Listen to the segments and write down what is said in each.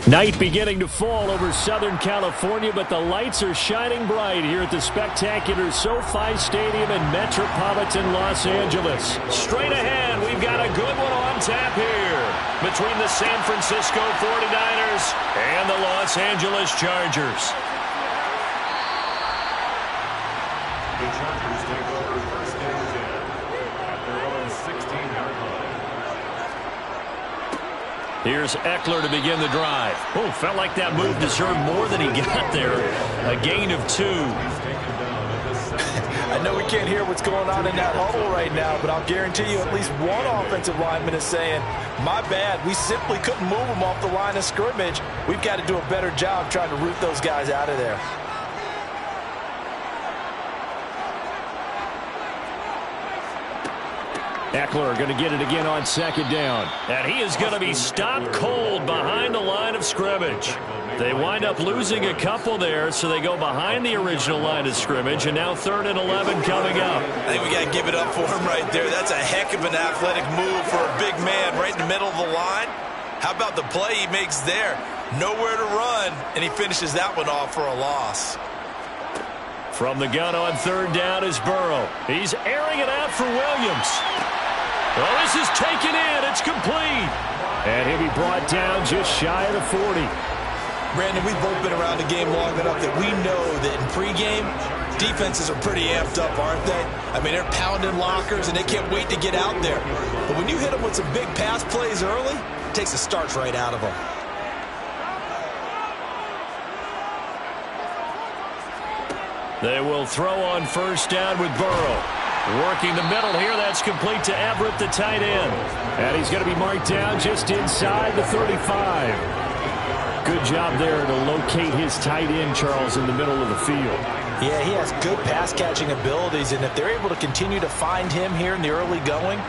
Night beginning to fall over Southern California, but the lights are shining bright here at the spectacular SoFi Stadium in metropolitan Los Angeles. Straight ahead, we've got a good one on tap here between the San Francisco 49ers and the Los Angeles Chargers. The Chargers take over first and 10 at their own 16-yard line. Here's Eckler to begin the drive. Oh, felt like that move deserved more than he got there. A gain of 2. I know we can't hear what's going on in that huddle right now, but I'll guarantee you at least one offensive lineman is saying, my bad, we simply couldn't move them off the line of scrimmage. We've got to do a better job trying to root those guys out of there. Eckler going to get it again on second down. And he is going to be stopped cold behind the line of scrimmage. They wind up losing a couple there, so they go behind the original line of scrimmage, and now 3rd and 11 coming up. I think we got to give it up for him right there. That's a heck of an athletic move for a big man right in the middle of the line. How about the play he makes there? Nowhere to run, and he finishes that one off for a loss. From the gun on 3rd down is Burrow. He's airing it out for Williams. Oh, this is taken in. It's complete. And he'll be brought down just shy of the 40. Brandon, we've both been around the game long enough that we know that in pregame, defenses are pretty amped up, aren't they? I mean, they're pounding lockers, and they can't wait to get out there. But when you hit them with some big pass plays early, it takes the starch right out of them. They will throw on 1st down with Burrow. Working the middle here, that's complete to Everett, the tight end. And he's going to be marked down just inside the 35. Good job there to locate his tight end, Charles, in the middle of the field. Yeah, he has good pass-catching abilities, and if they're able to continue to find him here in the early going,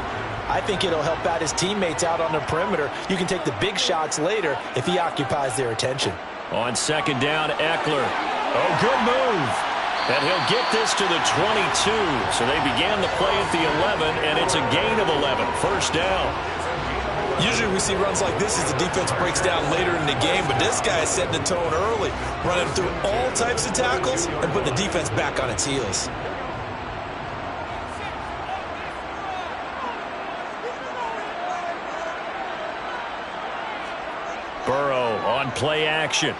I think it'll help out his teammates out on the perimeter. You can take the big shots later if he occupies their attention. On 2nd down, Eckler. Oh, good move. And he'll get this to the 22. So they began the play at the 11, and it's a gain of 11. 1st down. Usually we see runs like this as the defense breaks down later in the game, but this guy is setting the tone early, running through all types of tackles and putting the defense back on its heels. Burrow on play action.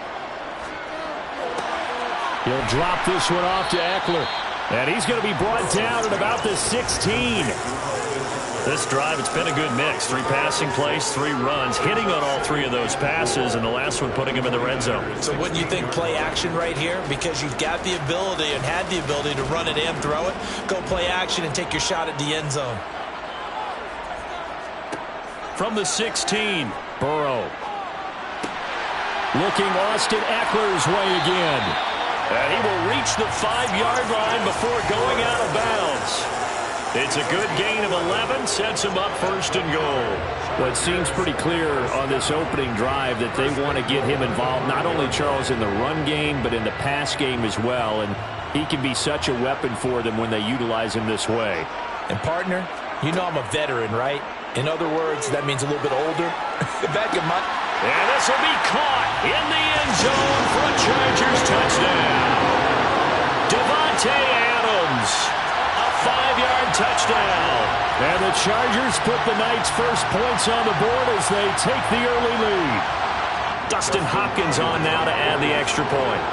He'll drop this one off to Eckler. And he's going to be brought down at about the 16. This drive, it's been a good mix. 3 passing plays, 3 runs, hitting on all 3 of those passes, and the last one putting him in the red zone. So wouldn't you think play action right here? Because you've got the ability and had the ability to run it and throw it. Go play action and take your shot at the end zone. From the 16, Burrow. Looking Austin Eckler's way again. And he will reach the 5-yard line before going out of bounds. It's a good gain of 11, sets him up 1st and goal. Well, it seems pretty clear on this opening drive that they want to get him involved, not only, Charles, in the run game, but in the pass game as well. And he can be such a weapon for them when they utilize him this way. And, partner, you know I'm a veteran, right? In other words, that means a little bit older. Back in my... And this will be caught in the end zone for a Chargers touchdown. Davante Adams, a 5-yard touchdown. And the Chargers put the Knights' first points on the board as they take the early lead. Dustin Hopkins on now to add the extra point.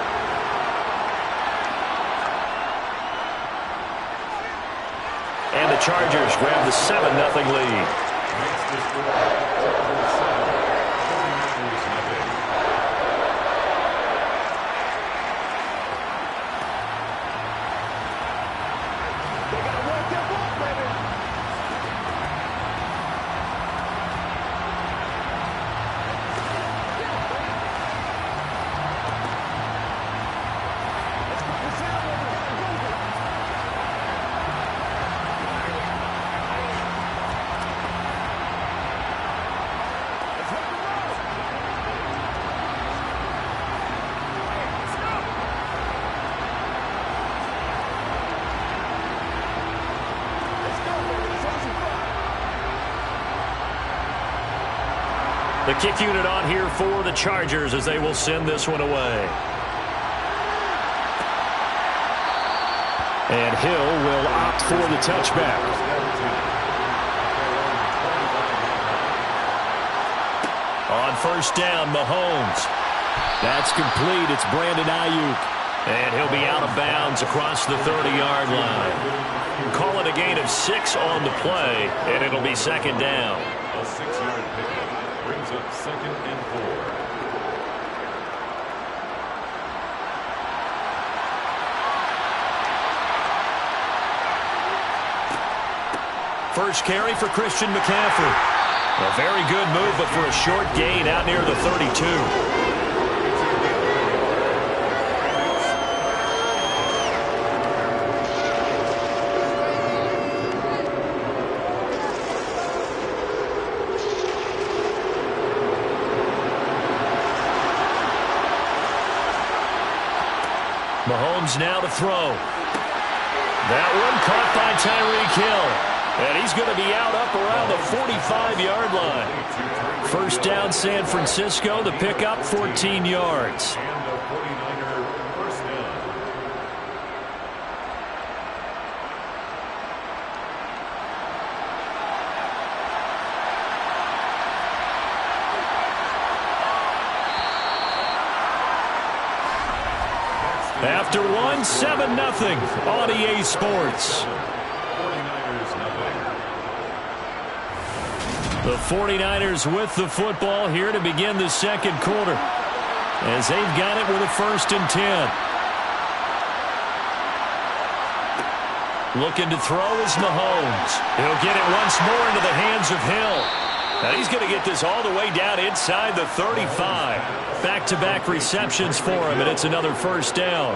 And the Chargers grab the 7-0 lead. The kick unit on here for the Chargers as they will send this one away. And Hill will opt for the touchback. On first down, Mahomes. That's complete. It's Brandon Ayuk. And he'll be out of bounds across the 30-yard line. Call it a gain of 6 on the play, and it'll be second down. A 6-yard pickup brings up 2nd and 4. First carry for Christian McCaffrey. A very good move, but for a short gain out near the 32. Mahomes now to throw. That one caught by Tyreek Hill. And he's going to be out up around the 45-yard line. First down, San Francisco. The pickup, 14 yards. And a 49er first down. After one, 7-0 on EA Sports. The 49ers with the football here to begin the second quarter, as they've got it with a 1st and 10. Looking to throw is Mahomes. He'll get it once more into the hands of Hill. Now he's going to get this all the way down inside the 35. Back-to-back receptions for him, and it's another first down.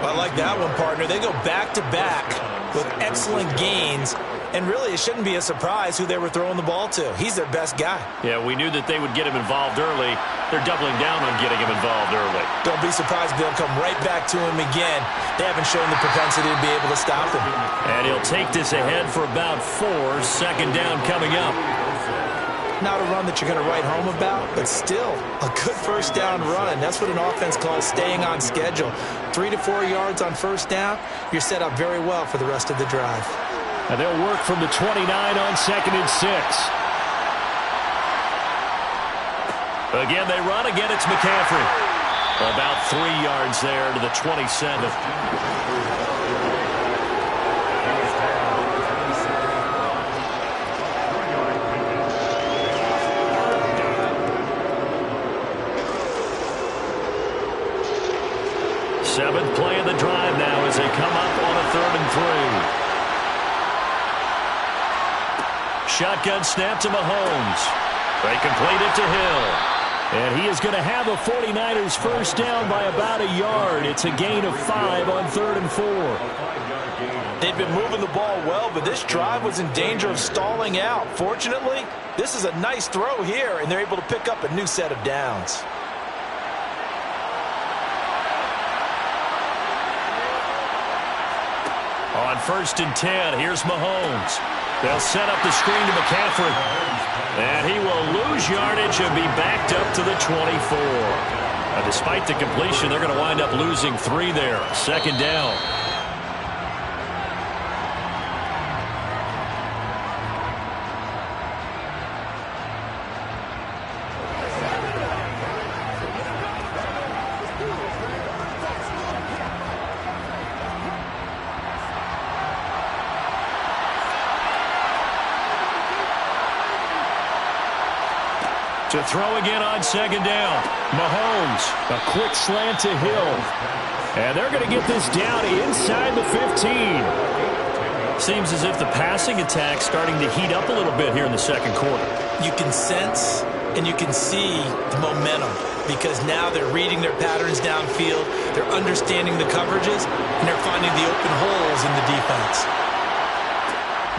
I like that one, partner. They go back-to-back with excellent gains. And really, it shouldn't be a surprise who they were throwing the ball to. He's their best guy. Yeah, we knew that they would get him involved early. They're doubling down on getting him involved early. Don't be surprised if they'll come right back to him again. They haven't shown the propensity to be able to stop him. And he'll take this ahead for about 4. Second down coming up. Not a run that you're going to write home about, but still a good first down run. That's what an offense calls staying on schedule. 3 to 4 yards on first down, you're set up very well for the rest of the drive. And they'll work from the 29 on 2nd and 6. Again, they run. Again, it's McCaffrey. About 3 yards there to the 27. Seventh play of the drive now as they come up on a 3rd and 3. Shotgun snap to Mahomes. They complete it to Hill. And he is going to have a 49ers first down by about a yard. It's a gain of 5 on 3rd and 4. They've been moving the ball well, but this drive was in danger of stalling out. Fortunately, this is a nice throw here, and they're able to pick up a new set of downs. On 1st and 10, here's Mahomes. They'll set up the screen to McCaffrey. And he will lose yardage and be backed up to the 24. Now, despite the completion, they're going to wind up losing 3 there. Second down. To throw again on second down. Mahomes, a quick slant to Hill. And they're going to get this down inside the 15. Seems as if the passing attack's starting to heat up a little bit here in the second quarter. You can sense and you can see the momentum because now they're reading their patterns downfield, they're understanding the coverages, and they're finding the open holes in the defense.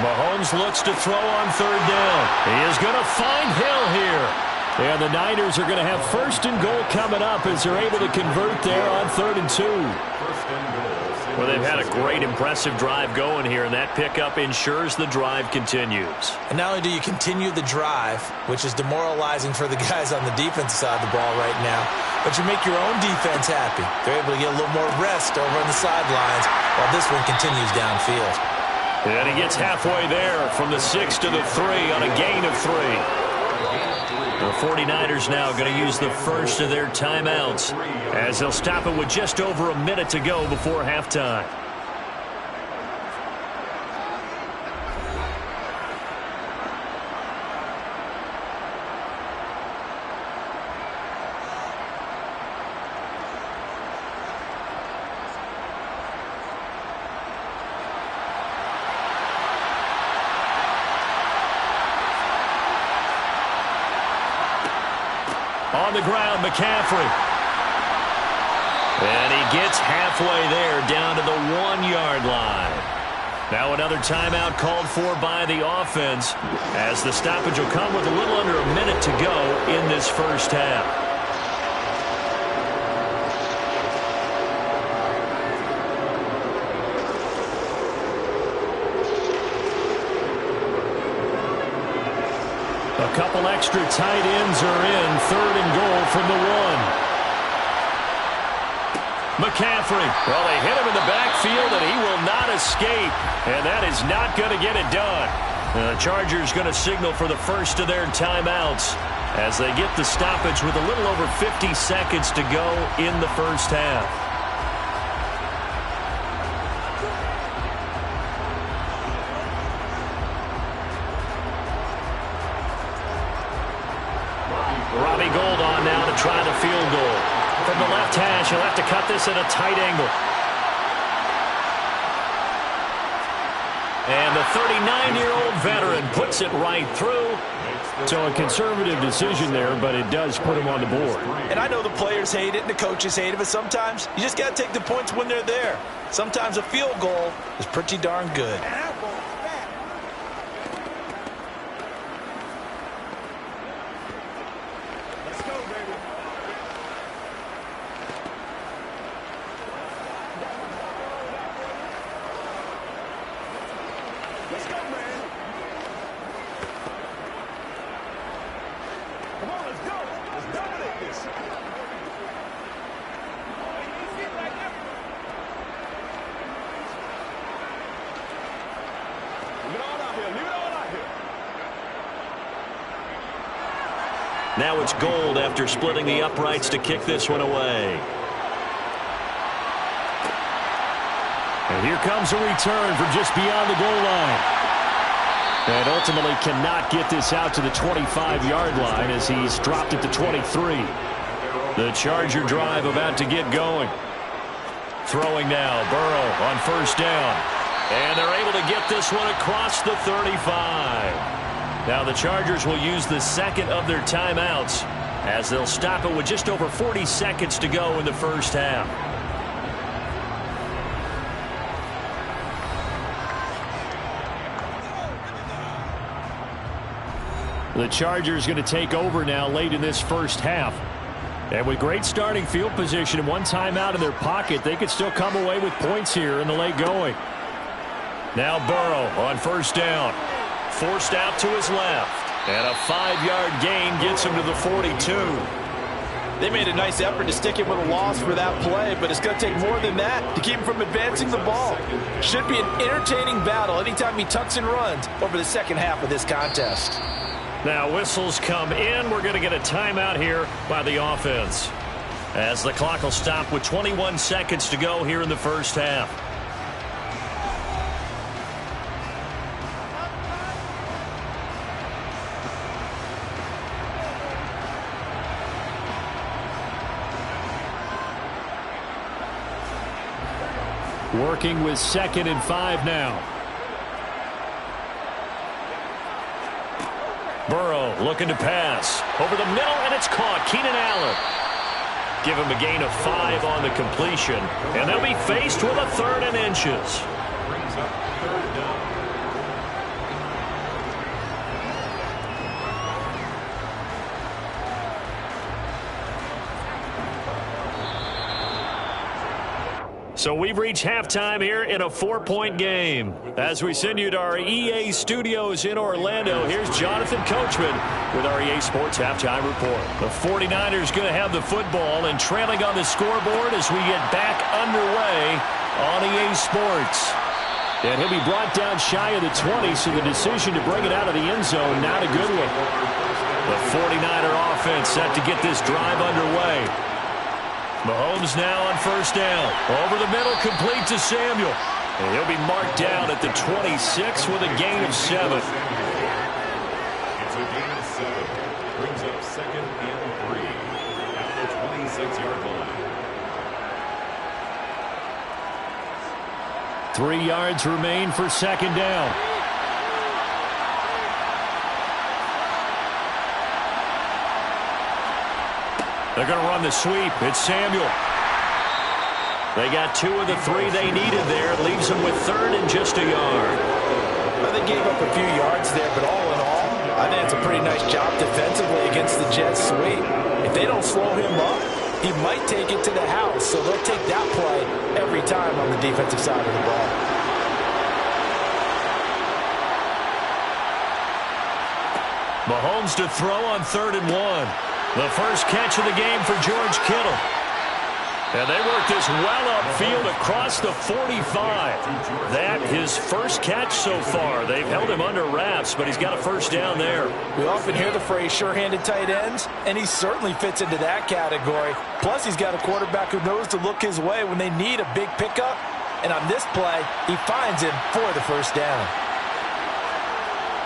Mahomes looks to throw on third down. He is going to find Hill here. And the Niners are going to have 1st and goal coming up as they're able to convert there on 3rd and 2. 1st and goal. Well, they've had a great, impressive drive going here, and that pickup ensures the drive continues. And not only do you continue the drive, which is demoralizing for the guys on the defensive side of the ball right now, but you make your own defense happy. They're able to get a little more rest over on the sidelines while this one continues downfield. And he gets halfway there from the 6 to the 3 on a gain of 3. The 49ers now going to use the first of their timeouts as they'll stop it with just over a minute to go before halftime. On the ground, McCaffrey. And he gets halfway there down to the 1-yard line. Now another timeout called for by the offense as the stoppage will come with a little under a minute to go in this first half. A couple extra tight ends are in. 3rd and goal from the 1. McCaffrey. Well, they hit him in the backfield, and he will not escape. And that is not going to get it done. The Chargers going to signal for the first of their timeouts as they get the stoppage with a little over 50 seconds to go in the first half. Robbie Gould on now to try the field goal. From the left hash, he'll have to cut this at a tight angle. And the 39-year-old veteran puts it right through. So a conservative decision there, but it does put him on the board. And I know the players hate it and the coaches hate it, but sometimes you just got to take the points when they're there. Sometimes a field goal is pretty darn good. Now it's Gould after splitting the uprights to kick this one away. And here comes a return from just beyond the goal line. And ultimately cannot get this out to the 25-yard line as he's dropped it to 23. The Charger drive about to get going. Throwing now, Burrow on first down. And they're able to get this one across the 35. Now the Chargers will use the second of their timeouts as they'll stop it with just over 40 seconds to go in the first half. The Chargers going to take over now late in this first half. And with great starting field position and one timeout in their pocket, they could still come away with points here in the late going. Now Burrow on first down. Forced out to his left. And a 5-yard gain gets him to the 42. They made a nice effort to stick him with a loss for that play, but it's going to take more than that to keep him from advancing the ball. Should be an entertaining battle anytime he tucks and runs over the second half of this contest. Now whistles come in. We're going to get a timeout here by the offense as the clock will stop with 21 seconds to go here in the first half. Working with 2nd and 5 now. Burrow looking to pass. Over the middle, and it's caught. Keenan Allen. Give him a gain of 5 on the completion. And they'll be faced with a 3rd and inches. Brings up 3rd down. So we've reached halftime here in a 4-point game. As we send you to our EA studios in Orlando, here's Jonathan Coachman with our EA Sports Halftime Report. The 49ers going to have the football and trailing on the scoreboard as we get back underway on EA Sports. And he'll be brought down shy of the 20, so the decision to bring it out of the end zone, not a good one. The 49er offense set to get this drive underway. Mahomes now on first down. Over the middle, complete to Samuel. And he'll be marked down at the 26 with a gain of 7. It's a gain of 7. Brings up 2nd and 3 at the 26-yard line. 3 yards remain for second down. They're going to run the sweep. It's Samuel. They got 2 of the 3 they needed there. Leaves them with 3rd and just a yard. Well, they gave up a few yards there, but all in all, I think it's a pretty nice job defensively against the Jets sweep. If they don't slow him up, he might take it to the house, so they'll take that play every time on the defensive side of the ball. Mahomes to throw on 3rd and 1. The first catch of the game for George Kittle. And they work this well upfield across the 45. That his first catch so far. They've held him under wraps, but he's got a first down there. We often hear the phrase sure-handed tight ends, and he certainly fits into that category. Plus, he's got a quarterback who knows to look his way when they need a big pickup. And on this play, he finds him for the first down.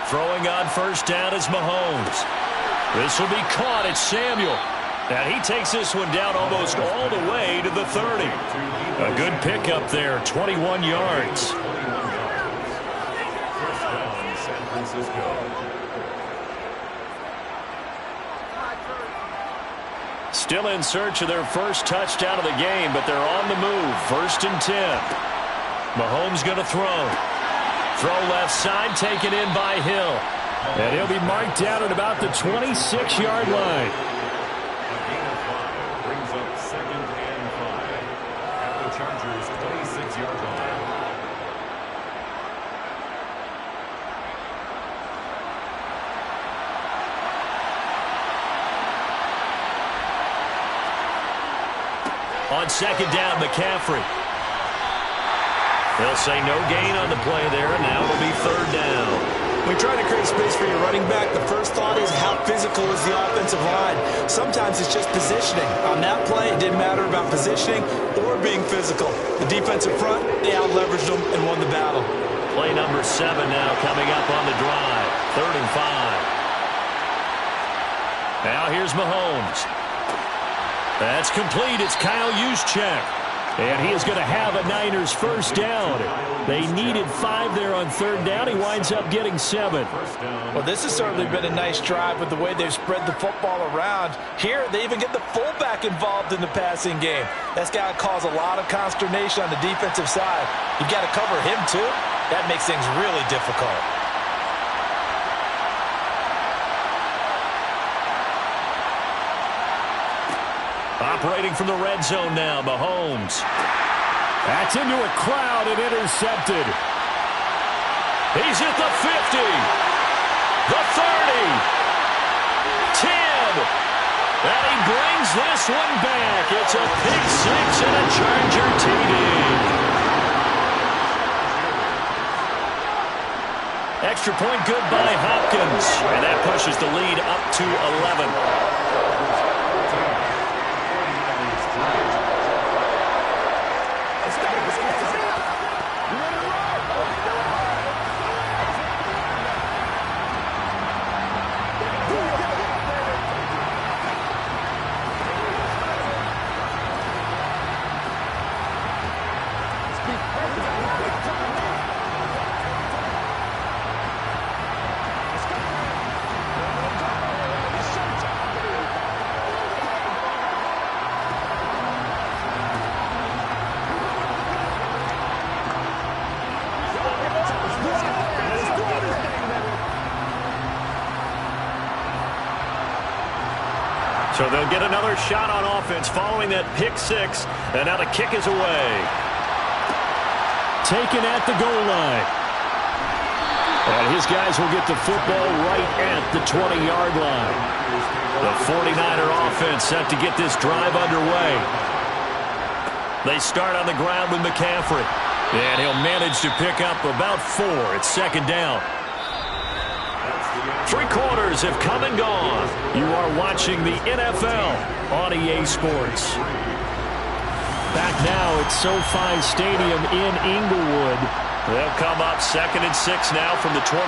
Throwing on first down is Mahomes. This will be caught. It's Samuel. And he takes this one down almost all the way to the 30. A good pickup there, 21 yards. First down, San Francisco. Still in search of their first touchdown of the game, but they're on the move. 1st and 10. Mahomes going to throw. Throw left side, taken in by Hill. And he'll be marked down at about the 26-yard line. A gain of 5 brings up 2nd and 5 at the Chargers' 26-yard line. On second down, McCaffrey. They'll say no gain on the play there, and now it'll be 3rd down. When you try to create space for your running back, the first thought is how physical is the offensive line. Sometimes it's just positioning. On that play, it didn't matter about positioning or being physical. The defensive front, they out-leveraged them and won the battle. Play number 7 now coming up on the drive. 3rd and 5. Now here's Mahomes. That's complete. It's Kyle Juszczyk. And he is going to have a Niners first down. They needed 5 there on 3rd down. He winds up getting 7. Well, this has certainly been a nice drive with the way they've spread the football around. Here, they even get the fullback involved in the passing game. That's got to cause a lot of consternation on the defensive side. You've got to cover him, too. That makes things really difficult. Operating from the red zone now, Mahomes. That's into a crowd and intercepted. He's at the 50. The 30. 10. And he brings this one back. It's a pick 6 and a Charger TD. Extra point good by Hopkins. And that pushes the lead up to 11. So they'll get another shot on offense following that pick 6, and now the kick is away. taken at the goal line. And his guys will get the football right at the 20-yard line. The 49er offense set to get this drive underway. They start on the ground with McCaffrey. And he'll manage to pick up about 4. It's second down. 3 quarters have come and gone. You are watching the NFL on EA Sports. Back now at SoFi Stadium in Inglewood. They'll come up 2nd and 6 now from the 24.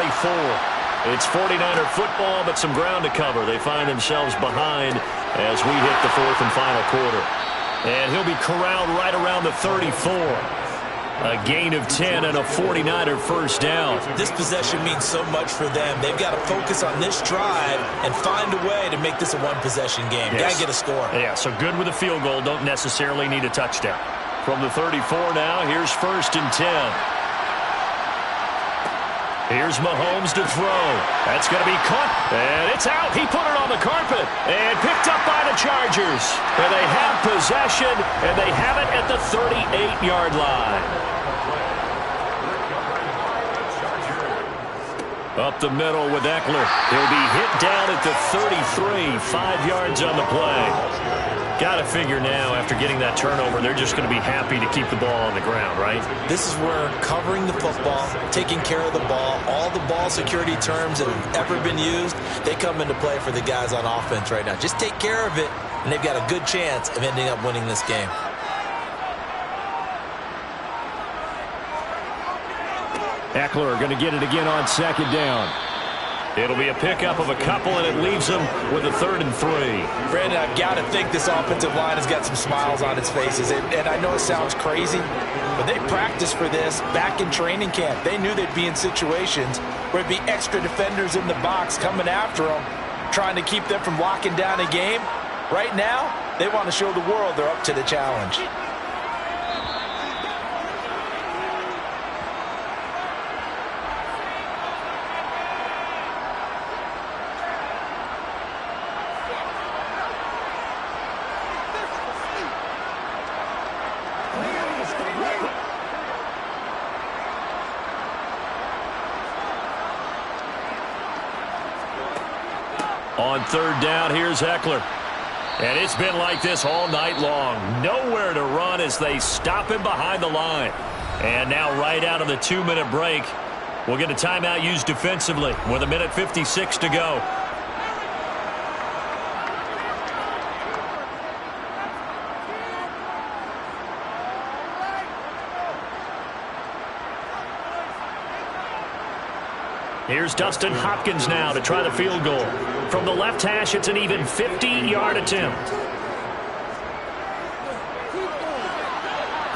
It's 49er football, but some ground to cover. They find themselves behind as we hit the 4th and final quarter. And he'll be corralled right around the 34. A gain of 10 and a 49er first down. This possession means so much for them. They've got to focus on this drive and find a way to make this a one-possession game. Yes. Got to get a score. Yeah, so good with a field goal. Don't necessarily need a touchdown. From the 34 now, here's 1st and 10. Here's Mahomes to throw. That's going to be caught. And it's out. He put it on the carpet. And picked up by the Chargers. And they have possession. And they have it at the 38-yard line. Up the middle with Eckler. He'll be hit down at the 33. 5 yards on the play. Got to figure now, after getting that turnover, they're just going to be happy to keep the ball on the ground, right? This is where covering the football, taking care of the ball, all the ball security terms that have ever been used, they come into play for the guys on offense right now. Just take care of it, and they've got a good chance of ending up winning this game. Eckler going to get it again on 2nd down. It'll be a pickup of a couple, and it leaves them with a 3rd and 3. Brandon, I've got to think this offensive line has got some smiles on its faces. And I know it sounds crazy, but they practiced for this back in training camp. They knew they'd be in situations where it'd be extra defenders in the box coming after them, trying to keep them from locking down a game. Right now, they want to show the world they're up to the challenge. On 3rd down, here's Eckler. And it's been like this all night long. Nowhere to run as they stop him behind the line. And now right out of the 2-minute break, we'll get a timeout used defensively with 1:56 to go. Here's Dustin Hopkins now to try the field goal. From the left hash, it's an even 50-yard attempt.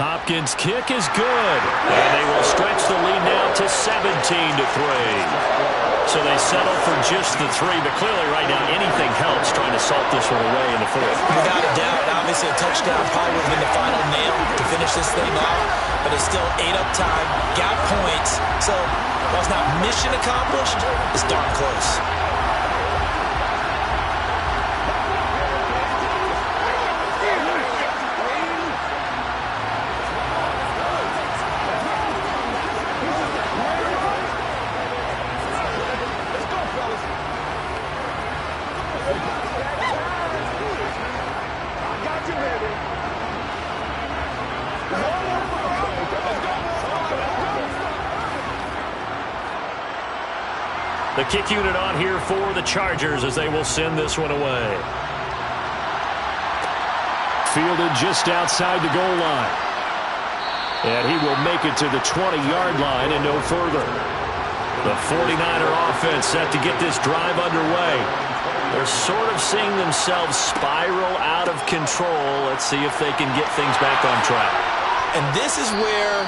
Hopkins' kick is good. And they will stretch the lead now to 17-3. So they settle for just the 3. But clearly right now, anything helps trying to salt this one away in the 4th. Without a doubt, obviously a touchdown probably would have been the final nail to finish this thing off. But it's still 8 up time, got points. So while it's not mission accomplished, it's darn close. The kick unit on here for the Chargers as they will send this one away. Fielded just outside the goal line. And he will make it to the 20-yard line and no further. The 49er offense set to get this drive underway. They're sort of seeing themselves spiral out of control. Let's see if they can get things back on track. And this is where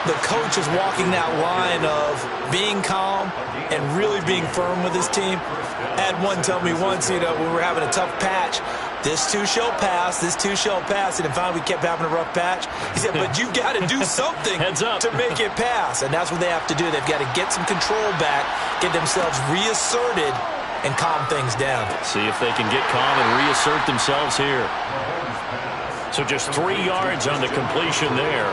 the coach is walking that line of being calm and really being firm with his team. I had one tell me once, when we were having a tough patch, this too shall pass, this too shall pass. And finally we kept having a rough patch. He said, but you got to do something to make it pass. And that's what they have to do. They've got to get some control back, get themselves reasserted, and calm things down. See if they can get calm and reassert themselves here. So just 3 yards on the completion there.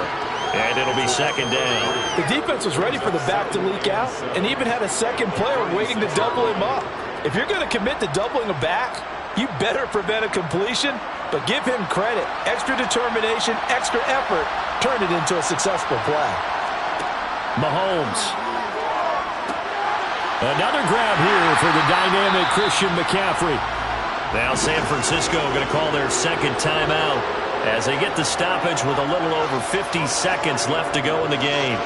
And it'll be second down. The defense was ready for the back to leak out and even had a second player waiting to double him up. If you're going to commit to doubling a back, you better prevent a completion, but give him credit. Extra determination, extra effort, turn it into a successful play. Mahomes. Another grab here for the dynamic Christian McCaffrey. Now San Francisco going to call their second timeout as they get the stoppage with a little over 50 seconds left to go in the game.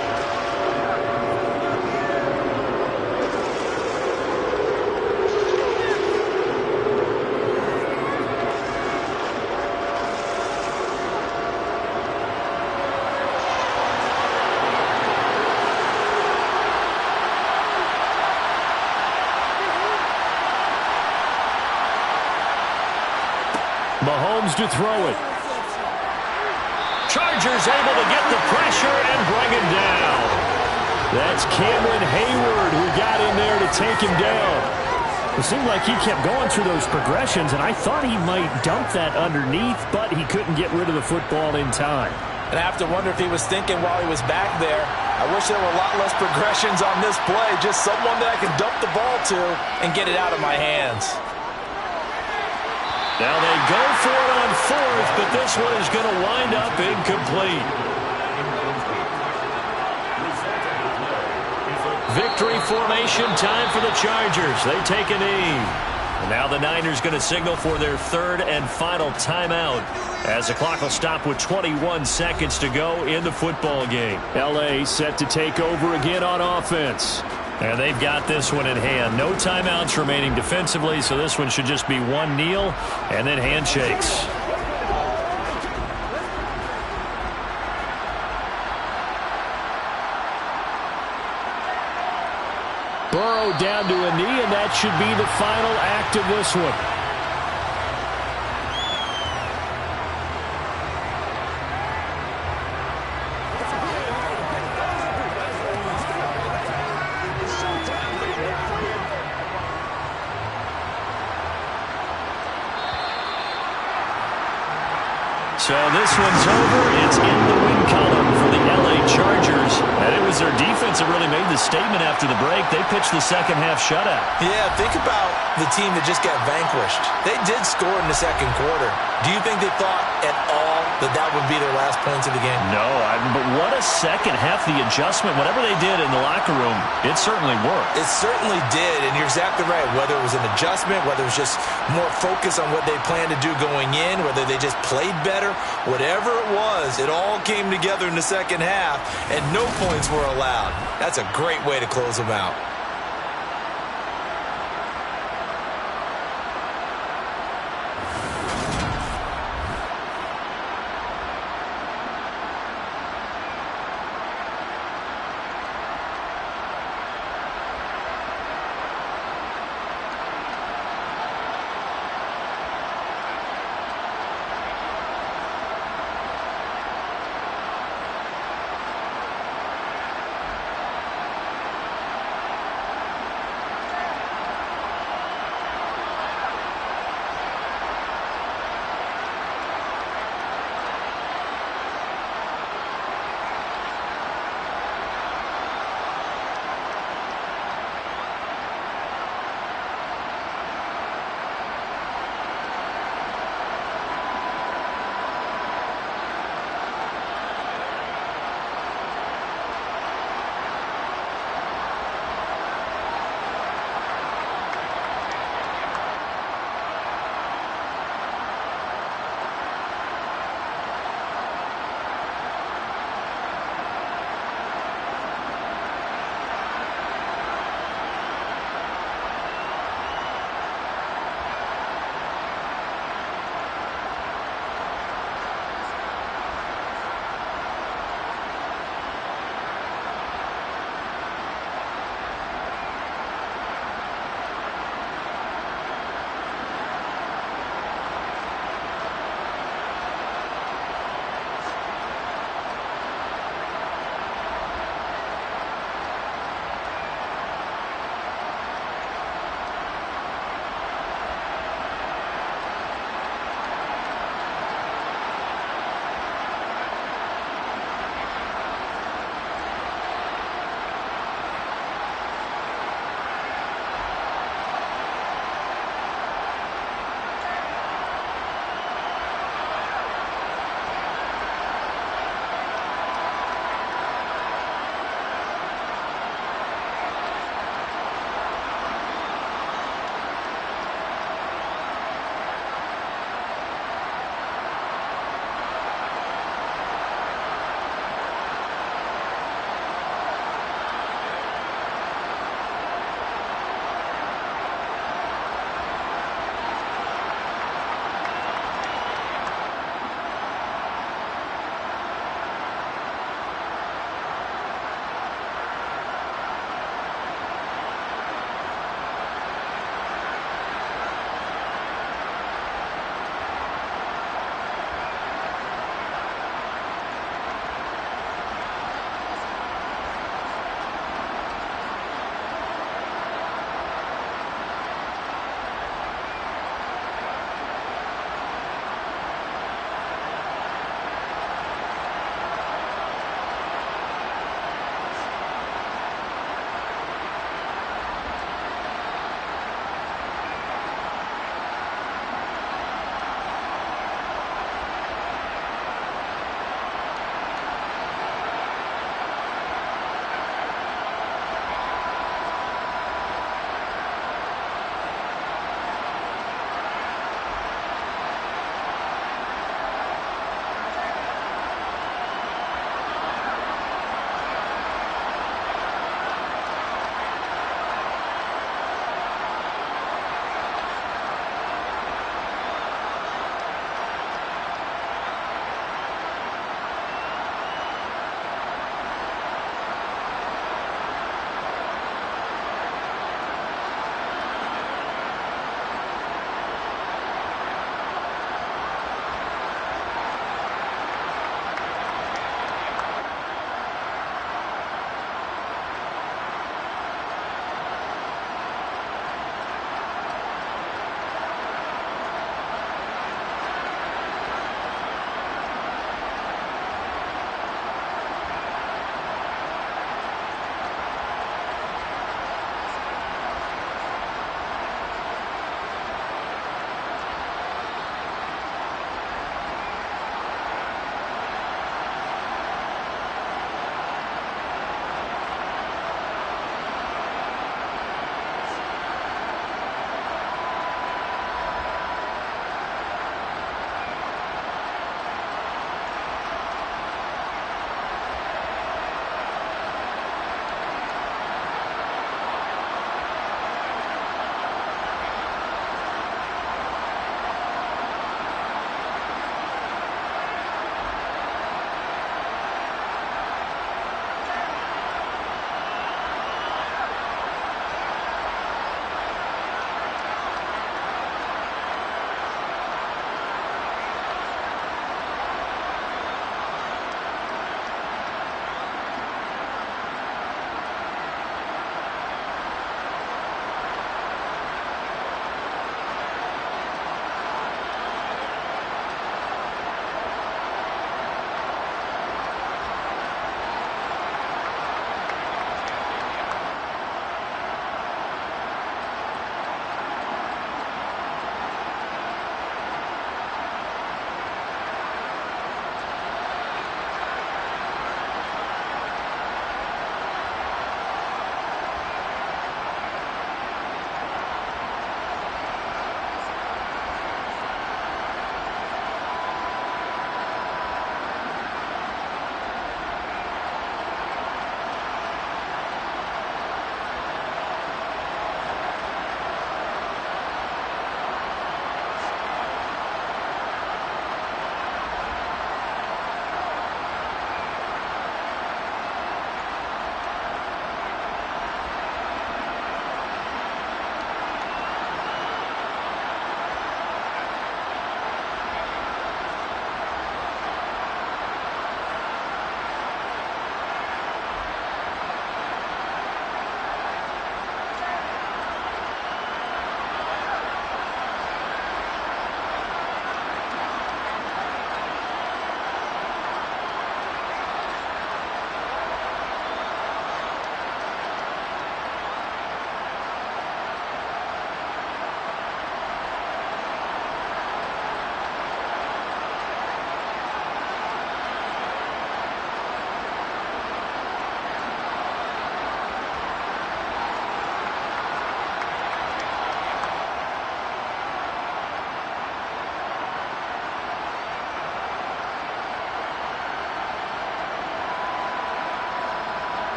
Mahomes to throw it. Chargers able to get the pressure and bring him down. That's Cameron Hayward who got in there to take him down. It seemed like he kept going through those progressions, and I thought he might dump that underneath, but he couldn't get rid of the football in time. And I have to wonder if he was thinking while he was back there, I wish there were a lot less progressions on this play, just someone that I can dump the ball to and get it out of my hands. Now they go for it on fourth, but this one is going to wind up incomplete. Victory formation time for the Chargers. They take a knee. And now the Niners going to signal for their third and final timeout as the clock will stop with 21 seconds to go in the football game. L.A. set to take over again on offense. And they've got this one in hand. No timeouts remaining defensively, so this one should just be one kneel and then handshakes. Burrow down to a knee, and that should be the final act of this one. So this one's over. It's in the win column for the L.A. Chargers. And it was their defense that really made the statement after the break. They pitched the second half shutout. Yeah, think about the team that just got vanquished. They did score in the second quarter. Do you think they thought at all that that would be their last points of the game? No, but what a second half. The adjustment, whatever they did in the locker room, it certainly worked. It certainly did, and you're exactly right. Whether it was an adjustment, whether it was just more focus on what they planned to do going in, whether they just played better, whatever it was, it all came together in the second half, and no points were allowed. That's a great way to close them out.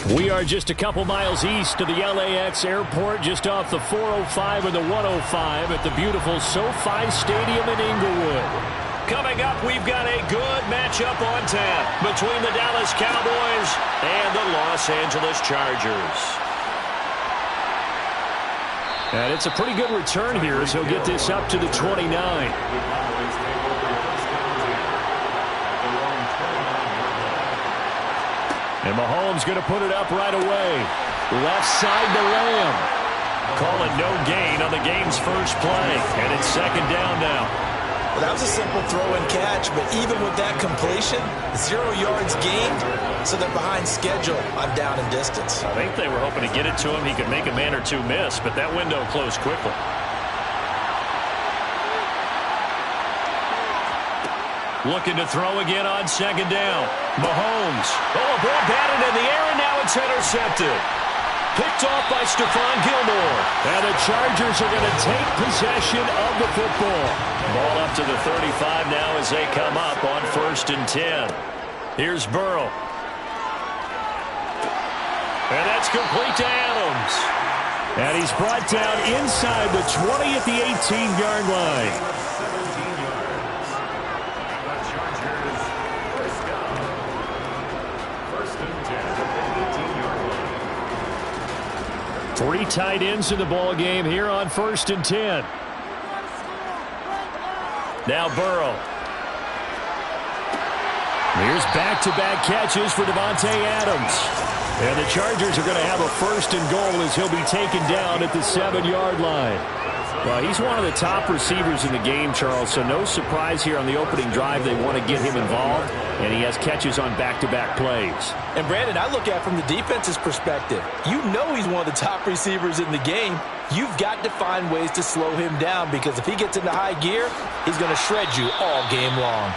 We are just a couple miles east of the LAX airport, just off the 405 and the 105 at the beautiful SoFi Stadium in Inglewood. Coming up, we've got a good matchup on tap between the Dallas Cowboys and the Los Angeles Chargers. And it's a pretty good return here as he'll get this up to the 29. And Mahomes going to put it up right away. Left side to Lamb. Call it no gain on the game's first play. And it's second down now. Well, that was a simple throw and catch, but even with that completion, 0 yards gained, so they're behind schedule on down and distance. I think they were hoping to get it to him. He could make a man or two miss, but that window closed quickly. Looking to throw again on second down. Mahomes. Oh, a ball batted in the air, and now it's intercepted. Picked off by Stephon Gilmore. And the Chargers are going to take possession of the football. Ball up to the 35 now as they come up on 1st and 10. Here's Burrow. And that's complete to Adams. And he's brought down inside the 20 at the 18-yard line. 3 tight ends in the ball game here on 1st and 10. Now Burrow. Here's back-to-back catches for Davante Adams. And the Chargers are going to have a 1st and goal as he'll be taken down at the 7-yard line. Well, he's one of the top receivers in the game, Charles, so no surprise here on the opening drive. They want to get him involved, and he has catches on back-to-back plays. And, Brandon, I look at it from the defense's perspective. You know he's one of the top receivers in the game. You've got to find ways to slow him down because if he gets into high gear, he's going to shred you all game long.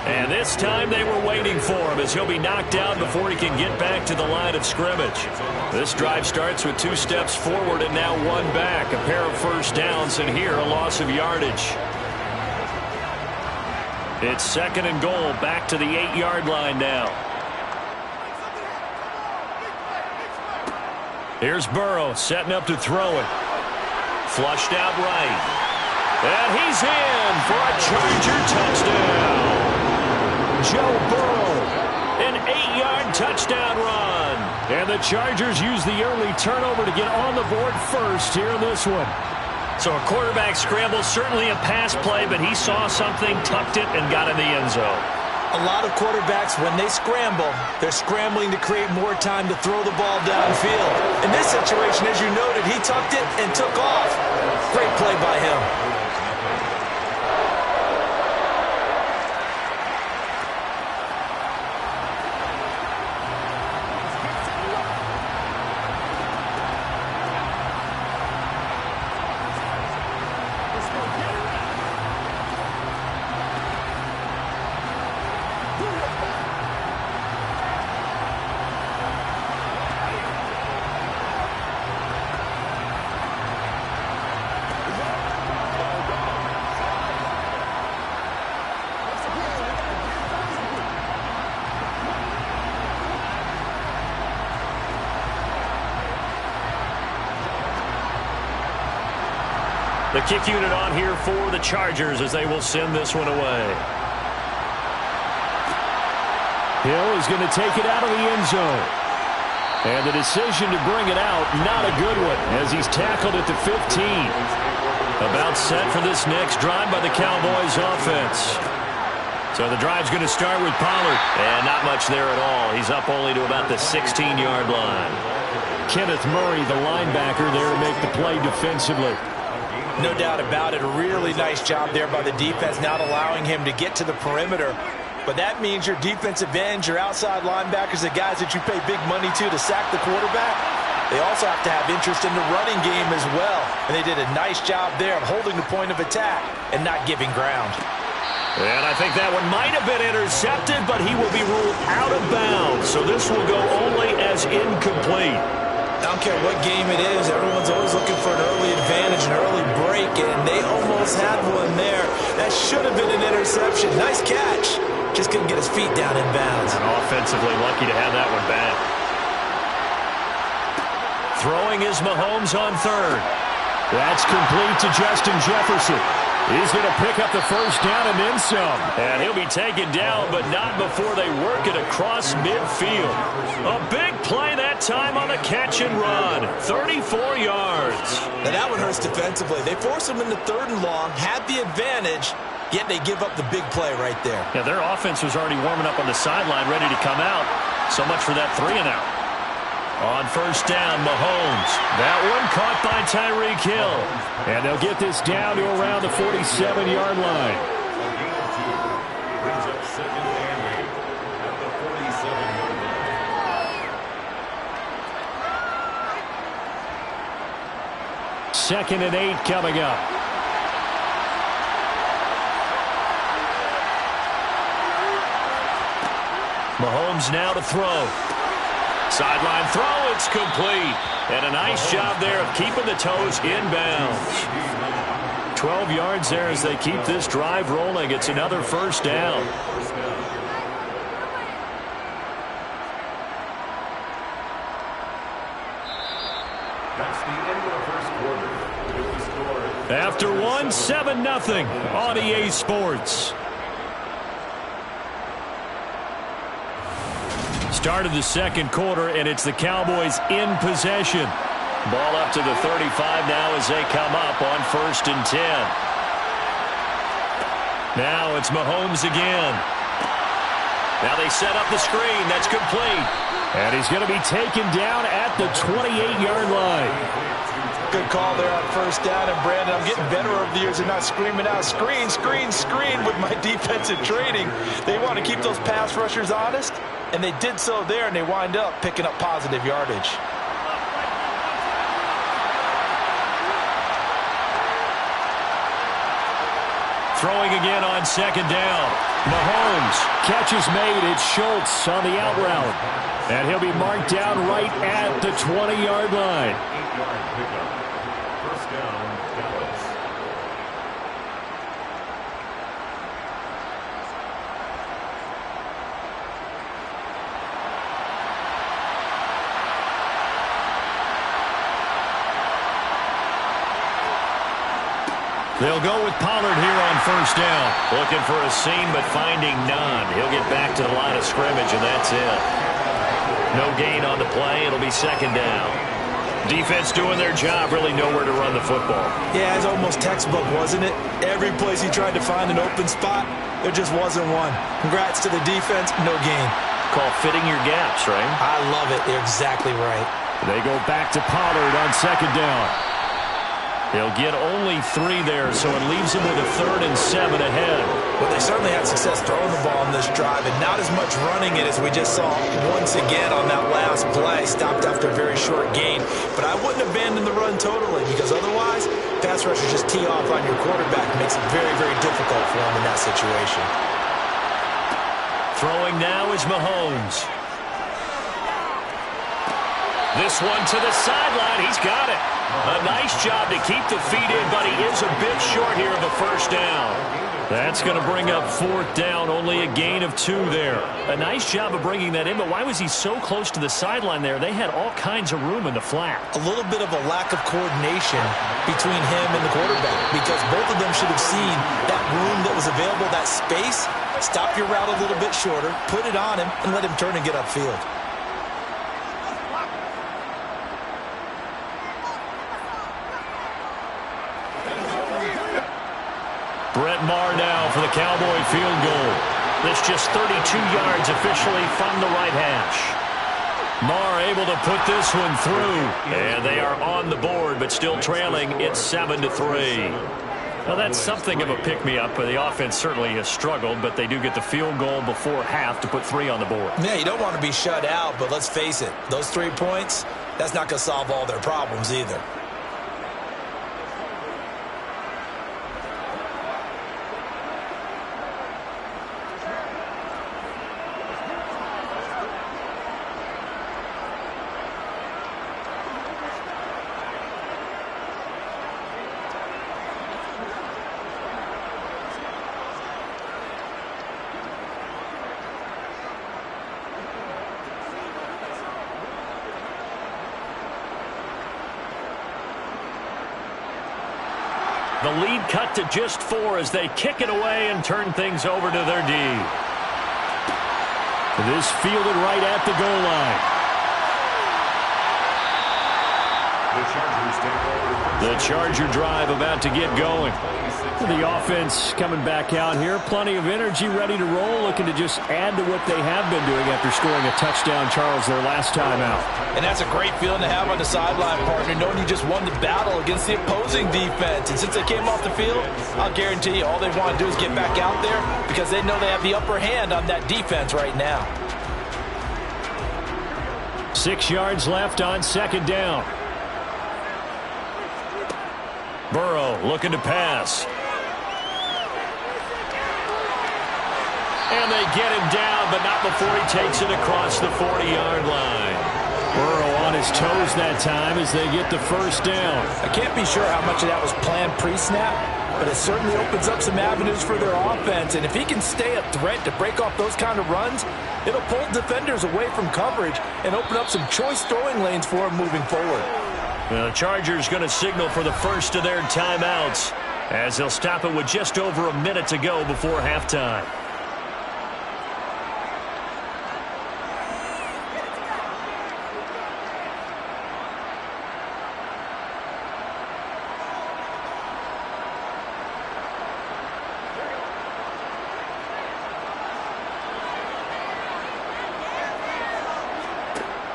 And this time they were waiting for him as he'll be knocked out before he can get back to the line of scrimmage. This drive starts with 2 steps forward and now 1 back. A pair of first downs, and here a loss of yardage. It's 2nd and goal, back to the 8-yard line now. Here's Burrow setting up to throw it. Flushed out right. And he's in for a Charger touchdown. Joe Burrow, an 8-yard touchdown run. And the Chargers use the early turnover to get on the board first here in this one. So a quarterback scramble, certainly a pass play, but he saw something, tucked it, and got in the end zone. A lot of quarterbacks, when they scramble, they're scrambling to create more time to throw the ball downfield. In this situation, as you noted, he tucked it and took off. Great play by him. The kick unit on here for the Chargers as they will send this one away. Hill is going to take it out of the end zone. And the decision to bring it out, not a good one, as he's tackled at the 15. About set for this next drive by the Cowboys offense. So the drive's going to start with Pollard. And not much there at all. He's up only to about the 16-yard line. Kenneth Murray, the linebacker, there to make the play defensively. No doubt about it. A really nice job there by the defense, not allowing him to get to the perimeter. But that means your defensive ends, your outside linebackers, the guys that you pay big money to sack the quarterback, they also have to have interest in the running game as well. And they did a nice job there of holding the point of attack and not giving ground. And I think that one might have been intercepted, but he will be ruled out of bounds. So this will go only as incomplete. I don't care what game it is, everyone's always looking for an early advantage, an early break, and they almost had one there. That should have been an interception. Nice catch. Just couldn't get his feet down in bounds. And offensively lucky to have that one back. Throwing is Mahomes on third. That's complete to Justin Jefferson. He's going to pick up the first down and then some. And he'll be taken down, but not before they work it across midfield. A big play that time on the catch and run. 34 yards. Now that one hurts defensively. They force him into third and long, had the advantage, yet they give up the big play right there. Yeah, their offense was already warming up on the sideline, ready to come out. So much for that 3-and-out. On first down, Mahomes. That one caught by Tyreek Hill. And they'll get this down to around the 47-yard line. Brings up second and 8 at the 47-yard line. Second and 8 coming up. Mahomes now to throw. Sideline throw, it's complete. And a nice job there of keeping the toes inbounds. 12 yards there as they keep this drive rolling. It's another first down. That's the end of the first quarter. With the score After one, 7-0 on EA Sports. Start of the second quarter, and it's the Cowboys in possession. Ball up to the 35 now as they come up on 1st and 10. Now it's Mahomes again. Now they set up the screen. That's complete. And he's going to be taken down at the 28-yard line. Good call there on first down. And, Brandon, I'm getting better over the years and not screaming out, screen, screen, screen with my defensive training. They want to keep those pass rushers honest, and they did so there, and they wind up picking up positive yardage. Throwing again on second down. Mahomes. Catch is made. It's Schultz on the out route. And he'll be marked down right at the 20-yard line. 8-yard pickup. First down, Dallas. They'll go with Pollard here on first down. Looking for a seam, but finding none. He'll get back to the line of scrimmage, and that's it. No gain on the play. It'll be second down. Defense doing their job, really nowhere to run the football. Yeah, it's almost textbook, wasn't it? Every place he tried to find an open spot, there just wasn't one. Congrats to the defense, no gain. Call fitting your gaps, right? I love it. You're exactly right. They go back to Pollard on second down. They'll get only 3 there, so it leaves them with a 3rd and 7 ahead. But they certainly had success throwing the ball on this drive, and not as much running it as we just saw once again on that last play. Stopped after a very short gain. But I wouldn't abandon the run totally, because otherwise, pass rushers just tee off on your quarterback. It makes it very, very difficult for him in that situation. Throwing now is Mahomes. This one to the sideline. He's got it. A nice job to keep the feet in, but he is a bit short here of a first down. That's going to bring up 4th down, only a gain of 2 there. A nice job of bringing that in, but why was he so close to the sideline there? They had all kinds of room in the flat. A little bit of a lack of coordination between him and the quarterback, because both of them should have seen that room that was available, that space. Stop your route a little bit shorter, put it on him, and let him turn and get upfield. Brett Maher now for the Cowboy field goal. This just 32 yards officially from the right hash. Maher able to put this one through. And they are on the board, but still trailing. It's 7-3. Well, that's something of a pick-me-up. The offense certainly has struggled, but they do get the field goal before half to put 3 on the board. Yeah, you don't want to be shut out, but let's face it. Those 3 points, that's not going to solve all their problems either. The lead cut to just 4 as they kick it away and turn things over to their D. This fielded right at the goal line. The Charger drive about to get going. The offense coming back out here. Plenty of energy, ready to roll, looking to just add to what they have been doing after scoring a touchdown, Charles, their last time out. And that's a great feeling to have on the sideline, partner, knowing you just won the battle against the opposing defense. And since they came off the field, I'll guarantee you all they want to do is get back out there because they know they have the upper hand on that defense right now. 6 yards left on second down. Burrow looking to pass. And they get him down, but not before he takes it across the 40-yard line. Burrow on his toes that time as they get the first down. I can't be sure how much of that was planned pre-snap, but it certainly opens up some avenues for their offense. And if he can stay a threat to break off those kind of runs, it'll pull defenders away from coverage and open up some choice throwing lanes for him moving forward. The Chargers going to signal for the first of their timeouts as they'll stop it with just over a minute to go before halftime.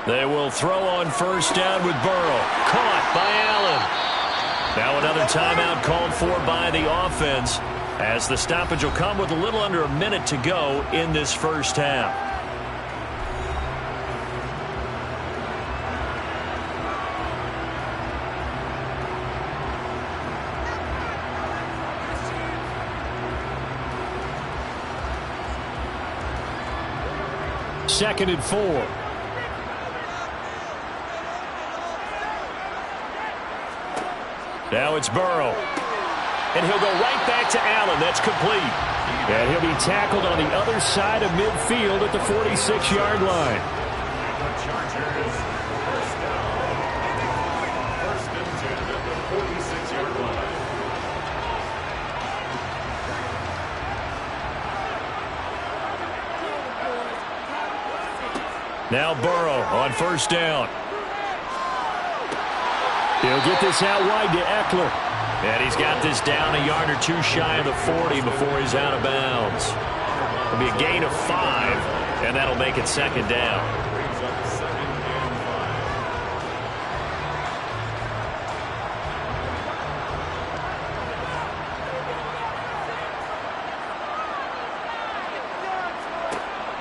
They will throw on first down with Burrow. Caught by Allen. Now another timeout called for by the offense as the stoppage will come with a little under a minute to go in this first half. Second and 4. Now it's Burrow. And he'll go right back to Allen. That's complete. And he'll be tackled on the other side of midfield at the 46-yard line. The Chargers first down. First and 10 at the 46-yard line. Now Burrow on first down. He'll get this out wide to Eckler. And he's got this down a yard or two shy of the 40 before he's out of bounds. It'll be a gain of 5, and that'll make it second down. Brings up second and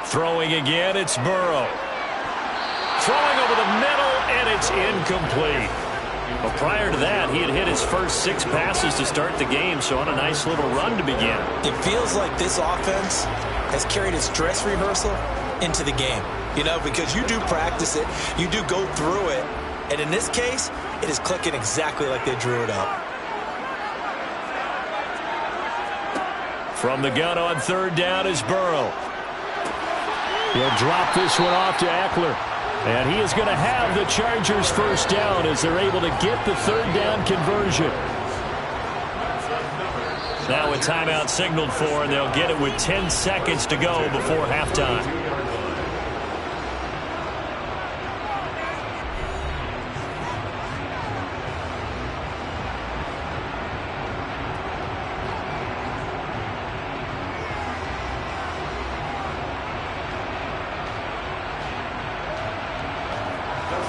5. Throwing again, it's Burrow. Throwing over the middle, and it's incomplete. Well, prior to that, he had hit his first 6 passes to start the game, so on a nice little run to begin. It feels like this offense has carried its dress rehearsal into the game. You know, because you do practice it, you do go through it, and in this case, it is clicking exactly like they drew it up. From the gun on third down is Burrow. He'll drop this one off to Eckler. And he is going to have the Chargers first down as they're able to get the third down conversion. Now a timeout signaled for, and they'll get it with 10 seconds to go before halftime.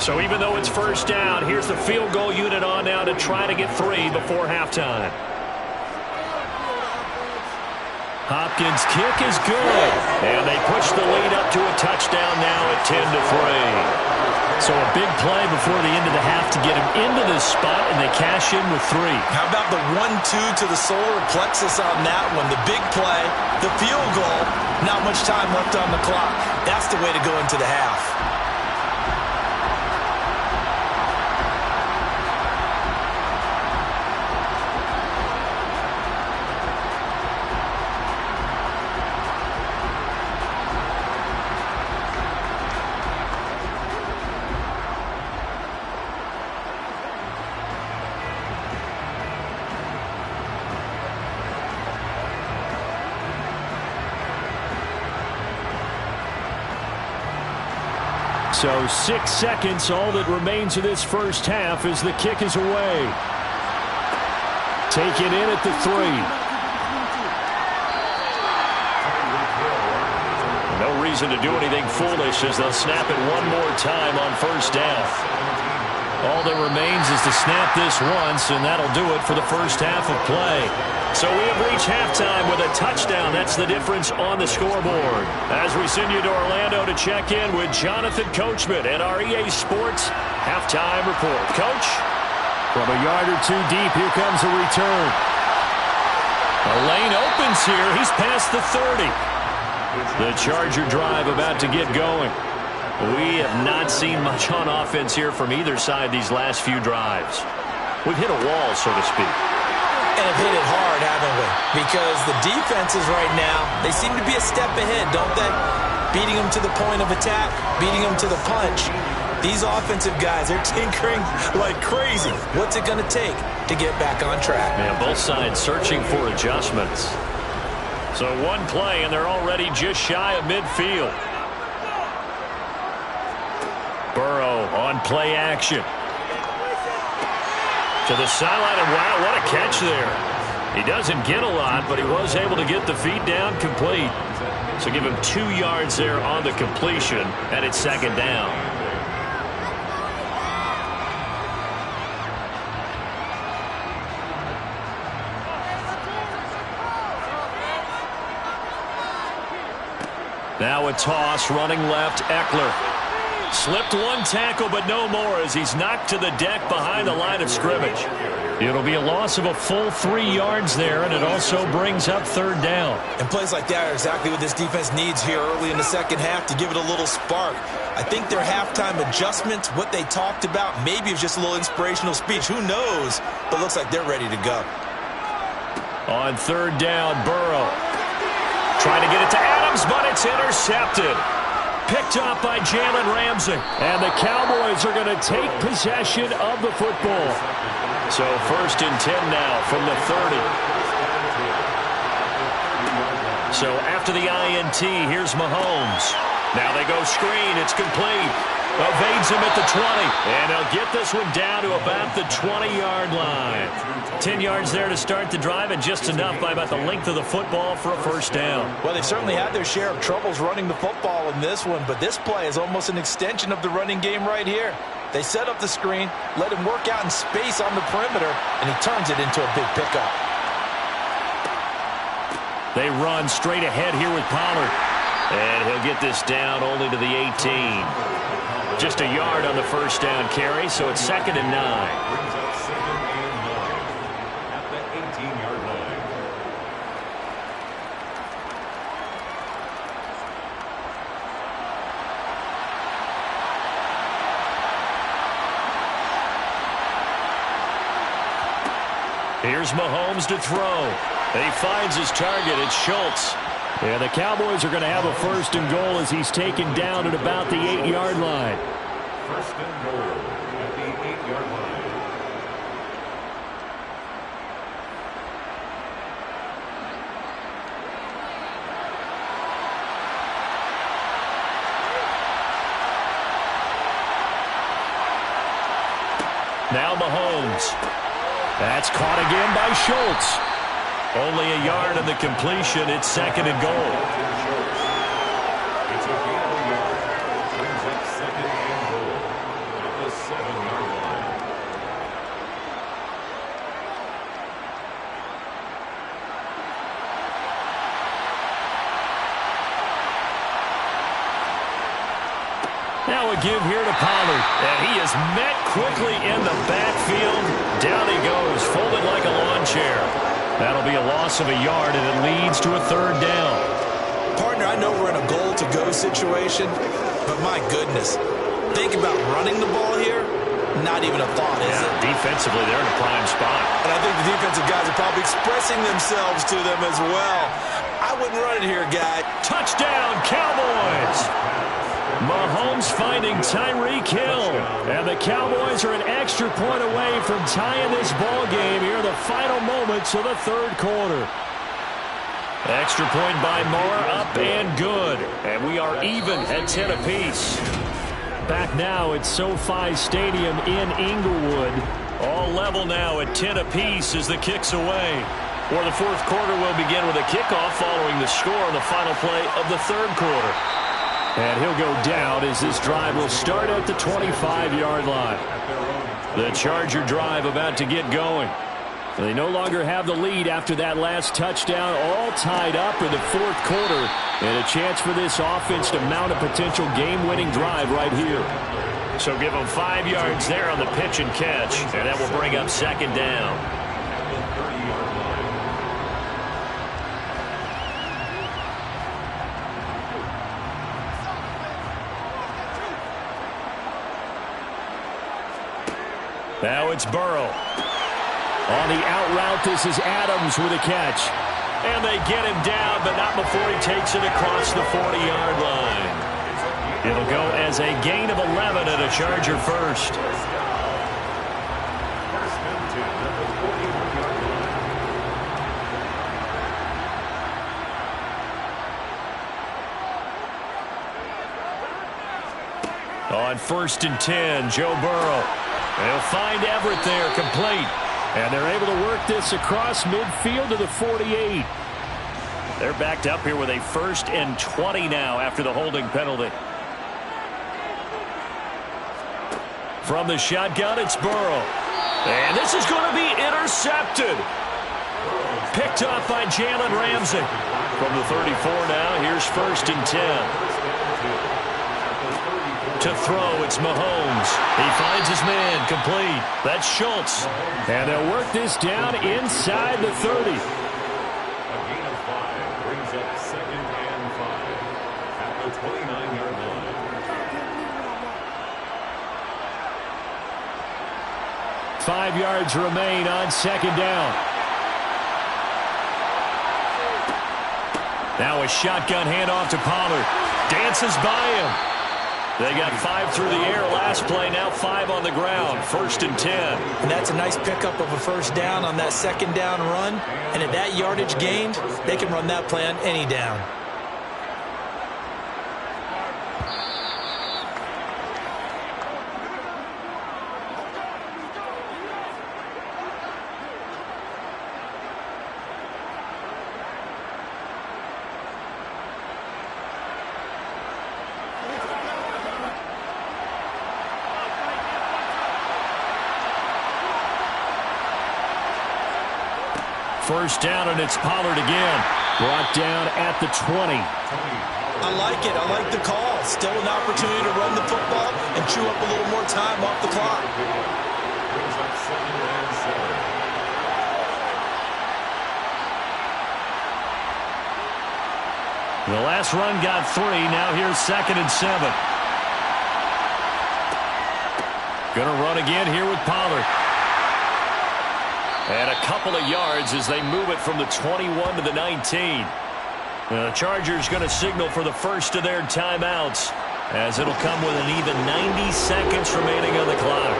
So even though it's first down, here's the field goal unit on now to try to get 3 before halftime. Hopkins' kick is good. And they push the lead up to a touchdown now at 10-3. So a big play before the end of the half to get him into this spot, and they cash in with 3. How about the 1-2 to the solar plexus on that one? The big play, the field goal, not much time left on the clock. That's the way to go into the half. So 6 seconds, all that remains of this first half as the kick is away. Take it in at the 3. No reason to do anything foolish as they'll snap it one more time on first down. All that remains is to snap this once, and that'll do it for the first half of play. So we have reached halftime with a touchdown. That's the difference on the scoreboard. As we send you to Orlando to check in with Jonathan Coachman and our EA Sports halftime report. Coach? From a yard or two deep, here comes a return. A lane opens here. He's past the 30. The Charger drive about to get going. We have not seen much on offense here from either side these last few drives. We've hit a wall, so to speak. And have hit it hard, haven't we? Because the defenses right now, they seem to be a step ahead, don't they? Beating them to the point of attack, beating them to the punch. These offensive guys, they're tinkering like crazy. What's it going to take to get back on track? Yeah, both sides searching for adjustments. So one play, and they're already just shy of midfield. Burrow on play action. To the sideline, and wow, what a catch there. He doesn't get a lot, but he was able to get the feet down complete. So give him 2 yards there on the completion, and it's second down. Now a toss, running left, Eckler. Slipped one tackle, but no more as he's knocked to the deck behind the line of scrimmage. It'll be a loss of a full 3 yards there, and it also brings up third down. And plays like that are exactly what this defense needs here early in the second half to give it a little spark. I think their halftime adjustments, what they talked about, maybe it's just a little inspirational speech. Who knows? But looks like they're ready to go. On third down, Burrow. Trying to get it to Adams, but it's intercepted. Picked up by Jalen Ramsey. And the Cowboys are going to take possession of the football. So 1st and 10 now from the 30. So after the INT, here's Mahomes. Now they go screen. It's complete. Evades him at the 20. And they'll get this one down to about the 20-yard line. 10 yards there to start the drive, and just enough by about the length of the football for a first down. Well, they've certainly had their share of troubles running the football in this one, but this play is almost an extension of the running game right here. They set up the screen, let him work out in space on the perimeter, and he turns it into a big pickup. They run straight ahead here with Pollard. And he'll get this down only to the 18. Just a yard on the first down carry, so it's 2nd and 9. Brings up 2nd and 9 at the 18-yard line. Here's Mahomes to throw. He finds his target. It's Schultz. Yeah, the Cowboys are going to have a 1st and goal as he's taken down at about the 8-yard line. 1st and goal at the 8-yard line. Now Mahomes. That's caught again by Schultz. Only a yard on the completion. It's 2nd and goal. It's a gain of a yard. Brings up 2nd and goal at the 7-yard line. Now a give here to Pollard. And he is met quickly in the backfield. Down he goes, folded like a lawn chair. That'll be a loss of a yard, and it leads to a 3rd down. Partner, I know we're in a goal-to-go situation, but my goodness, think about running the ball here. Not even a thought, is it? Defensively, they're in a prime spot. And I think the defensive guys are probably expressing themselves to them as well. I wouldn't run it here, guy. Touchdown, Cowboys! Mahomes finding Tyreek Hill. And the Cowboys are an extra point away from tying this ball game here in the final moments of the 3rd quarter. Extra point by Moore, up and good. And we are even at 10 apiece. back now at SoFi Stadium in Inglewood. All level now at 10 apiece as the kick's away. Or the fourth quarter will begin with a kickoff following the score on the final play of the third quarter. And he'll go down as this drive will start at the 25-yard line. The Charger drive about to get going. They no longer have the lead after that last touchdown, all tied up in the fourth quarter. And a chance for this offense to mount a potential game-winning drive right here. So give them 5 yards there on the pitch and catch, and that will bring up second down. Now it's Burrow. On the out route, this is Adams with a catch. And they get him down, but not before he takes it across the 40-yard line. It'll go as a gain of 11 and a Charger first. On 1st and 10, Joe Burrow. They'll find Everett there, complete. And they're able to work this across midfield to the 48. They're backed up here with a 1st and 20 now after the holding penalty. From the shotgun, it's Burrow. And this is going to be intercepted. Picked off by Jalen Ramsey. From the 34 now, here's 1st and 10. To throw, it's Mahomes. He finds his man, complete. That's Schultz. And they'll work this down inside the 30. A gain of 5 brings up 2nd and 5 at the 29-yard line. 5 yards remain on 2nd down. Now a shotgun handoff to Pollard. Dances by him. They got 5 through the air last play, now 5 on the ground. 1st and 10. And that's a nice pickup of a 1st down on that 2nd down run. And at that yardage gained, they can run that play on any down. First down, and it's Pollard again. Brought down at the 20. I like it. I like the call. Still an opportunity to run the football and chew up a little more time off the clock. Brings up 2nd and 7. The last run got 3. Now here's 2nd and 7. Gonna run again here with Pollard. And a couple of yards as they move it from the 21 to the 19. The Chargers going to signal for the first of their timeouts, as it'll come with an even 90 seconds remaining on the clock.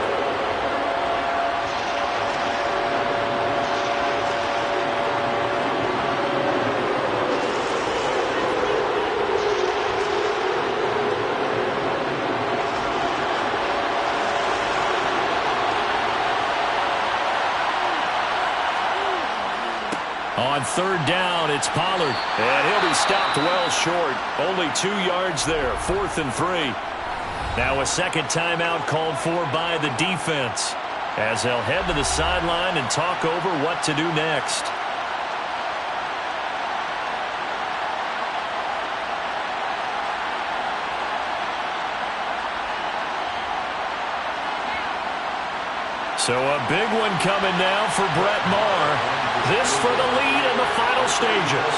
On 3rd down, it's Pollard. And he'll be stopped well short. Only 2 yards there. 4th and 3. Now a second timeout called for by the defense, as they'll head to the sideline and talk over what to do next. So a big one coming now for Brett Maher. This for the lead in the final stages.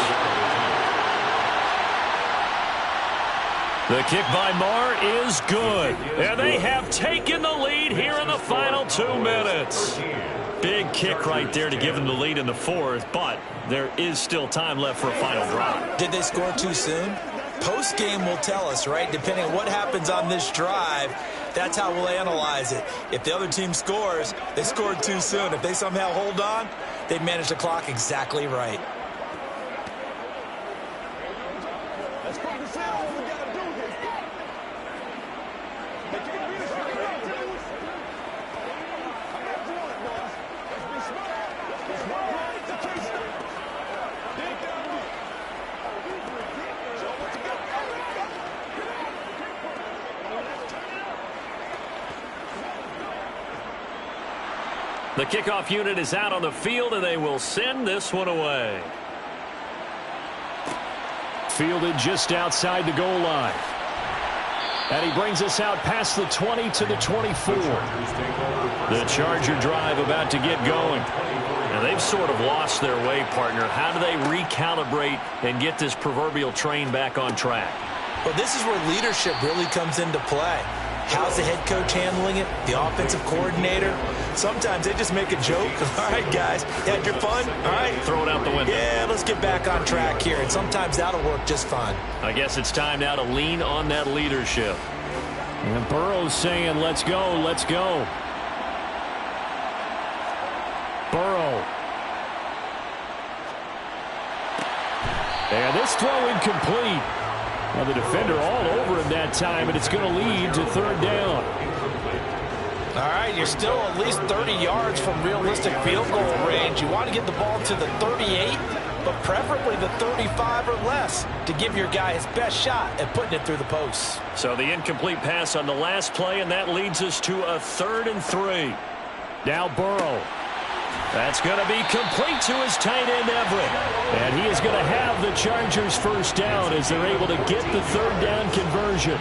The kick by Maher is good. And they have taken the lead here in the final 2 minutes. Big kick right there to give them the lead in the 4th, but there is still time left for a final drive. Did they score too soon? Post-game will tell us, right? Depending on what happens on this drive, that's how we'll analyze it. If the other team scores, they scored too soon. If they somehow hold on, they manage the clock exactly right. Let's focus on what we got to do here. The kickoff unit is out on the field, and they will send this one away. Fielded just outside the goal line. And he brings us out past the 20 to the 24. The Charger drive about to get going. And they've sort of lost their way, partner. How do they recalibrate and get this proverbial train back on track? Well, this is where leadership really comes into play. How's the head coach handling it? The offensive coordinator? Sometimes they just make a joke. All right, guys, you had your fun? All right. Throw it out the window. Yeah, let's get back on track here. And sometimes that'll work just fine. I guess it's time now to lean on that leadership. And Burrow's saying, let's go, let's go. Burrow. And this throw incomplete. Well, the defender all over him that time, and it's going to lead to third down. All right, you're still at least 30 yards from realistic field goal range. You want to get the ball to the 38, but preferably the 35 or less to give your guy his best shot at putting it through the posts. So the incomplete pass on the last play, and that leads us to a 3rd and 3. Now Burrow. That's going to be complete to his tight end, Everett. And he is going to have the Chargers first down as they're able to get the third down conversion.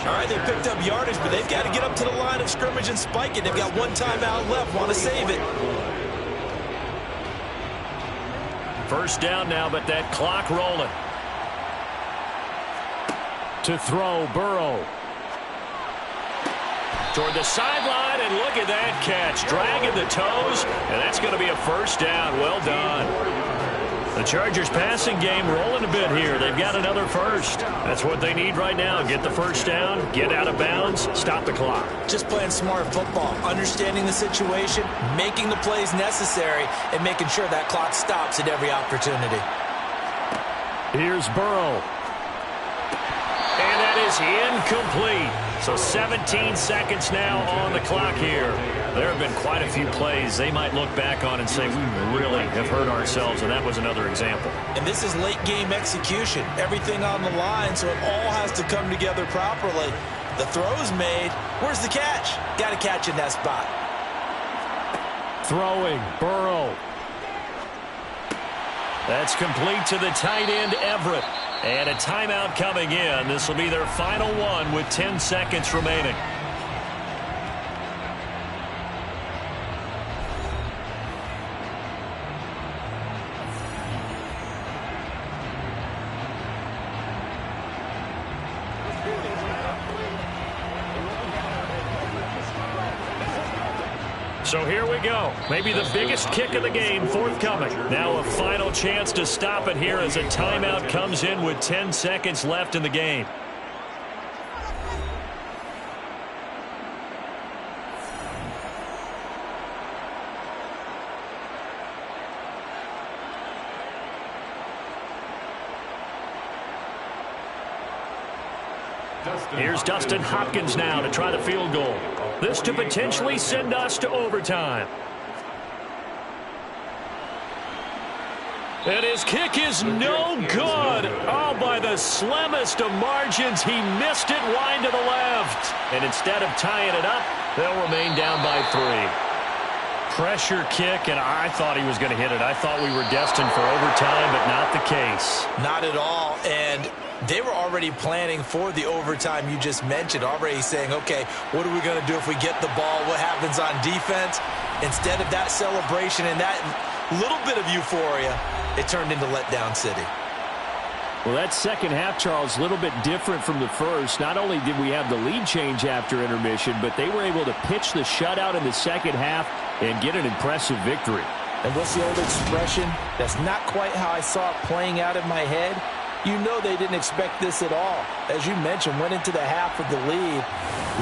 All right, they picked up yardage, but they've got to get up to the line of scrimmage and spike it. They've got one timeout left. Want to save it. First down now, but that clock rolling. To throw, Burrow. Toward the sideline, and look at that catch. Dragging the toes, and that's going to be a first down. Well done. The Chargers passing game rolling a bit here. They've got another first. That's what they need right now. Get the first down, get out of bounds, stop the clock. Just playing smart football, understanding the situation, making the plays necessary, and making sure that clock stops at every opportunity. Here's Burrow. And that is incomplete. So 17 seconds now on the clock here. There have been quite a few plays they might look back on and say, we really have hurt ourselves, and that was another example. And this is late game execution. Everything on the line, so it all has to come together properly. The throw's made. Where's the catch? Got to catch in that spot. Throwing, Burrow. That's complete to the tight end, Everett. And a timeout coming in. This will be their final one with 10 seconds remaining. So here we go. Maybe the biggest kick of the game forthcoming. Now a final chance to stop it here as a timeout comes in with 10 seconds left in the game. Here's Dustin Hopkins now to try the field goal. This to potentially send us to overtime. And his kick is no good. Oh, by the slimmest of margins, he missed it wide to the left. And instead of tying it up, they'll remain down by 3. Pressure kick, and I thought he was going to hit it. I thought we were destined for overtime, but not the case. Not at all, and they were already planning for the overtime you just mentioned, already saying, okay, what are we going to do if we get the ball? What happens on defense? Instead of that celebration and that little bit of euphoria, it turned into letdown city. Well, that second half, Charles, a little bit different from the first. Not only did we have the lead change after intermission, but they were able to pitch the shutout in the second half and get an impressive victory. And what's the old expression? That's not quite how I saw it playing out in my head. You know they didn't expect this at all. As you mentioned, went into the half with the lead.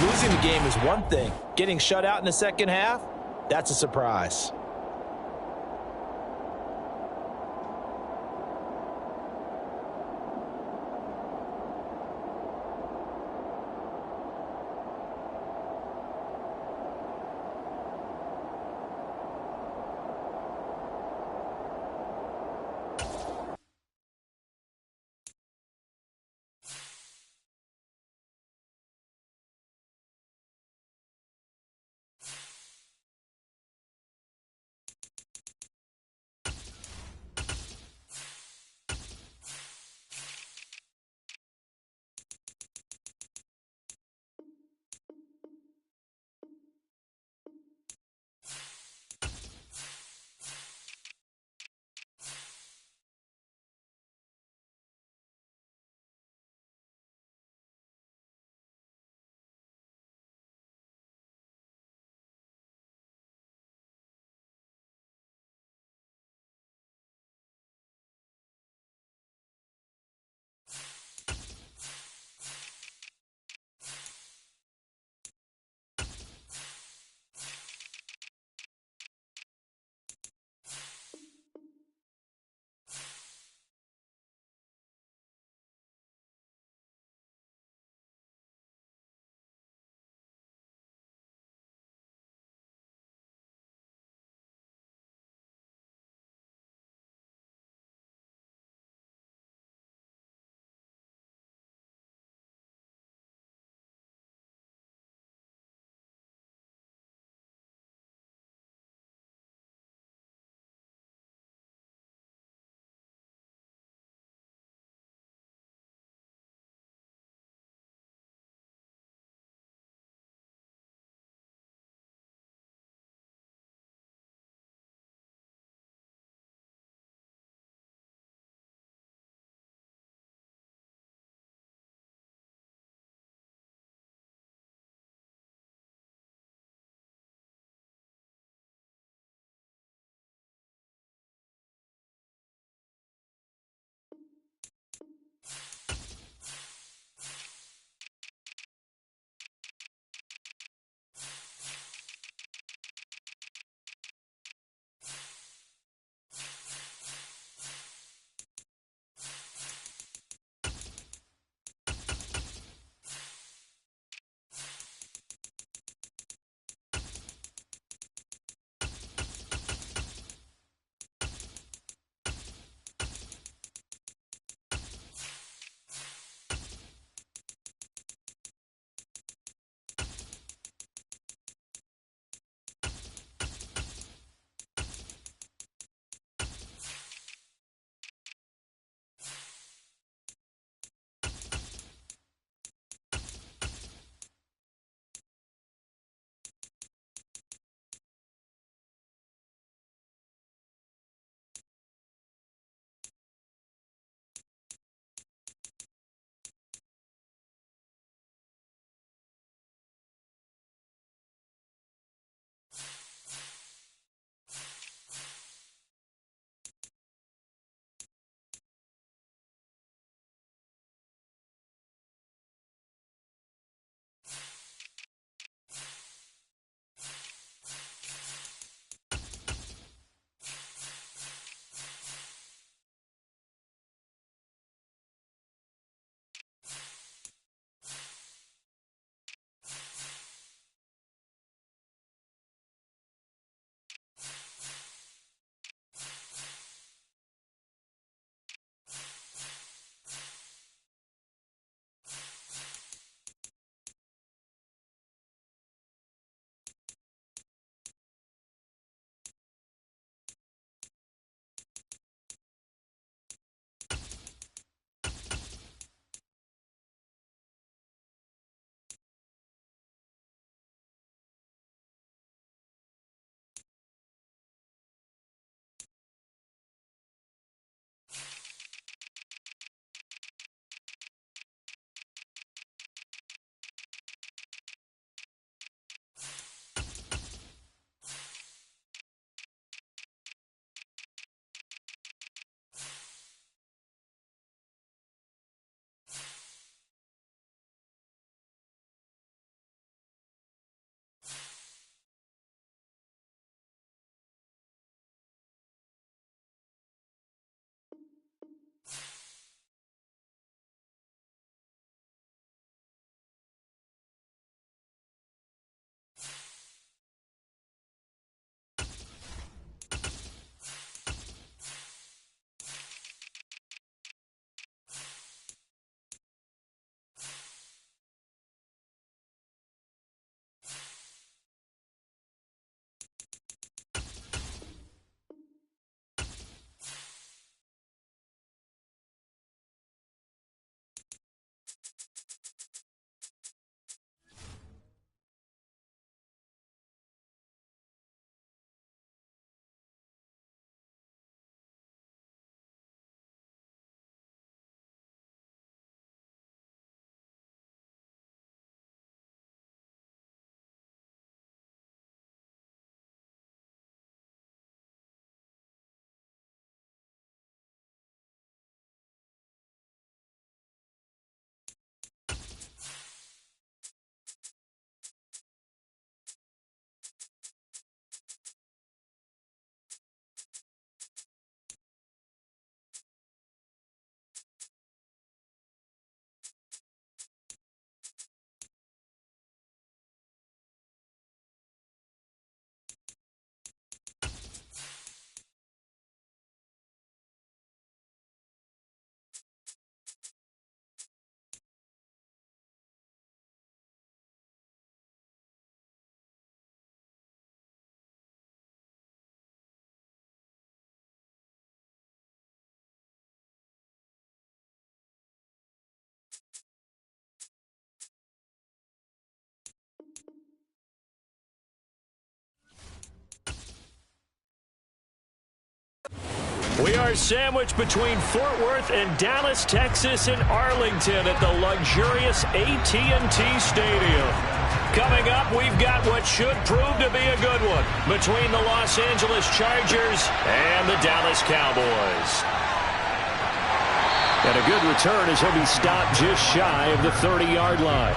Losing the game is one thing. Getting shut out in the second half, that's a surprise. We are sandwiched between Fort Worth and Dallas, Texas, and Arlington at the luxurious AT&T Stadium. Coming up, we've got what should prove to be a good one between the Los Angeles Chargers and the Dallas Cowboys. And a good return as he'll be stopped just shy of the 30-yard line.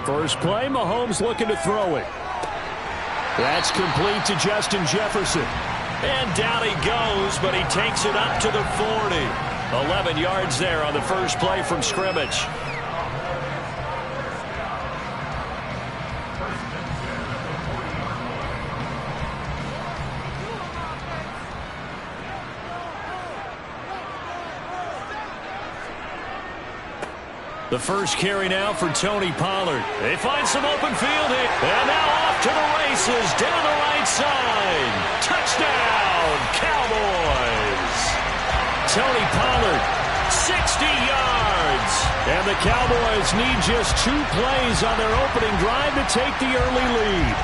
First play, Mahomes looking to throw it. That's complete to Justin Jefferson. And down he goes, but he takes it up to the 40. 11 yards there on the first play from scrimmage. The first carry now for Tony Pollard. They find some open field here. And now off to the races down the right side. Touchdown, Cowboys. Tony Pollard, 60 yards. And the Cowboys need just 2 plays on their opening drive to take the early lead.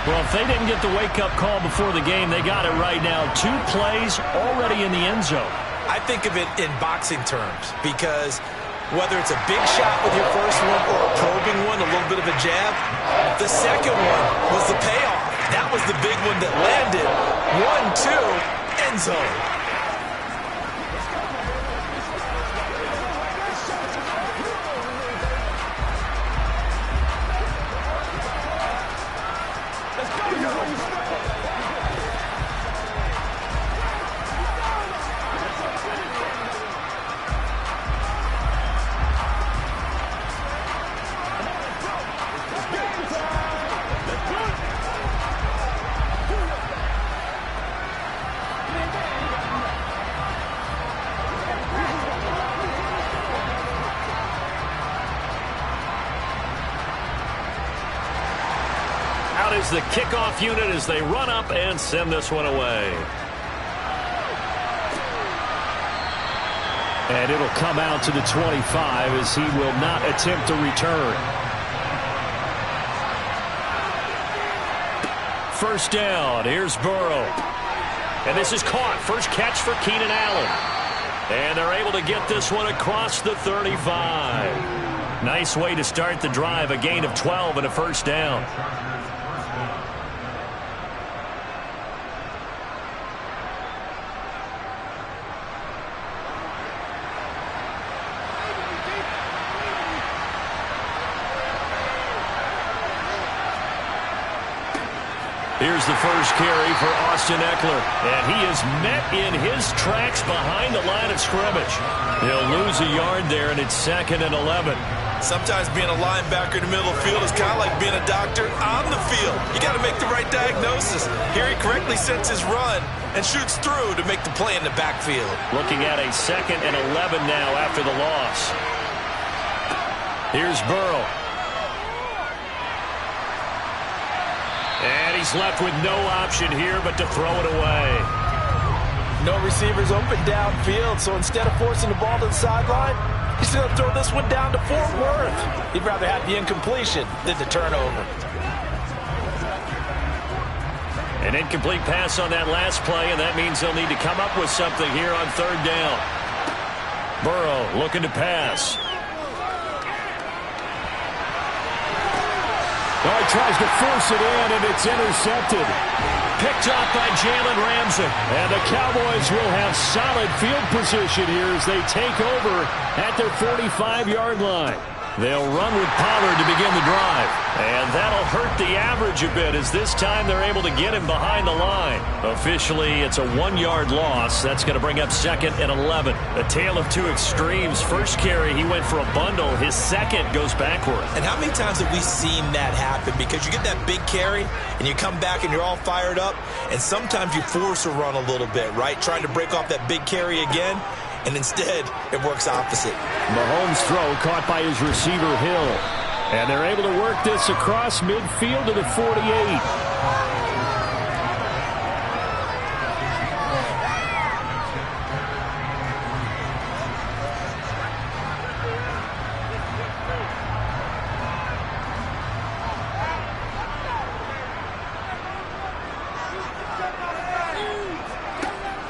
Well, if they didn't get the wake-up call before the game, they got it right now. 2 plays already in the end zone. I think of it in boxing terms because whether it's a big shot with your first one or a probing one, a little bit of a jab, the second one was the payoff. That was the big one that landed. 1-2, end zone. Is the kickoff unit as they run up and send this one away. And it'll come out to the 25 as he will not attempt to return. First down. Here's Burrow. And this is caught. First catch for Keenan Allen. And they're able to get this one across the 35. Nice way to start the drive. A gain of 12 and a first down. Here's the first carry for Austin Eckler. And he is met in his tracks behind the line of scrimmage. He'll lose a yard there, and it's 2nd and 11. Sometimes being a linebacker in the middle of the field is kind of like being a doctor on the field. You got to make the right diagnosis. Here he correctly sets his run and shoots through to make the play in the backfield. Looking at a 2nd and 11 now after the loss. Here's Burrow. And he's left with no option here but to throw it away. No receivers open downfield, so instead of forcing the ball to the sideline, he's going to throw this one down to Fort Worth. He'd rather have the incompletion than the turnover. An incomplete pass on that last play, and that means they'll need to come up with something here on 3rd down. Burrow looking to pass. Oh, he tries to force it in, and it's intercepted. Picked off by Jalen Ramsey. And the Cowboys will have solid field position here as they take over at their 45-yard line. They'll run with Pollard to begin the drive. And that'll hurt the average a bit as this time they're able to get him behind the line. Officially, it's a 1-yard loss. That's going to bring up 2nd and 11. A tale of 2 extremes. First carry, he went for a bundle. His second goes backward. And how many times have we seen that happen? Because you get that big carry, and you come back and you're all fired up, and sometimes you force a run a little bit, right? Trying to break off that big carry again. And instead, it works opposite. Mahomes' throw caught by his receiver, Hill. And they're able to work this across midfield to the 48.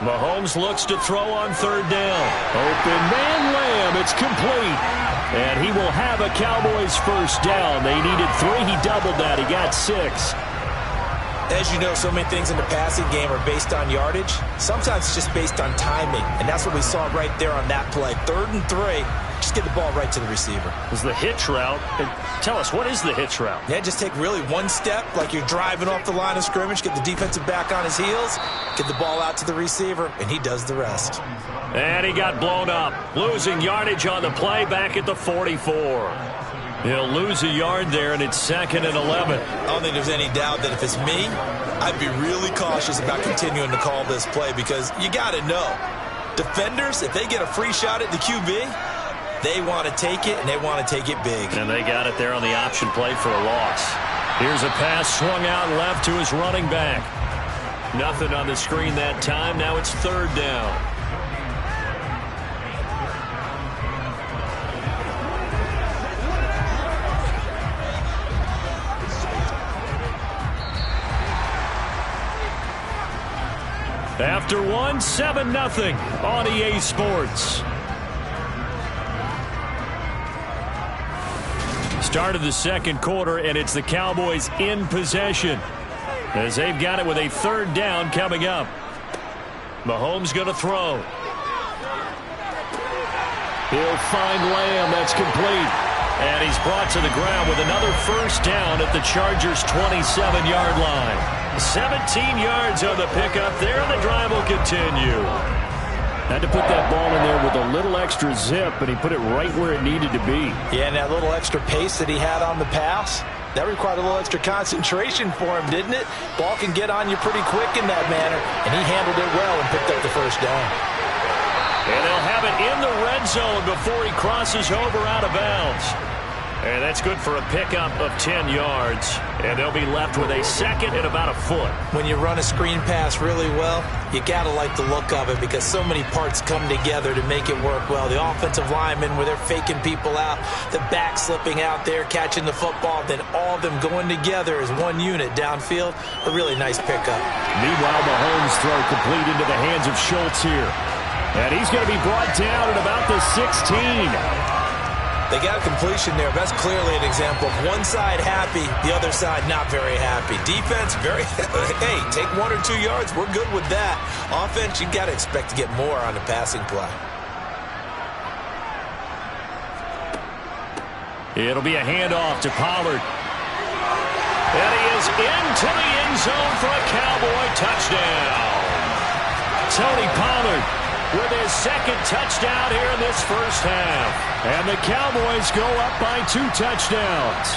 Mahomes looks to throw on third down. Open man, Lamb. It's complete. And he will have a Cowboys first down. They needed 3. He doubled that. He got 6. As you know, so many things in the passing game are based on yardage. Sometimes it's just based on timing. And that's what we saw right there on that play. 3rd and 3. Just get the ball right to the receiver. Is the hitch route. And tell us, what is the hitch route? Yeah, just take really one step like you're driving off the line of scrimmage, get the defensive back on his heels, get the ball out to the receiver, and he does the rest. And he got blown up. Losing yardage on the play back at the 44. He'll lose a yard there, and it's 2nd and 11. I don't think there's any doubt that if it's me, I'd be really cautious about continuing to call this play because you got to know, defenders, if they get a free shot at the QB, they want to take it, and they want to take it big. And they got it there on the option play for a loss. Here's a pass swung out left to his running back. Nothing on the screen that time. Now it's 3rd down. After 1, 7-0 on EA Sports. Start of the second quarter, and it's the Cowboys in possession as they've got it with a 3rd down coming up. Mahomes going to throw. He'll find Lamb. That's complete. And he's brought to the ground with another first down at the Chargers' 27-yard line. 17 yards on the pickup there, and the drive will continue. Had to put that ball in there with a little extra zip, and he put it right where it needed to be. Yeah, and that little extra pace that he had on the pass, that required a little extra concentration for him, didn't it? Ball can get on you pretty quick in that manner, and he handled it well and picked up the first down. And they'll have it in the red zone before he crosses over out of bounds. And that's good for a pickup of 10 yards. And they'll be left with a 2nd and about a foot. When you run a screen pass really well, you got to like the look of it because so many parts come together to make it work well. The offensive linemen where they're faking people out, the back slipping out there, catching the football, then all of them going together as one unit downfield. A really nice pickup. Meanwhile, Mahomes throw complete into the hands of Schultz here. And he's going to be brought down at about the 16. They got a completion there. That's clearly an example of one side happy, the other side not very happy. Defense, very, hey, take 1 or 2 yards. We're good with that. Offense, you got to expect to get more on the passing play. It'll be a handoff to Pollard. And he is into the end zone for a Cowboy touchdown. Tony Pollard with his 2nd touchdown here in this first half. And the Cowboys go up by 2 touchdowns.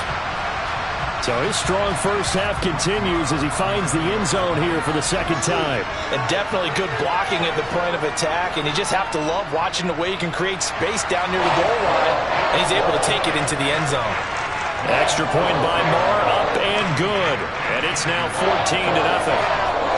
So his strong first half continues as he finds the end zone here for the 2nd time. And definitely good blocking at the point of attack. And you just have to love watching the way he can create space down near the goal line. And he's able to take it into the end zone. Extra point by Moore, up and good. And it's now 14-0.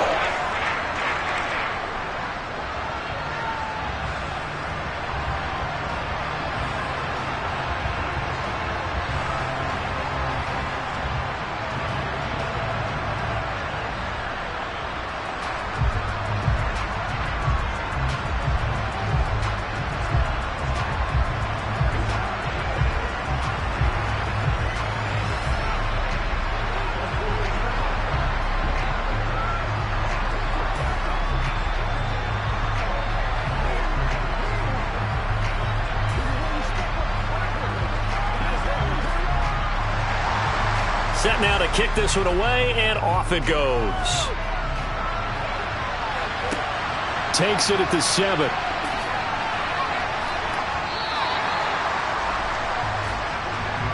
Set now to kick this one away, and off it goes. Takes it at the 7.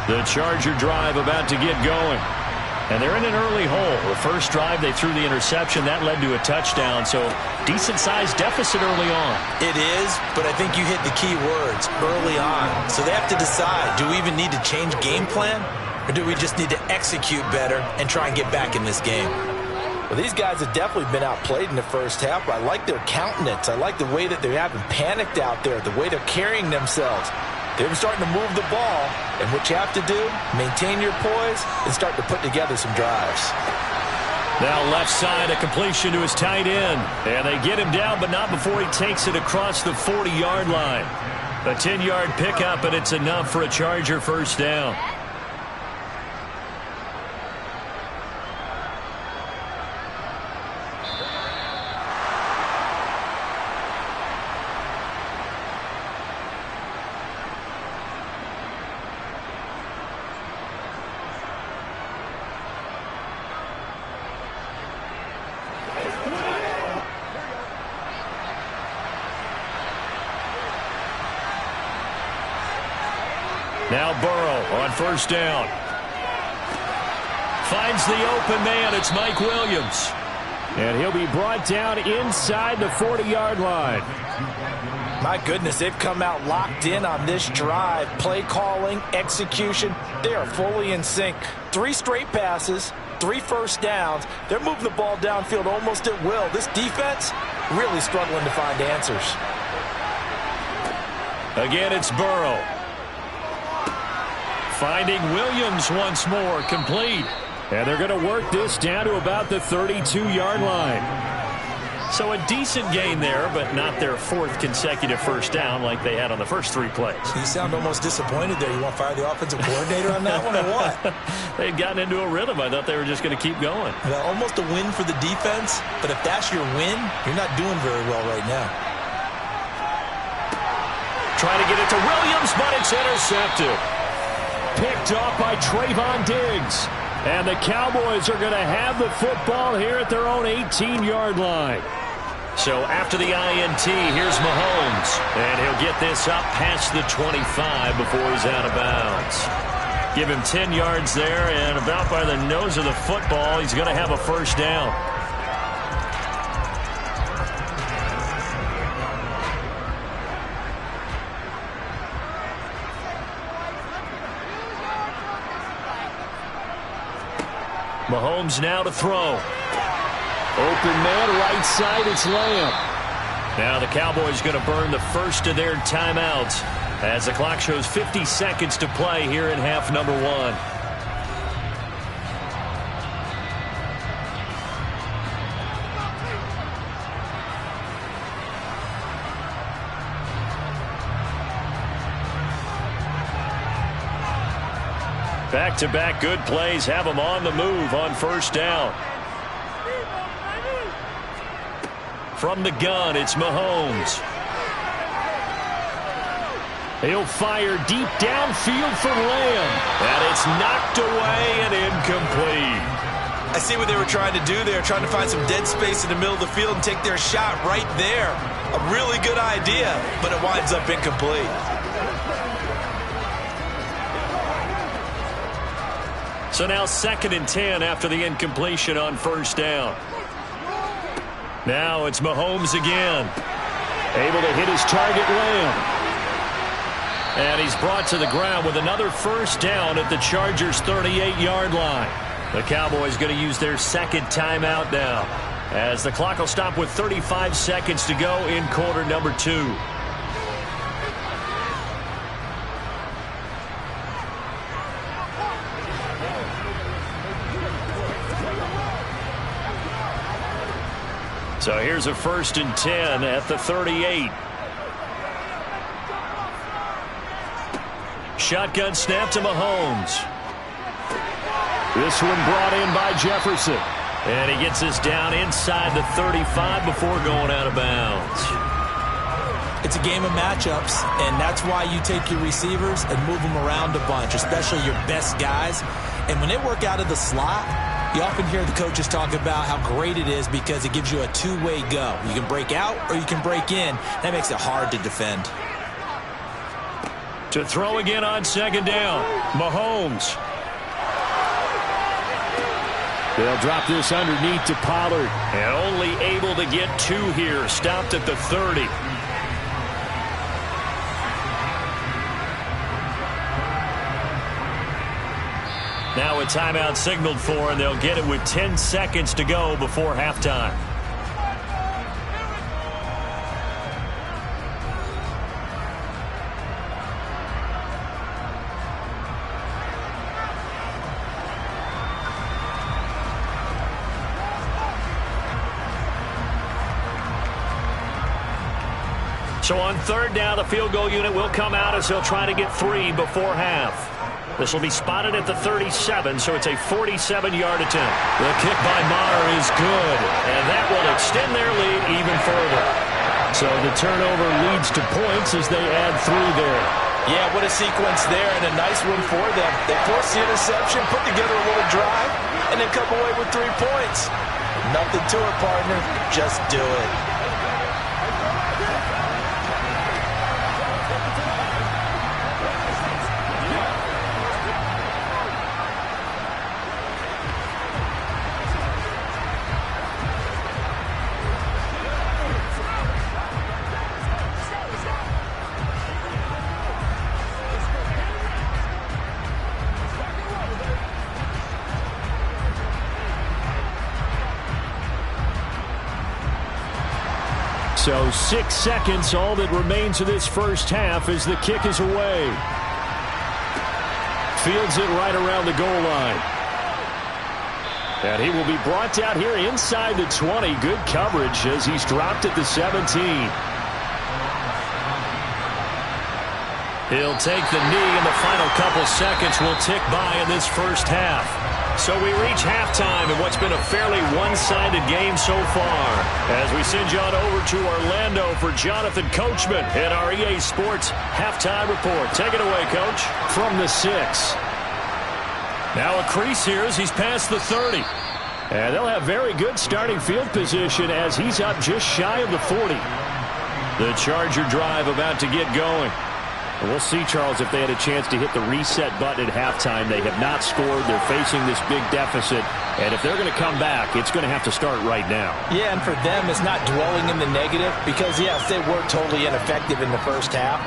The Charger drive about to get going. And they're in an early hole. The first drive, they threw the interception. That led to a touchdown, so decent-sized deficit early on. It is, but I think you hit the key words, early on. So they have to decide, do we even need to change game plan? Or do we just need to execute better and try and get back in this game? Well, these guys have definitely been outplayed in the first half, but I like their countenance. I like the way that they haven't panicked out there, the way they're carrying themselves. They're starting to move the ball, and what you have to do, maintain your poise and start to put together some drives. Now left side, a completion to his tight end. And they get him down, but not before he takes it across the 40-yard line. A 10-yard pickup, and it's enough for a Charger first down. Now Burrow on first down. Finds the open man. It's Mike Williams. And he'll be brought down inside the 40-yard line. My goodness, they've come out locked in on this drive. Play calling, execution, they are fully in sync. 3 straight passes, 3 first downs. They're moving the ball downfield almost at will. This defense really struggling to find answers. Again, it's Burrow. Finding Williams once more, complete. And they're going to work this down to about the 32-yard line. So a decent gain there, but not their 4th consecutive first down like they had on the first 3 plays. You sound almost disappointed there. You want to fire the offensive coordinator on that one or what? They'd gotten into a rhythm. I thought they were just going to keep going. Well, almost a win for the defense, but if that's your win, you're not doing very well right now. Trying to get it to Williams, but it's intercepted. Picked off by Trayvon Diggs. And the Cowboys are going to have the football here at their own 18-yard line. So after the INT, here's Mahomes. And he'll get this up past the 25 before he's out of bounds. Give him 10 yards there, and about by the nose of the football, he's going to have a first down. Mahomes now to throw. Open man, right side, it's Lamb. Now the Cowboys going to burn the first of their timeouts as the clock shows 50 seconds to play here in half number 1. Back-to-back good plays have them on the move on first down. From the gun, it's Mahomes. He'll fire deep downfield for Lamb. And it's knocked away and incomplete. I see what they were trying to do there, trying to find some dead space in the middle of the field and take their shot right there. A really good idea, but it winds up incomplete. So now 2nd and 10 after the incompletion on first down. Now it's Mahomes again. Able to hit his target, Lamb. And he's brought to the ground with another first down at the Chargers' 38-yard line. The Cowboys going to use their 2nd timeout now, as the clock will stop with 35 seconds to go in quarter number 2. So here's a 1st and 10 at the 38. Shotgun snap to Mahomes. This one brought in by Jefferson. And he gets this down inside the 35 before going out of bounds. It's a game of matchups, and that's why you take your receivers and move them around a bunch, especially your best guys. And when they work out of the slot, you often hear the coaches talk about how great it is because it gives you a two-way go. You can break out or you can break in. That makes it hard to defend. To throw again on 2nd down, Mahomes. They'll drop this underneath to Pollard. And only able to get 2 here. Stopped at the 30. Now a timeout signaled for, and they'll get it with 10 seconds to go before halftime. So on third down, the field goal unit will come out as he'll try to get 3 before half. This will be spotted at the 37, so it's a 47-yard attempt. The kick by Maher is good, and that will extend their lead even further. So the turnover leads to points as they add 3 there. Yeah, what a sequence there, and a nice one for them. They forced the interception, put together a little drive, and then come away with 3 points. Nothing to it, partner. Just do it. So 6 seconds, all that remains of this first half as the kick is away. Fields it right around the goal line. And he will be brought down here inside the 20. Good coverage as he's dropped at the 17. He'll take the knee, and the final couple seconds will tick by in this first half. So we reach halftime in what's been a fairly one-sided game so far. As we send you on over to Orlando for Jonathan Coachman in our EA Sports Halftime Report. Take it away, Coach. From the 6. Now a crease here as he's past the 30. And they'll have very good starting field position as he's up just shy of the 40. The Charger drive about to get going. And we'll see, Charles, if they had a chance to hit the reset button at halftime. They have not scored. They're facing this big deficit. And if they're going to come back, it's going to have to start right now. Yeah, and for them, it's not dwelling in the negative because, yes, they were totally ineffective in the first half.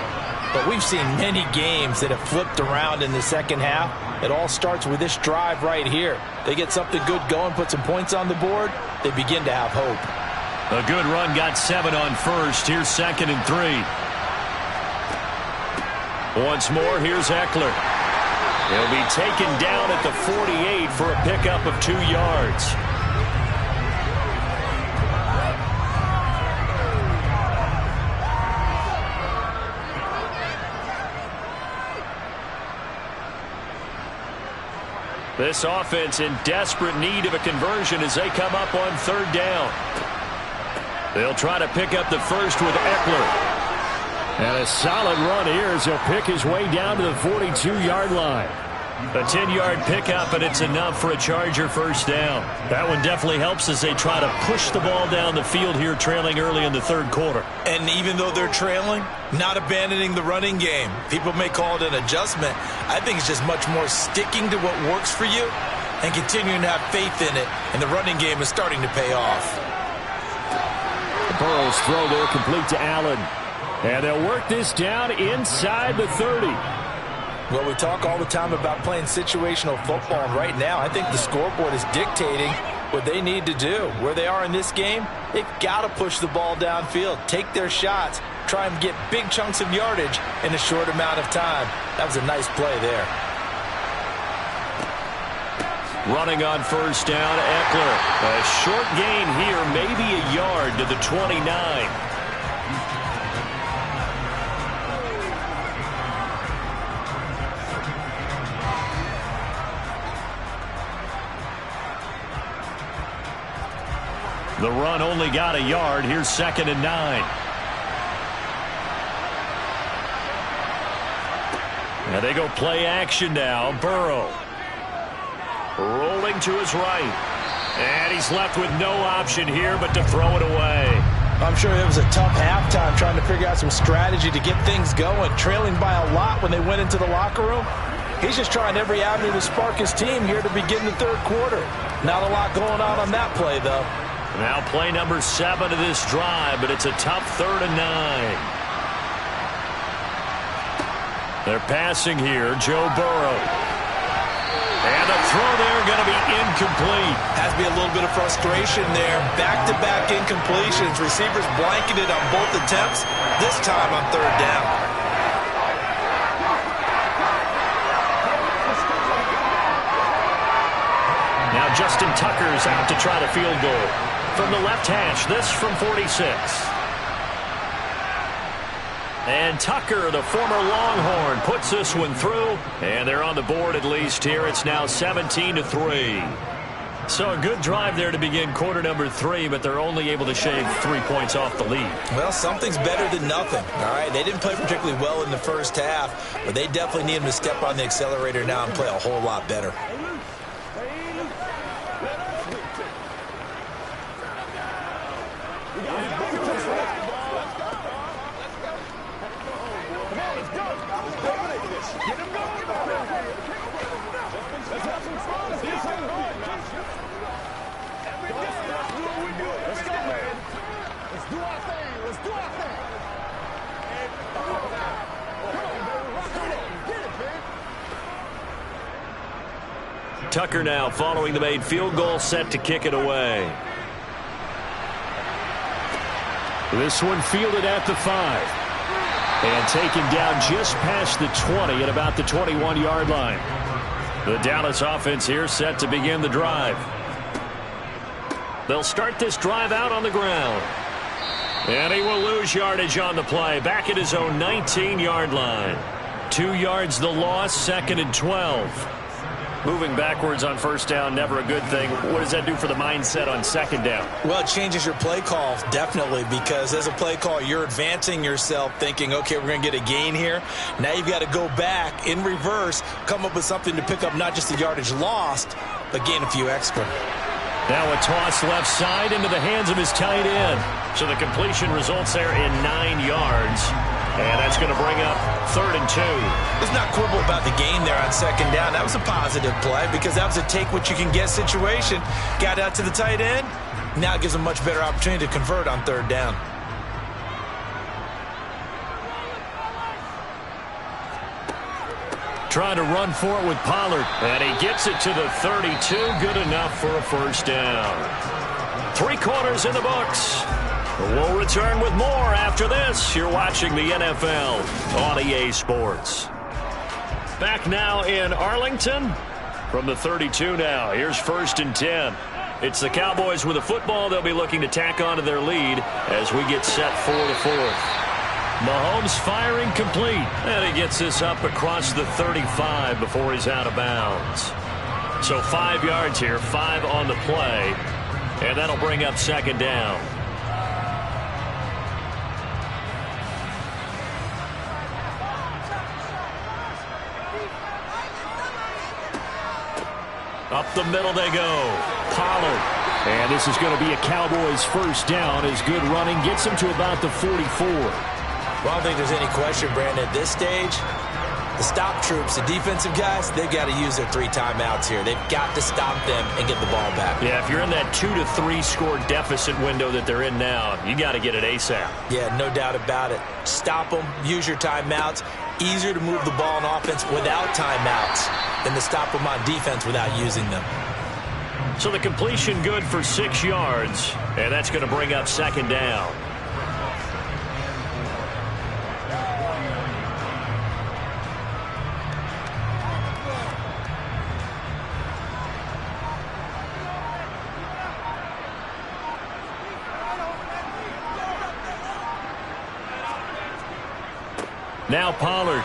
But we've seen many games that have flipped around in the second half. It all starts with this drive right here. They get something good going, put some points on the board, they begin to have hope. A good run got 7 on first. Here's 2nd and 3. Once more, here's Eckler. He'll be taken down at the 48 for a pickup of 2 yards. This offense in desperate need of a conversion as they come up on 3rd down. They'll try to pick up the first with Eckler. And a solid run here as he'll pick his way down to the 42-yard line. A 10-yard pickup, and it's enough for a Charger first down. That one definitely helps as they try to push the ball down the field here, trailing early in the 3rd quarter. And even though they're trailing, not abandoning the running game. People may call it an adjustment. I think it's just much more sticking to what works for you and continuing to have faith in it. And the running game is starting to pay off. Burrow's throw there complete to Allen. And they'll work this down inside the 30. Well, we talk all the time about playing situational football, and right now I think the scoreboard is dictating what they need to do. Where they are in this game, they've got to push the ball downfield, take their shots, try and get big chunks of yardage in a short amount of time. That was a nice play there. Running on first down, Eckler. A short gain here, maybe a yard to the 29. The run only got a yard. Here's 2nd and 9. And they go play action now. Burrow rolling to his right. And he's left with no option here but to throw it away. I'm sure it was a tough halftime trying to figure out some strategy to get things going. Trailing by a lot when they went into the locker room. He's just trying every avenue to spark his team here to begin the 3rd quarter. Not a lot going on that play, though. Now play number 7 of this drive, but it's a tough 3rd and 9. They're passing here, Joe Burrow. And the throw there going to be incomplete. Has to be a little bit of frustration there. Back-to-back incompletions. Receivers blanketed on both attempts, this time on 3rd down. Now Justin Tucker's out to try the field goal. From the left hash, this from 46. And Tucker, the former Longhorn, puts this one through. And they're on the board at least here. It's now 17-3. So a good drive there to begin quarter number 3, but they're only able to shave 3 points off the lead. Well, something's better than nothing, all right? They didn't play particularly well in the first half, but they definitely need them to step on the accelerator now and play a whole lot better. Tucker now following the made field goal, set to kick it away. This one fielded at the 5. And taken down just past the 20 at about the 21-yard line. The Dallas offense here set to begin the drive. They'll start this drive out on the ground. And he will lose yardage on the play. Back at his own 19-yard line. 2 yards the loss, 2nd and 12. Moving backwards on first down, never a good thing. What does that do for the mindset on second down? Well, it changes your play call, definitely, because as a play call, you're advancing yourself thinking, okay, we're going to get a gain here. Now you've got to go back in reverse, come up with something to pick up not just the yardage lost, but gain a few extra. Now a toss left side into the hands of his tight end. So the completion results there in 9 yards. And that's going to bring up 3rd and 2. Let's not quibble about the gain there on second down. That was a positive play because that was a take-what-you-can-get situation. Got out to the tight end. Now it gives them a much better opportunity to convert on 3rd down. Trying to run for it with Pollard. And he gets it to the 32. Good enough for a first down. 3 quarters in the books. We'll return with more after this. You're watching the NFL on EA Sports. Back now in Arlington from the 32 now. Here's 1st and 10. It's the Cowboys with a football. They'll be looking to tack onto their lead as we get set for the 4th. Mahomes firing complete. And he gets this up across the 35 before he's out of bounds. So 5 yards here, 5 on the play. And that'll bring up 2nd down. Up the middle they go. Pollard. And this is going to be a Cowboys first down as good running gets him to about the 44. Well, I don't think there's any question, Brandon, at this stage, the stop troops, the defensive guys, they've got to use their 3 timeouts here. They've got to stop them and get the ball back. Yeah, if you're in that 2 to 3 score deficit window that they're in now, you got to get it ASAP. Yeah, no doubt about it. Stop them, use your timeouts. Easier to move the ball on offense without timeouts than to stop them on defense without using them. So the completion good for 6 yards, and that's going to bring up 2nd down. Now Pollard.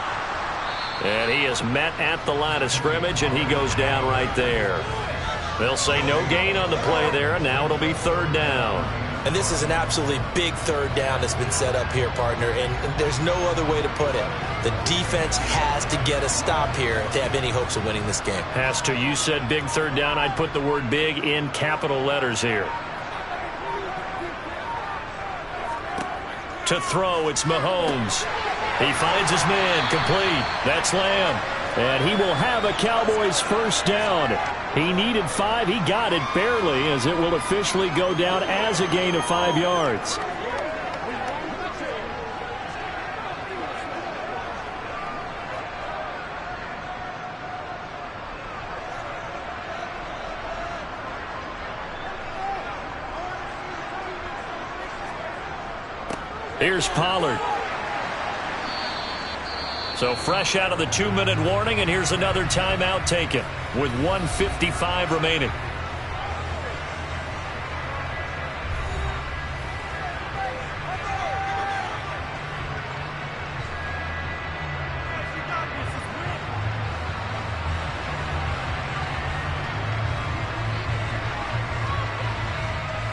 And he is met at the line of scrimmage, and he goes down right there. They'll say no gain on the play there, and now it'll be 3rd down. And this is an absolutely big 3rd down that's been set up here, partner, and there's no other way to put it. The defense has to get a stop here to have any hopes of winning this game. Has to. You said big 3rd down. I'd put the word big in capital letters here. To throw, it's Mahomes. He finds his man, complete. That's Lamb. And he will have a Cowboys first down. He needed 5. He got it barely, as it will officially go down as a gain of 5 yards. Here's Pollard. So fresh out of the 2-minute warning, and here's another timeout taken with 1:55 remaining.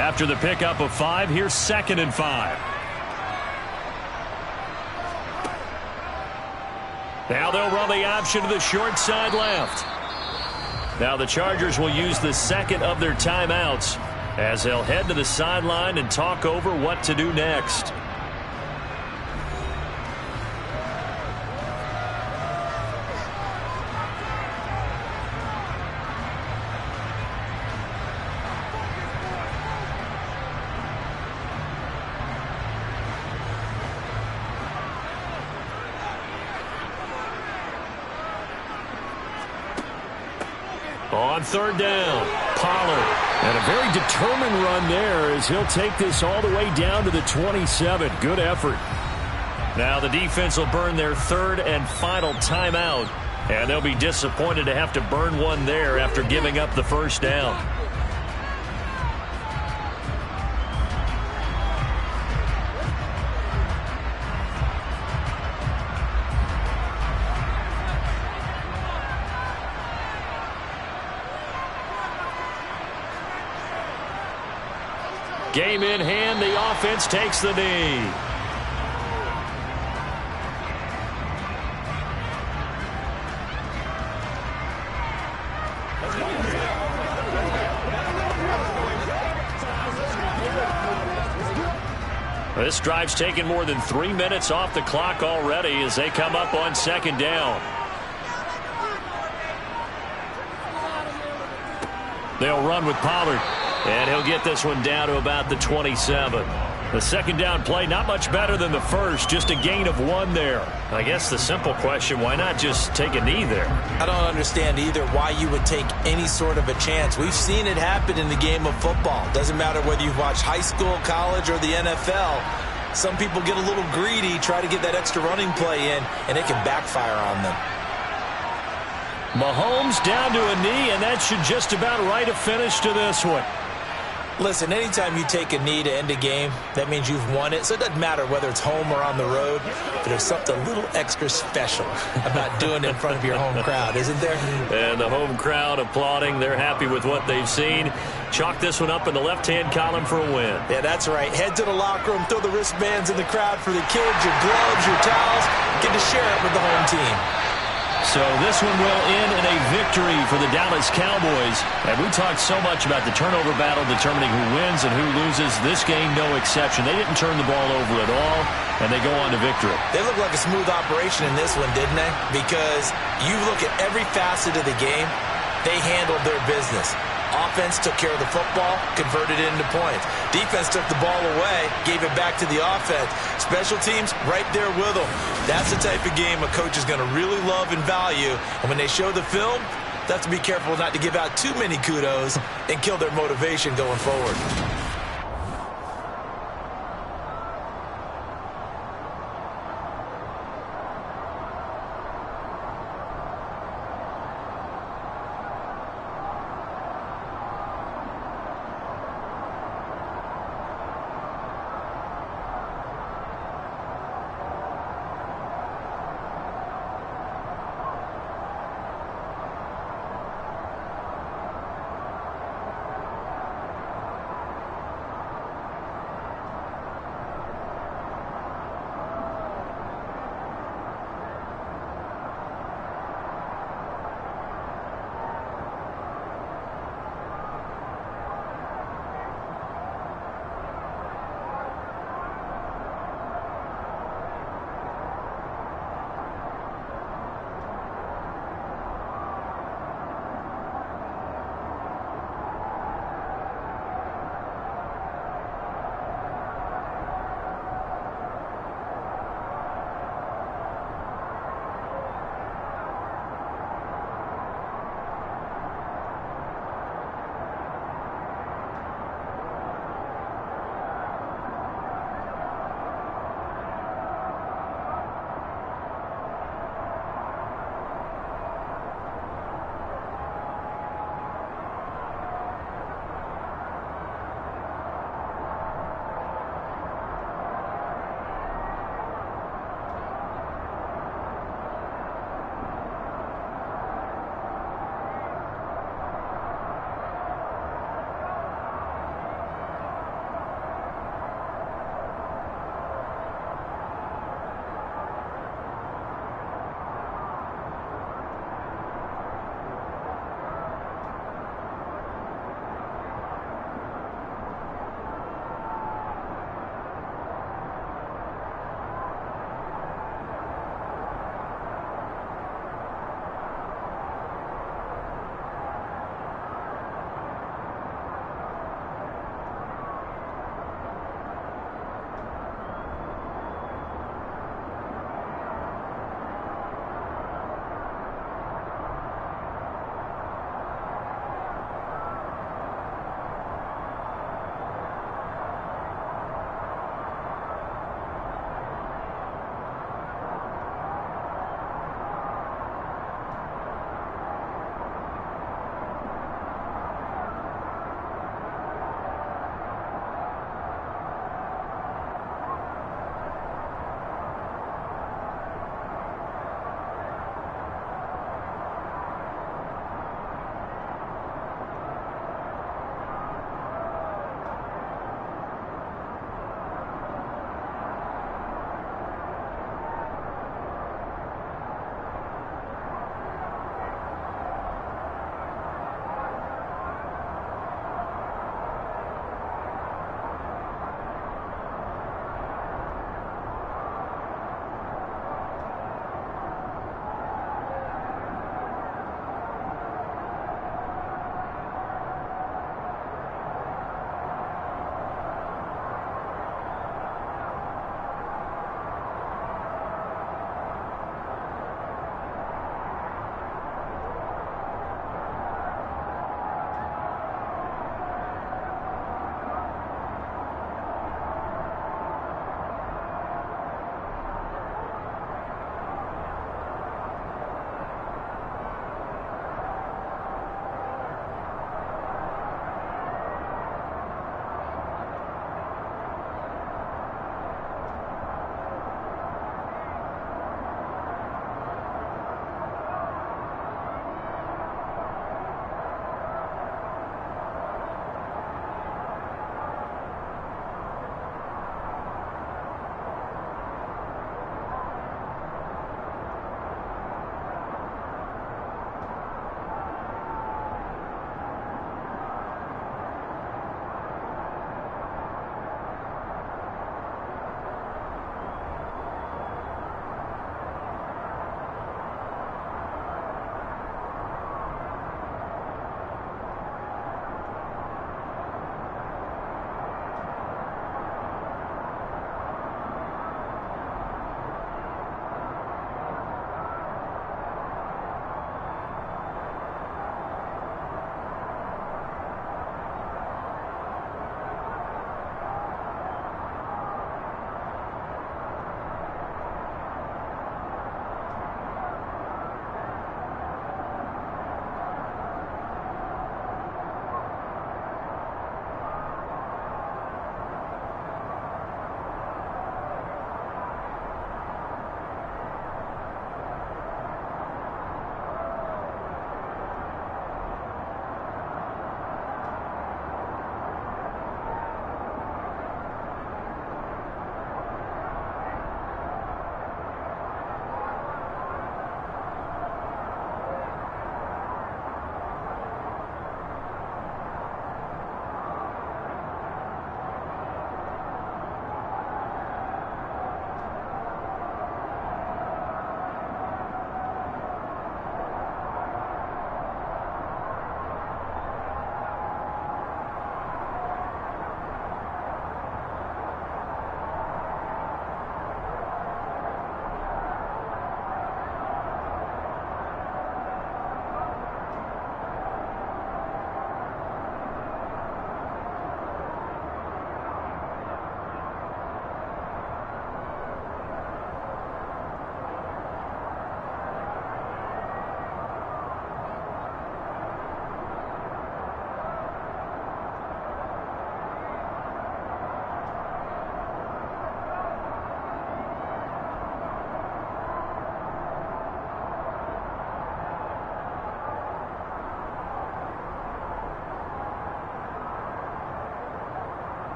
After the pickup of 5, here's 2nd and 5. Now they'll run the option to the short side left. Now the Chargers will use the second of their timeouts as they'll head to the sideline and talk over what to do next. On 3rd down, Pollard. And a very determined run there as he'll take this all the way down to the 27. Good effort. Now the defense will burn their 3rd and final timeout. And they'll be disappointed to have to burn one there after giving up the 1st down. Game in hand, the offense takes the knee. This drive's taken more than 3 minutes off the clock already as they come up on 2nd down. They'll run with Pollard. And he'll get this one down to about the 27. The 2nd down play, not much better than the first, just a gain of 1 there. I guess the simple question, why not just take a knee there? I don't understand either why you would take any sort of a chance. We've seen it happen in the game of football. Doesn't matter whether you've watched high school, college, or the NFL. Some people get a little greedy, try to get that extra running play in, and it can backfire on them. Mahomes down to a knee, and that should just about write a finish to this one. Listen, anytime you take a knee to end a game, that means you've won it. So it doesn't matter whether it's home or on the road. But there's something a little extra special about doing it in front of your home crowd, isn't there? And the home crowd applauding. They're happy with what they've seen. Chalk this one up in the left-hand column for a win. Yeah, that's right. Head to the locker room, throw the wristbands in the crowd for the kids, your gloves, your towels. Get to share it with the home team. So this one will end in a victory for the Dallas Cowboys. And we talked so much about the turnover battle determining who wins and who loses. This game, no exception. They didn't turn the ball over at all, and they go on to victory. They look like a smooth operation in this one, didn't they? Because you look at every facet of the game, they handled their business. Offense took care of the football, converted it into points. Defense took the ball away, gave it back to the offense. Special teams, right there with them. That's the type of game a coach is going to really love and value. And when they show the film, they have to be careful not to give out too many kudos and kill their motivation going forward.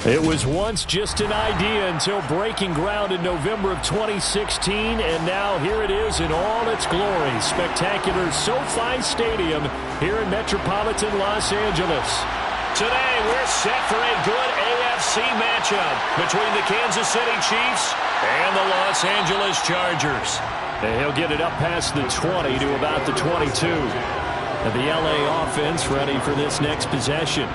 It was once just an idea until breaking ground in November of 2016, and now here it is in all its glory. Spectacular SoFi Stadium here in metropolitan Los Angeles. Today, we're set for a good AFC matchup between the Kansas City Chiefs and the Los Angeles Chargers. And he'll get it up past the 20 to about the 22. And the LA offense ready for this next possession.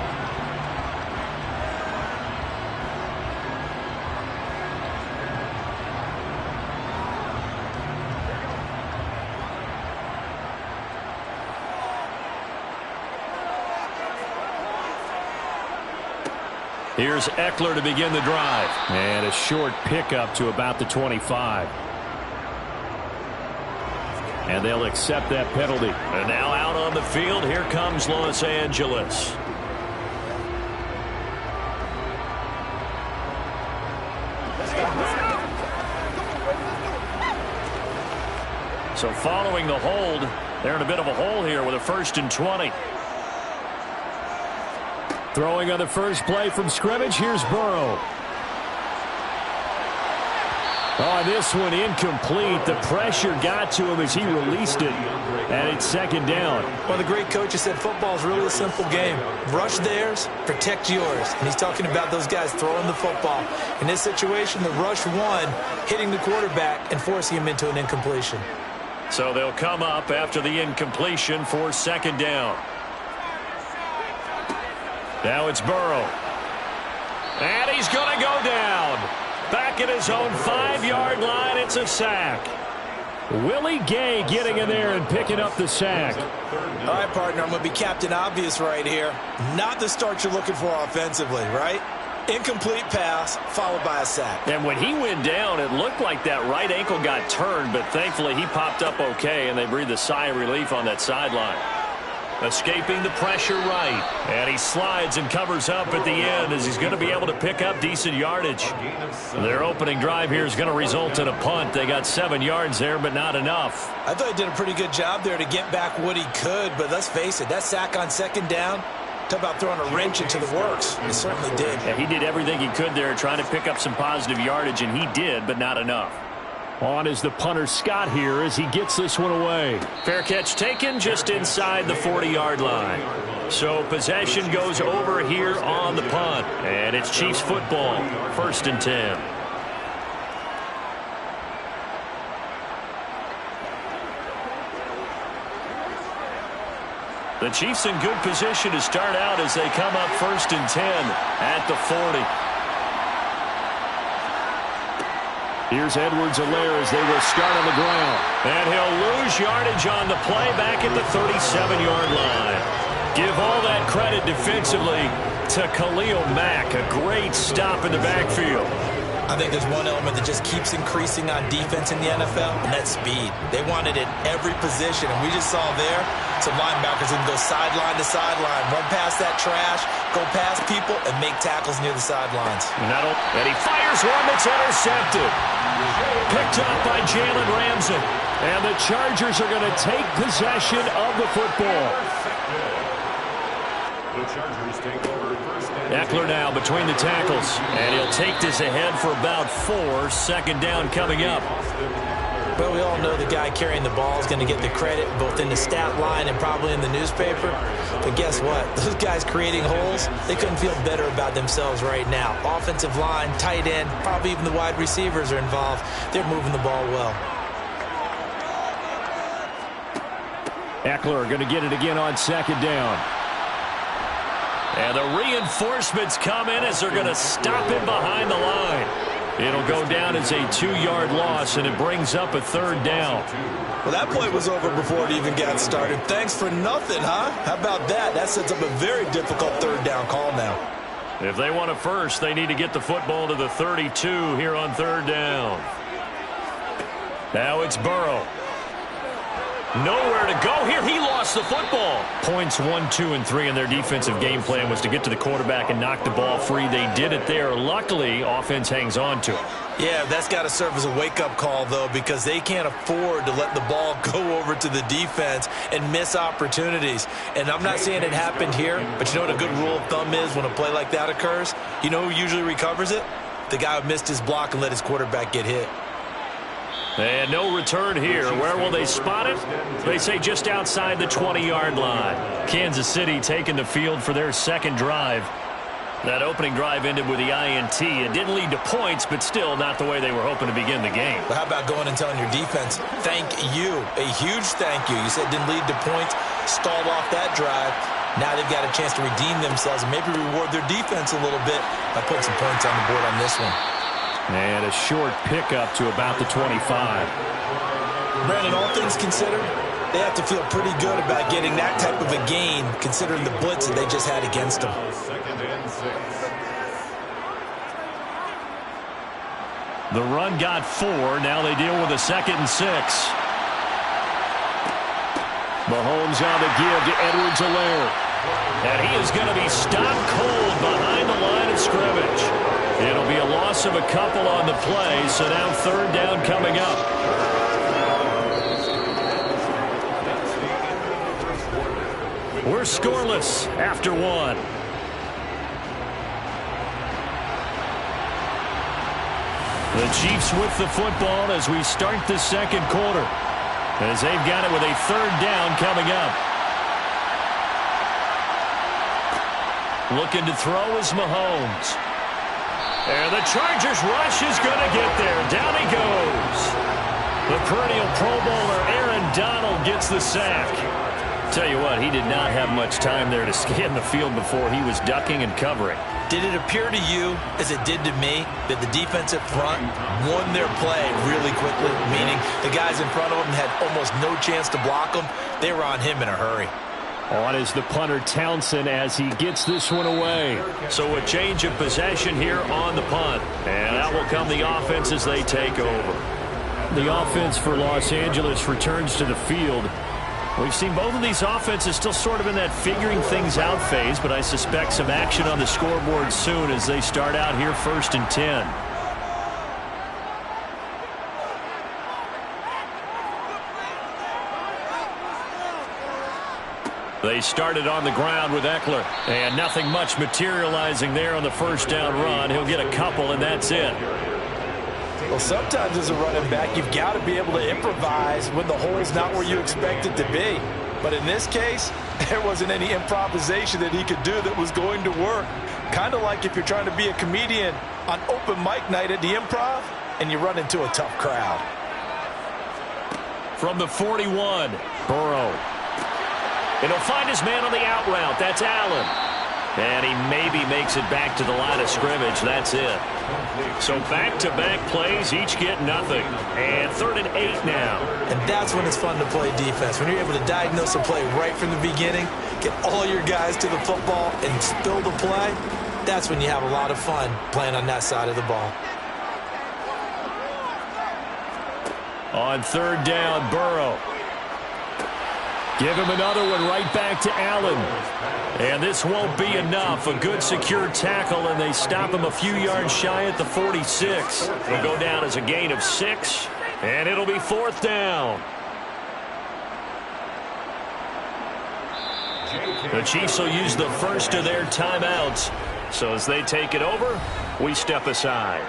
Here's Eckler to begin the drive. And a short pickup to about the 25. And they'll accept that penalty. And now out on the field, here comes Los Angeles. So following the hold, they're in a bit of a hole here with a 1st and 20. Throwing on the first play from scrimmage, here's Burrow. Oh, this one incomplete. The pressure got to him as he released it, and it's 2nd down. Well, the great coach has said football is really a simple game. Rush theirs, protect yours. And he's talking about those guys throwing the football. In this situation, the rush won, hitting the quarterback and forcing him into an incompletion. So they'll come up after the incompletion for 2nd down. Now it's Burrow. And he's going to go down. Back at his own 5-yard line, it's a sack. Willie Gay getting in there and picking up the sack. All right, partner, I'm going to be Captain Obvious right here. Not the start you're looking for offensively, right? Incomplete pass, followed by a sack. And when he went down, it looked like that right ankle got turned, but thankfully he popped up okay, and they breathed a sigh of relief on that sideline. Escaping the pressure right. And he slides and covers up at the end as he's going to be able to pick up decent yardage. Their opening drive here is going to result in a punt. They got 7 yards there, but not enough. I thought he did a pretty good job there to get back what he could, but let's face it, that sack on 2nd down, talk about throwing a wrench into the works. He certainly did. Yeah, he did everything he could there trying to pick up some positive yardage, and he did, but not enough. On is the punter Scott here as he gets this one away. Fair catch taken just inside the 40-yard line. So possession goes over here on the punt. And it's Chiefs football, 1st and 10. The Chiefs in good position to start out as they come up 1st and 10 at the 40. Here's Edwards-Helaire as they will start on the ground. And he'll lose yardage on the play back at the 37-yard line. Give all that credit defensively to Khalil Mack. A great stop in the backfield. I think there's one element that just keeps increasing on defense in the NFL, and that's speed. They want it at every position, and we just saw there some linebackers who can go sideline to sideline, run past that trash, go past people, and make tackles near the sidelines. And he fires one that's intercepted. Picked up by Jalen Ramsey. And the Chargers are going to take possession of the football. The Chargers take over 1st and 10. Eckler now between the tackles. And he'll take this ahead for about 4. 2nd down coming up. Well, we all know the guy carrying the ball is going to get the credit both in the stat line and probably in the newspaper. But guess what? Those guys creating holes, they couldn't feel better about themselves right now. Offensive line, tight end, probably even the wide receivers are involved. They're moving the ball well. Eckler going to get it again on 2nd down. And the reinforcements come in as they're going to stop him behind the line. It'll go down as a 2-yard loss, and it brings up a 3rd down. Well, that play was over before it even got started. Thanks for nothing, huh? How about that? That sets up a very difficult 3rd down call now. If they want a first, they need to get the football to the 32 here on 3rd down. Now it's Burrow. Nowhere to go here. He lost the football. Points 1, 2, and 3 in their defensive game plan was to get to the quarterback and knock the ball free. They did it there. Luckily, offense hangs on to it. Yeah, that's got to serve as a wake-up call, though, because they can't afford to let the ball go over to the defense and miss opportunities. And I'm not saying it happened here, but you know what a good rule of thumb is when a play like that occurs? You know who usually recovers it? The guy who missed his block and let his quarterback get hit. And no return here. Where will they spot it? They say just outside the 20-yard line. Kansas City taking the field for their second drive. That opening drive ended with the INT. It didn't lead to points, but still not the way they were hoping to begin the game. But how about going and telling your defense, thank you, a huge thank you. You said it didn't lead to points, stalled off that drive. Now they've got a chance to redeem themselves and maybe reward their defense a little bit by putting some points on the board on this one. And a short pickup to about the 25. Brandon, all things considered, they have to feel pretty good about getting that type of a gain considering the blitz that they just had against them. Second and 6. The run got 4. Now they deal with a 2nd and 6. Mahomes on the give to Edwards-Helaire. And he is going to be stopped cold behind the line of scrimmage. It'll be a loss of a couple on the play, so now 3rd down coming up. We're scoreless after 1. The Chiefs with the football as we start the second quarter, as they've got it with a 3rd down coming up. Looking to throw is Mahomes. And the Chargers rush is going to get there. Down he goes. The perennial Pro Bowler Aaron Donald gets the sack. Tell you what, he did not have much time there to scan the field before he was ducking and covering. Did it appear to you, as it did to me, that the defensive front won their play really quickly? Meaning the guys in front of them had almost no chance to block them. They were on him in a hurry. On is the punter Townsend as he gets this one away. So a change of possession here on the punt. And out will come the offense as they take over. The offense for Los Angeles returns to the field. We've seen both of these offenses still sort of in that figuring things out phase, but I suspect some action on the scoreboard soon as they start out here 1st and 10. They started on the ground with Eckler, and nothing much materializing there on the 1st down run. He'll get a couple, and that's it. Well, sometimes as a running back, you've got to be able to improvise when the hole's not where you expect it to be. But in this case, there wasn't any improvisation that he could do that was going to work. Kind of like if you're trying to be a comedian on open mic night at the Improv, and you run into a tough crowd. From the 41, Burrow. And he'll find his man on the out route. That's Allen. And he maybe makes it back to the line of scrimmage. That's it. So back-to-back plays, each get nothing. And 3rd and 8 now. And that's when it's fun to play defense. When you're able to diagnose a play right from the beginning, get all your guys to the football, and spill the play, that's when you have a lot of fun playing on that side of the ball. On 3rd down, Burrow. Give him another one right back to Allen. And this won't be enough. A good secure tackle, and they stop him a few yards shy at the 46. It'll go down as a gain of 6, and it'll be 4th down. The Chiefs will use the first of their timeouts. So as they take it over, we step aside.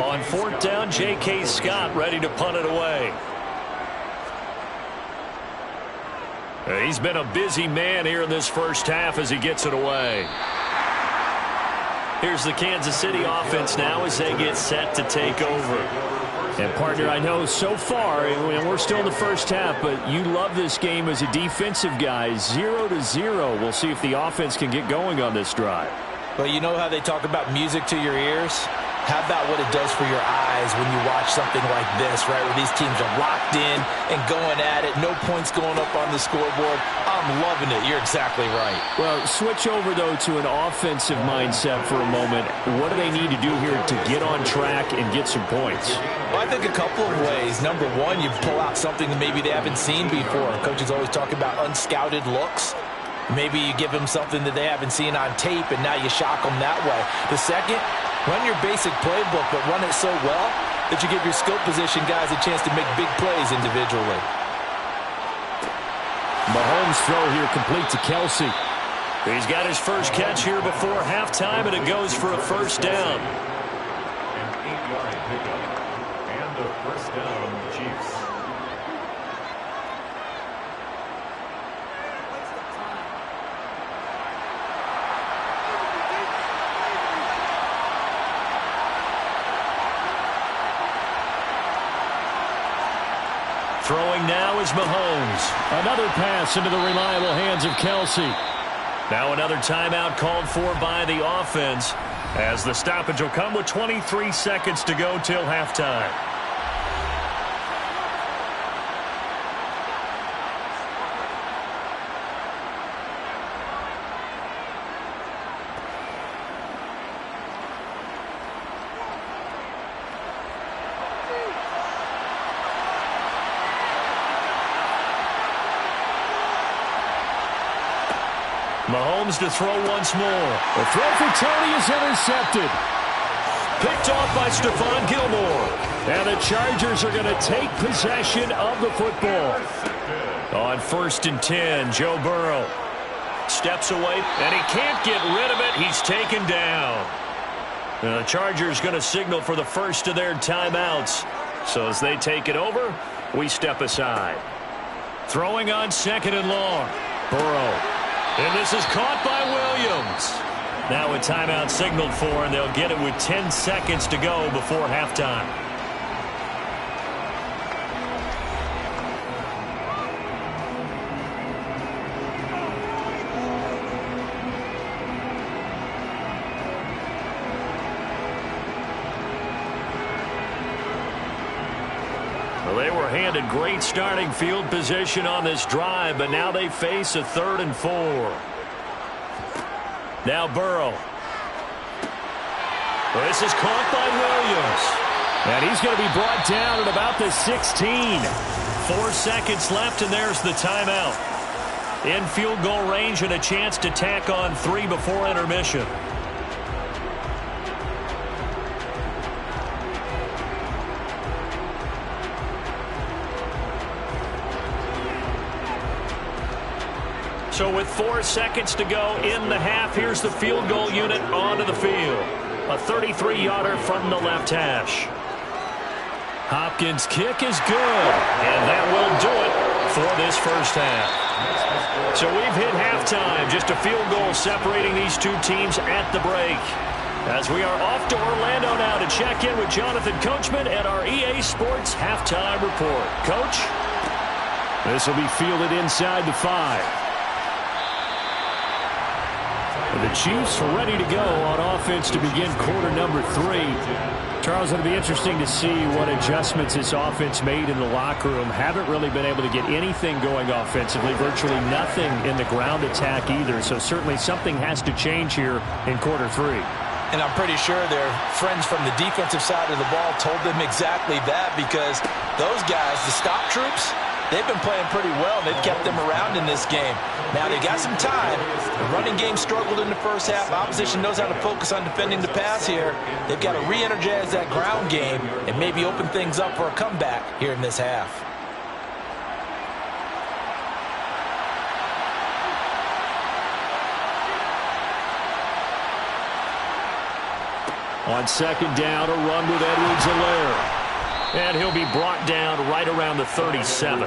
On 4th down, J.K. Scott ready to punt it away. He's been a busy man here in this first half as he gets it away. Here's the Kansas City offense now as they get set to take over. And, partner, I know so far, and we're still in the first half, but you love this game as a defensive guy. 0-0. We'll see if the offense can get going on this drive. Well, you know how they talk about music to your ears? How about what it does for your eyes when you watch something like this, right, where these teams are locked in and going at it, no points going up on the scoreboard? I'm loving it. You're exactly right. Well, switch over, though, to an offensive mindset for a moment. What do they need to do here to get on track and get some points? Well, I think a couple of ways. Number one, you pull out something that maybe they haven't seen before. Coaches always talk about unscouted looks. Maybe you give them something that they haven't seen on tape, and now you shock them that way. The second, run your basic playbook, but run it so well that you give your skill position guys a chance to make big plays individually. Mahomes' throw here complete to Kelce. He's got his first catch here before halftime, and it goes for a first down. An 8-yard pickup. And a first down, Chiefs. Throwing now is Mahomes. Another pass into the reliable hands of Kelce. Now another timeout called for by the offense, as the stoppage will come with 23 seconds to go till halftime. Mahomes to throw once more. The throw for Tony is intercepted. Picked off by Stephon Gilmore. And the Chargers are going to take possession of the football. On 1st and 10, Joe Burrow steps away, and he can't get rid of it. He's taken down. Now the Chargers going to signal for the first of their timeouts. So as they take it over, we step aside. Throwing on 2nd and long. Burrow. And this is caught by Williams. Now a timeout signaled for, and they'll get it with 10 seconds to go before halftime. Well, they were handed great starting field position on this drive, but now they face a 3rd and 4. Now Burrow. Well, this is caught by Williams. And he's going to be brought down at about the 16. 4 seconds left, and there's the timeout. In field goal range and a chance to tack on 3 before intermission. So with 4 seconds to go in the half, here's the field goal unit onto the field. A 33-yarder from the left hash. Hopkins' kick is good, and that will do it for this first half. So we've hit halftime, just a field goal separating these two teams at the break. As we are off to Orlando now to check in with Jonathan Coachman and our EA Sports halftime report. Coach? This will be fielded inside the 5. The Chiefs are ready to go on offense to begin quarter number 3. Charles, it'll be interesting to see what adjustments this offense made in the locker room. Haven't really been able to get anything going offensively, virtually nothing in the ground attack either. So certainly something has to change here in quarter 3. And I'm pretty sure their friends from the defensive side of the ball told them exactly that, because those guys, the stop troops, they've been playing pretty well. They've kept them around in this game. Now, they got some time. The running game struggled in the first half. Opposition knows how to focus on defending the pass here. They've got to re-energize that ground game and maybe open things up for a comeback here in this half. On 2nd down, a run with Edwards-Helaire. And he'll be brought down right around the 37.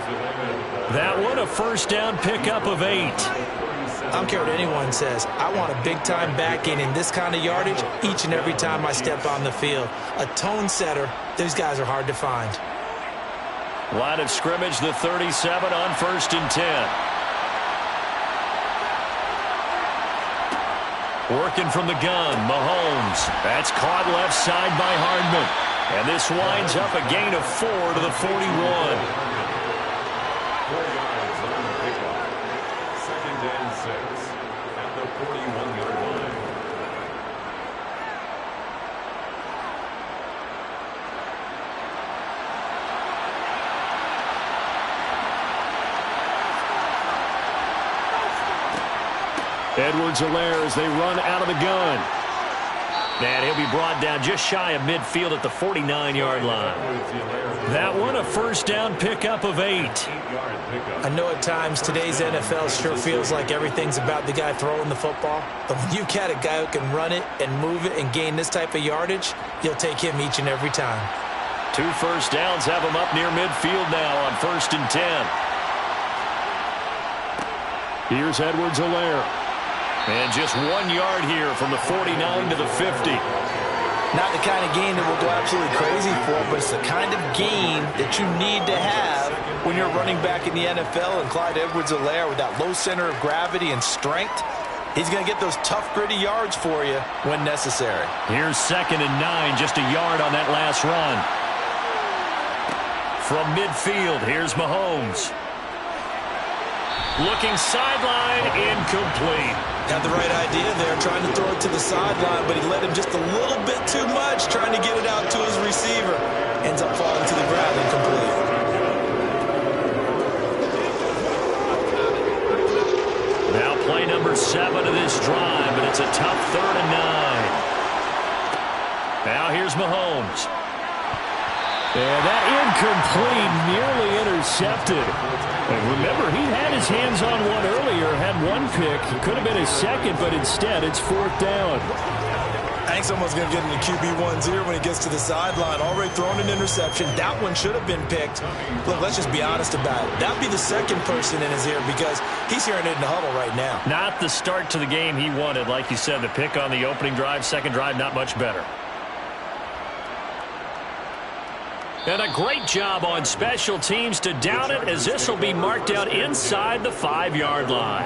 That one a first down pickup of 8. I don't care what anyone says. I want a big-time back in this kind of yardage each and every time I step on the field. A tone setter, those guys are hard to find. Line of scrimmage, the 37 on 1st and 10. Working from the gun, Mahomes. That's caught left side by Hardman. And this winds up a gain of 4 to the 41. 4 yards on the pickoff. 2nd and 6 at the 41-yard line. Edwards-Helaire as they run out of the gun. And he'll be brought down just shy of midfield at the 49-yard line. That one a first down pickup of 8. I know at times today's NFL sure feels like everything's about the guy throwing the football. But when you got a guy who can run it and move it and gain this type of yardage, you'll take him each and every time. 2 first downs have him up near midfield now on 1st and 10. Here's Edwards-Helaire. And just 1 yard here from the 49 to the 50. Not the kind of gain that will go absolutely crazy for, but it's the kind of gain that you need to have when you're running back in the NFL. And Clyde Edwards-Helaire, with that low center of gravity and strength, he's going to get those tough, gritty yards for you when necessary. Here's 2nd and 9, just a yard on that last run. From midfield, here's Mahomes. Looking sideline, incomplete. Had the right idea there, trying to throw it to the sideline, but he let him just a little bit too much, trying to get it out to his receiver. Ends up falling to the ground incomplete. Now play number 7 of this drive, and it's a tough 3rd and 9. Now here's Mahomes. And that incomplete, nearly intercepted. And remember, he had his hands on one earlier, had one pick. It could have been his second, but instead it's 4th down. I think someone's going to get into QB1's ear when he gets to the sideline. Already thrown an interception. That one should have been picked. Look, let's just be honest about it. That would be the second person in his ear because he's hearing it in the huddle right now. Not the start to the game he wanted. Like you said, the pick on the opening drive, second drive, not much better. And a great job on special teams to down it, as this will be marked out inside the 5-yard line.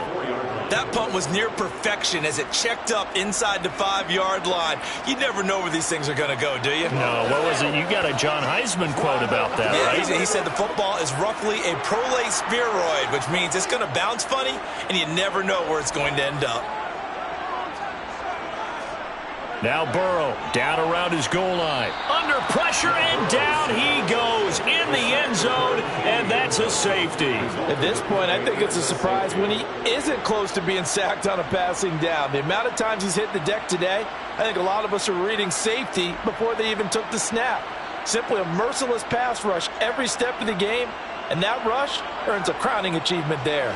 That punt was near perfection as it checked up inside the 5-yard line. You never know where these things are going to go, do you? No, what was it? You got a John Heisman quote about that, yeah, right? He said the football is roughly a prolate spheroid, which means it's going to bounce funny, and you never know where it's going to end up. Now Burrow down around his goal line. Under pressure and down he goes in the end zone, and that's a safety. At this point, I think it's a surprise when he isn't close to being sacked on a passing down. The amount of times he's hit the deck today, I think a lot of us are reading safety before they even took the snap. Simply a merciless pass rush every step of the game, and that rush earns a crowning achievement there.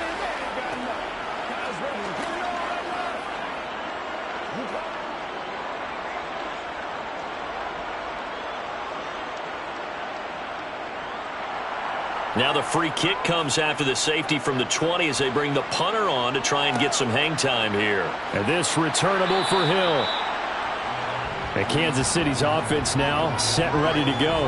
Now the free kick comes after the safety from the 20 as they bring the punter on to try and get some hang time here. And this returnable for Hill. And Kansas City's offense now set and ready to go.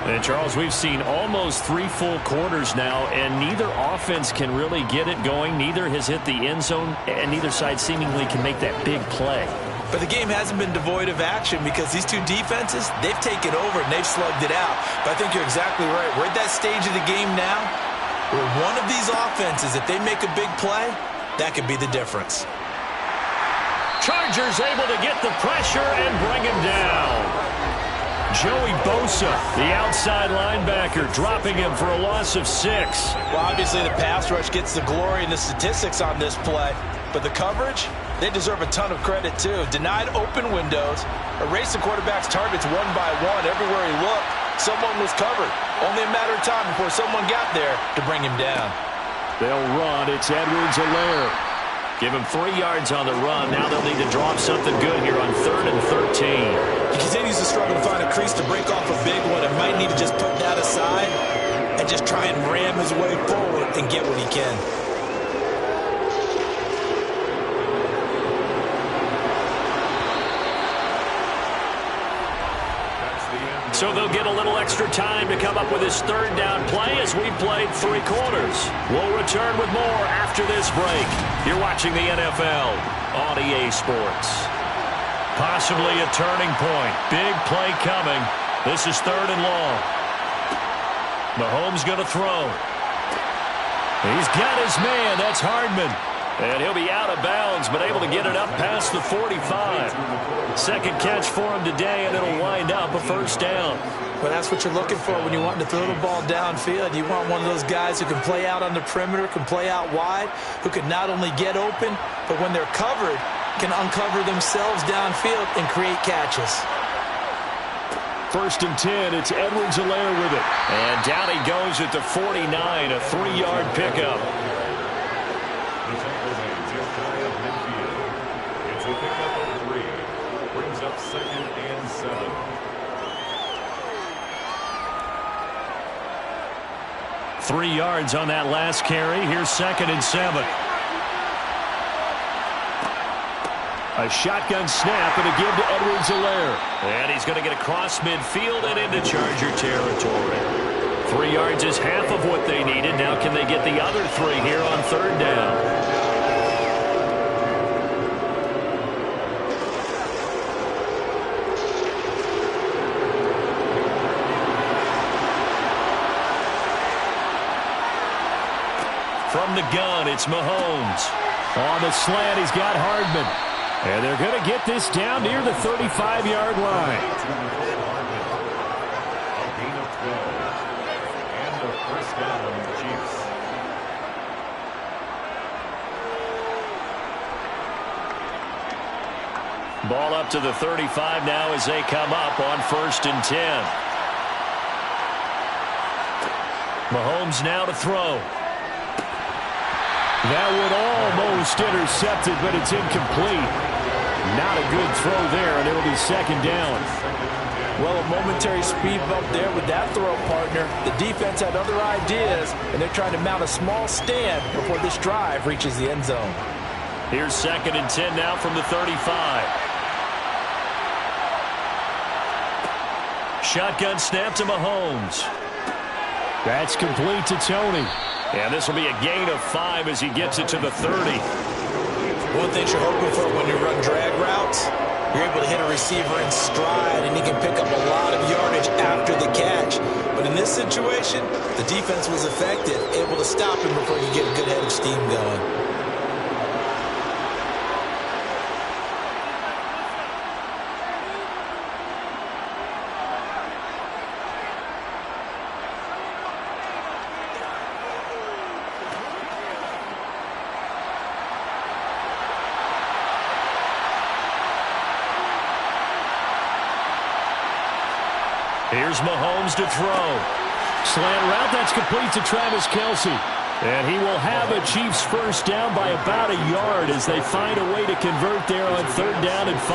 And Charles, we've seen almost 3 full quarters now, and neither offense can really get it going. Neither has hit the end zone, and neither side seemingly can make that big play. But the game hasn't been devoid of action because these two defenses, they've taken over and they've slugged it out. But I think you're exactly right. We're at that stage of the game now where one of these offenses, if they make a big play, that could be the difference. Chargers able to get the pressure and bring him down. Joey Bosa, the outside linebacker, dropping him for a loss of 6. Well, obviously the pass rush gets the glory and the statistics on this play. But the coverage, they deserve a ton of credit, too. Denied open windows, erased the quarterback's targets one by one. Everywhere he looked, someone was covered. Only a matter of time before someone got there to bring him down. They'll run. It's Edwards-Helaire. Give him 3 yards on the run. Now they'll need to drop something good here on 3rd and 13. He continues to struggle to find a crease to break off a big one and might need to just put that aside and just try and ram his way forward and get what he can. So they'll get a little extra time to come up with this third down play as we've played 3 quarters. We'll return with more after this break. You're watching the NFL on EA Sports. Possibly a turning point. Big play coming. This is 3rd and long. Mahomes going to throw. He's got his man. That's Hardman. And he'll be out of bounds, but able to get it up past the 45. Second catch for him today, and it'll wind up a first down. Well, that's what you're looking for when you want to throw the ball downfield. You want one of those guys who can play out on the perimeter, can play out wide, who can not only get open, but when they're covered, can uncover themselves downfield and create catches. 1st and 10, it's Edwards-Helaire with it. And down he goes at the 49, a 3-yard pickup. The tackle made just shy of midfield. It's a pickup of 3. Brings up 2nd and 7. Three yards on that last carry. Here's 2nd and 7. A shotgun snap and a give to Edwards-Helaire. And he's going to get across midfield and into Charger territory. 3 yards is half of what they needed. Now can they get the other 3 here on 3rd down? From the gun, it's Mahomes. On the slant, he's got Hardman. And they're going to get this down near the 35-yard line. A gain of 12. And a first down on the Chiefs. Ball up to the 35 now as they come up on 1st and 10. Mahomes now to throw. That one almost intercepted, but it's incomplete. Not a good throw there, and it'll be 2nd down. Well, a momentary speed bump there with that throw, partner. The defense had other ideas, and they're trying to mount a small stand before this drive reaches the end zone. Here's 2nd and 10 now from the 35. Shotgun snap to Mahomes. That's complete to Tony. And this will be a gain of 5 as he gets it to the 30. One thing you're hoping for when you run drag routes, you're able to hit a receiver in stride, and he can pick up a lot of yardage after the catch. But in this situation, the defense was effective, able to stop him before he could get a good head of steam going. Here's Mahomes to throw. Slant route, that's complete to Travis Kelce. And he will have a Chiefs first down by about a yard as they find a way to convert there on 3rd down and 5.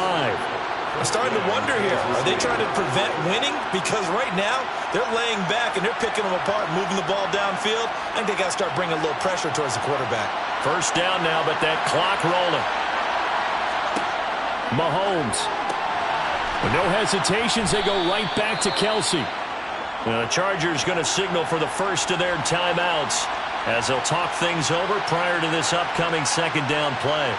I'm starting to wonder here, are they trying to prevent winning? Because right now, they're laying back and they're picking them apart, moving the ball downfield. I think they got to start bringing a little pressure towards the quarterback. First down now, but that clock rolling. Mahomes. With no hesitations, they go right back to Kelce. The Chargers going to signal for the first of their timeouts as they'll talk things over prior to this upcoming 2nd down play.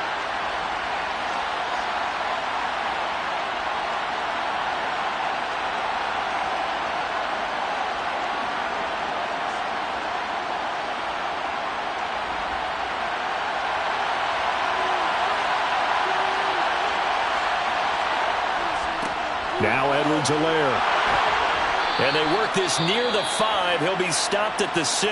Now Edwards-Helaire. And they work this near the 5. He'll be stopped at the 6.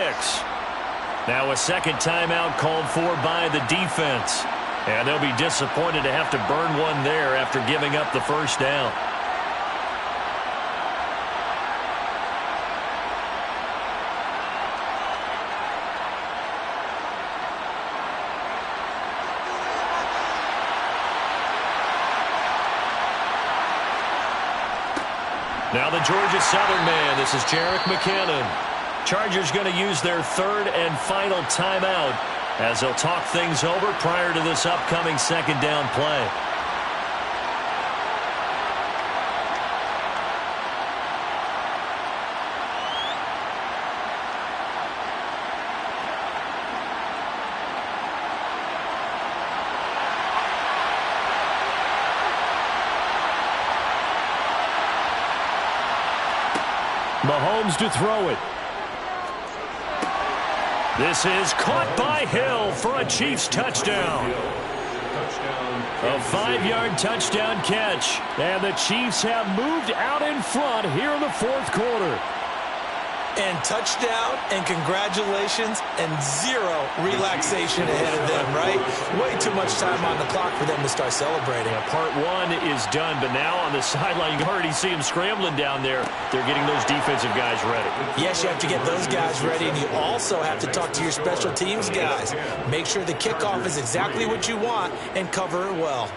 Now a second timeout called for by the defense. And they'll be disappointed to have to burn one there after giving up the first down. Now the Georgia Southern man. This is Jerick McKinnon. Chargers going to use their 3rd and final timeout as they'll talk things over prior to this upcoming 2nd down play. Mahomes to throw it. This is caught by Hill for a Chiefs touchdown. A 5-yard touchdown catch. And the Chiefs have moved out in front here in the fourth quarter. And touchdown, and congratulations, and zero relaxation ahead of them, right? Way too much time on the clock for them to start celebrating. Yeah, part one is done, but now on the sideline, you can already see them scrambling down there. They're getting those defensive guys ready. Yes, you have to get those guys ready, and you also have to talk to your special teams guys. Make sure the kickoff is exactly what you want and cover it well.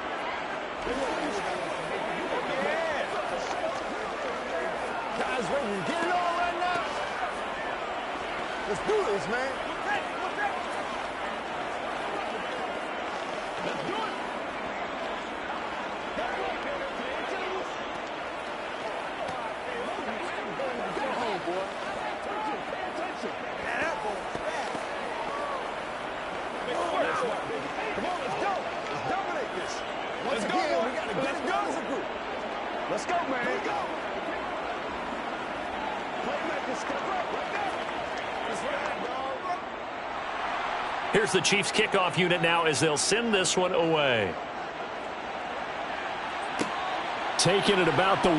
Guys, ready to get it on right now? Let's do this, man. Let's do it. Go home, boy. Pay attention. Man, that ball. Come on, let's go. Let's dominate this. Once again, we got to get it done as a group. Let's go, man. Let's go. Playmakers, step up right there. Here's the Chiefs kickoff unit now as they'll send this one away. Taking it about the 1.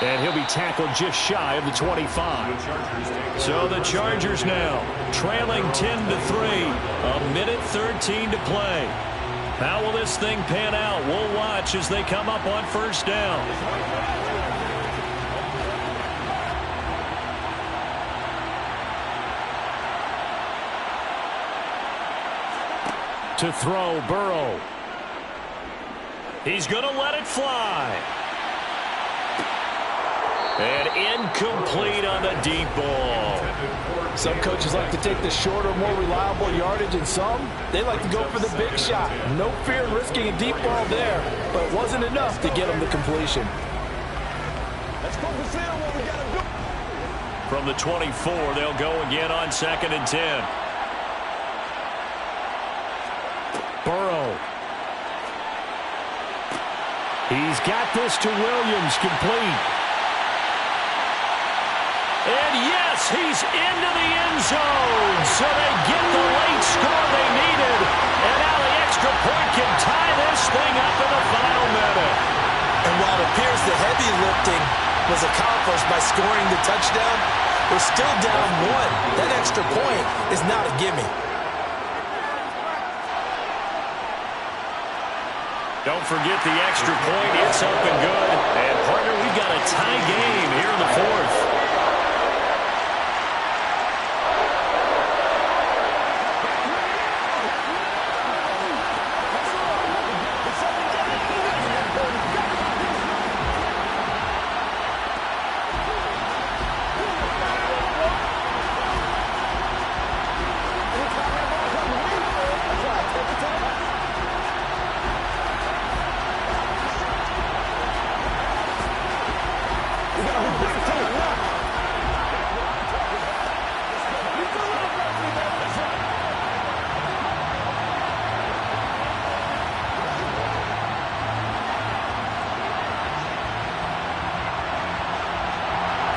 And he'll be tackled just shy of the 25. So the Chargers now trailing 10-3. A minute 13 to play. How will this thing pan out? We'll watch as they come up on first down. To throw, Burrow. He's going to let it fly. And incomplete on the deep ball. Some coaches like to take the shorter, more reliable yardage, and some, they like to go for the big shot. No fear in risking a deep ball there, but it wasn't enough to get them the completion. Let's focus in on what we got to do. From the 24, they'll go again on 2nd and 10. Burrow. He's got this to Williams, complete. And yes, he's into the end zone. So they get the late score they needed. And now the extra point can tie this thing up in the final minute. And while it appears the heavy lifting was accomplished by scoring the touchdown, we're still down 1. That extra point is not a gimme. Don't forget the extra point. It's up and good. And, partner, we've got a tie game here in the fourth.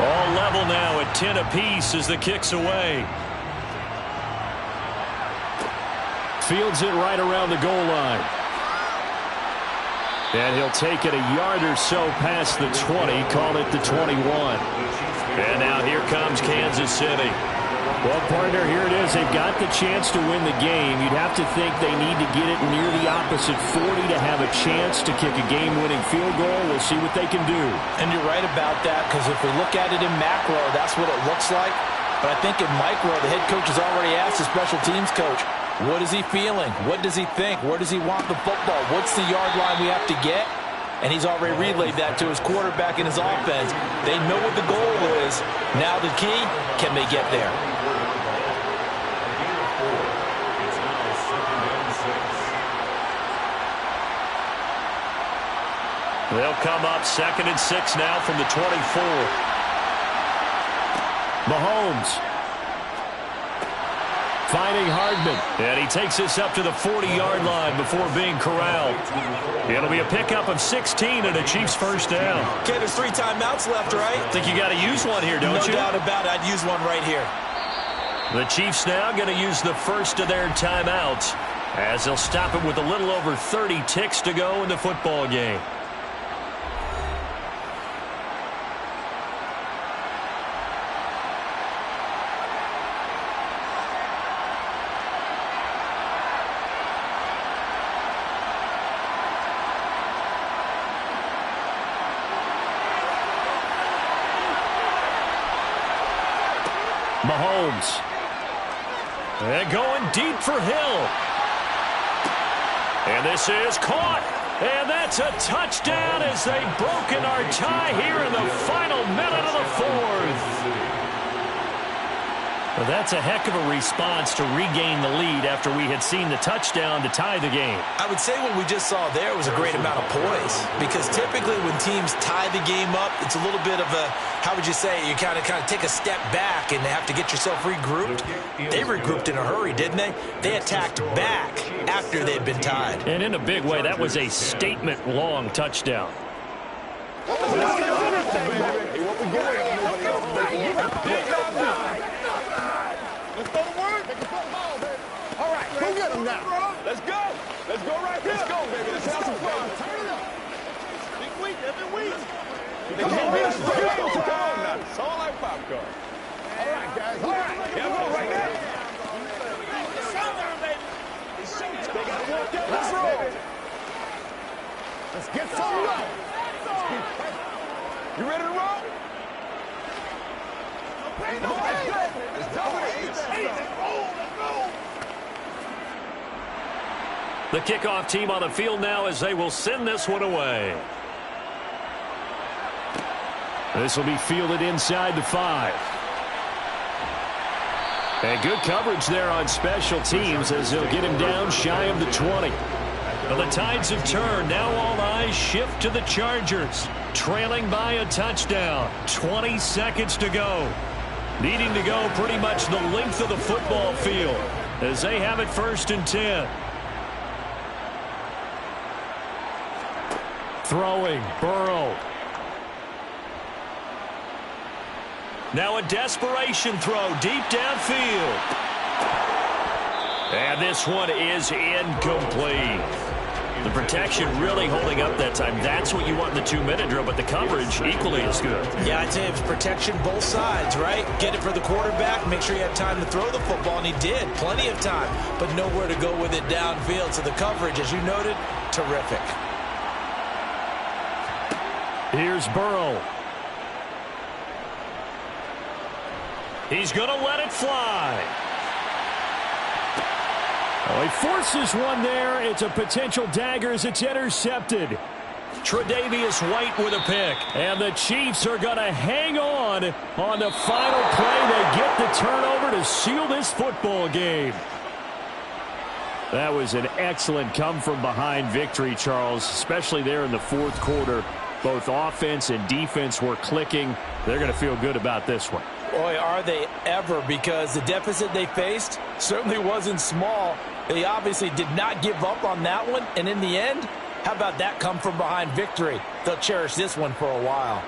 All level now at 10 apiece as the kick's away. Fields it right around the goal line. And he'll take it a yard or so past the 20, call it the 21. And now here comes Kansas City. Well, partner, here it is. They've got the chance to win the game. You'd have to think they need to get it near the opposite 40 to have a chance to kick a game-winning field goal. We'll see what they can do. And you're right about that, because if we look at it in macro, that's what it looks like. But I think in micro, the head coach has already asked the special teams coach, what is he feeling? What does he think? Where does he want the football? What's the yard line we have to get? And he's already relayed that to his quarterback and his offense. They know what the goal is. Now the key, can they get there? They'll come up 2nd and 6 now from the 24. Mahomes. Finding Hardman. And he takes this up to the 40-yard line before being corralled. It'll be a pickup of 16 and a Chiefs first down. Okay, there's 3 timeouts left, right? Think you got to use one here, don't you? No doubt about it. I'd use one right here. The Chiefs now going to use the first of their timeouts as they'll stop it with a little over 30 ticks to go in the football game. Mahomes. And going deep for Hill. And this is caught. And that's a touchdown as they've broken our tie here in the final minute of the fourth. Well, that's a heck of a response to regain the lead after we had seen the touchdown to tie the game. I would say what we just saw there was a great amount of poise, because typically when teams tie the game up, it's a little bit of a, how would you say, you kind of take a step back and have to get yourself regrouped. They regrouped in a hurry, didn't they? They attacked back after they'd been tied. And in a big way, that was a statement-long touchdown. Let's go to work. Take the football, baby. All right, go get him now. Let's go. Let's go right here. Let's go, baby. Let's have some fun. Turn it up. Big week, every week. Come on, man. Come on now. It's all like popcorn. All right, guys. All right. Here we go right now. It's showdown, baby. It's showdown. They got to walk out. Let's roll. Let's get some love. You ready to roll? The kickoff team on the field now as they will send this one away. This will be fielded inside the 5. And good coverage there on special teams as they'll get him down shy of the 20. Well, the tides have turned. Now all eyes shift to the Chargers, trailing by a touchdown. 20 seconds to go. Needing to go pretty much the length of the football field as they have it 1st and 10. Throwing, Burrow. Now a desperation throw deep downfield. And this one is incomplete. The protection really holding up that time. That's what you want in the 2-minute drill, but the coverage equally as good. Yeah, I'd say it's protection both sides, right? Get it for the quarterback, make sure you have time to throw the football, and he did. Plenty of time, but nowhere to go with it downfield. So the coverage, as you noted, terrific. Here's Burrow. He's going to let it fly. Oh, he forces one there. It's a potential dagger as it's intercepted. Tre'Davious White with a pick. And the Chiefs are going to hang on the final play. They get the turnover to seal this football game. That was an excellent come-from-behind victory, Charles, especially there in the 4th quarter. Both offense and defense were clicking. They're going to feel good about this one. Boy, are they ever, because the deficit they faced certainly wasn't small. They obviously did not give up on that one, and in the end, how about that come-from-behind victory? They'll cherish this one for a while.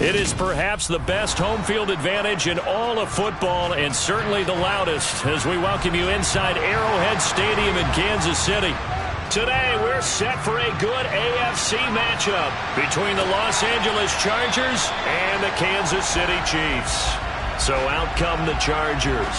It is perhaps the best home field advantage in all of football, and certainly the loudest, as we welcome you inside Arrowhead Stadium in Kansas City. Today, we're set for a good AFC matchup between the Los Angeles Chargers and the Kansas City Chiefs. So out come the Chargers.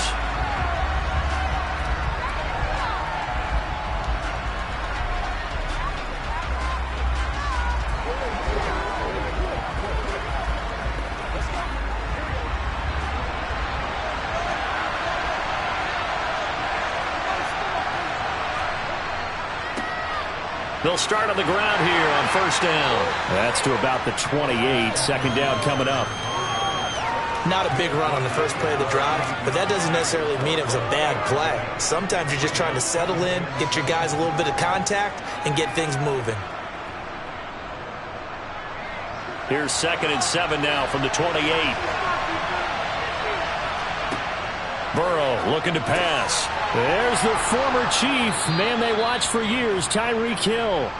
They'll start on the ground here on first down. That's to about the 28. Second down coming up. Not a big run on the first play of the drive, but that doesn't necessarily mean it was a bad play. Sometimes you're just trying to settle in, get your guys a little bit of contact, and get things moving. Here's 2nd and 7 now from the 28. Burrow looking to pass. There's the former Chief, man they watched for years, Tyreek Hill.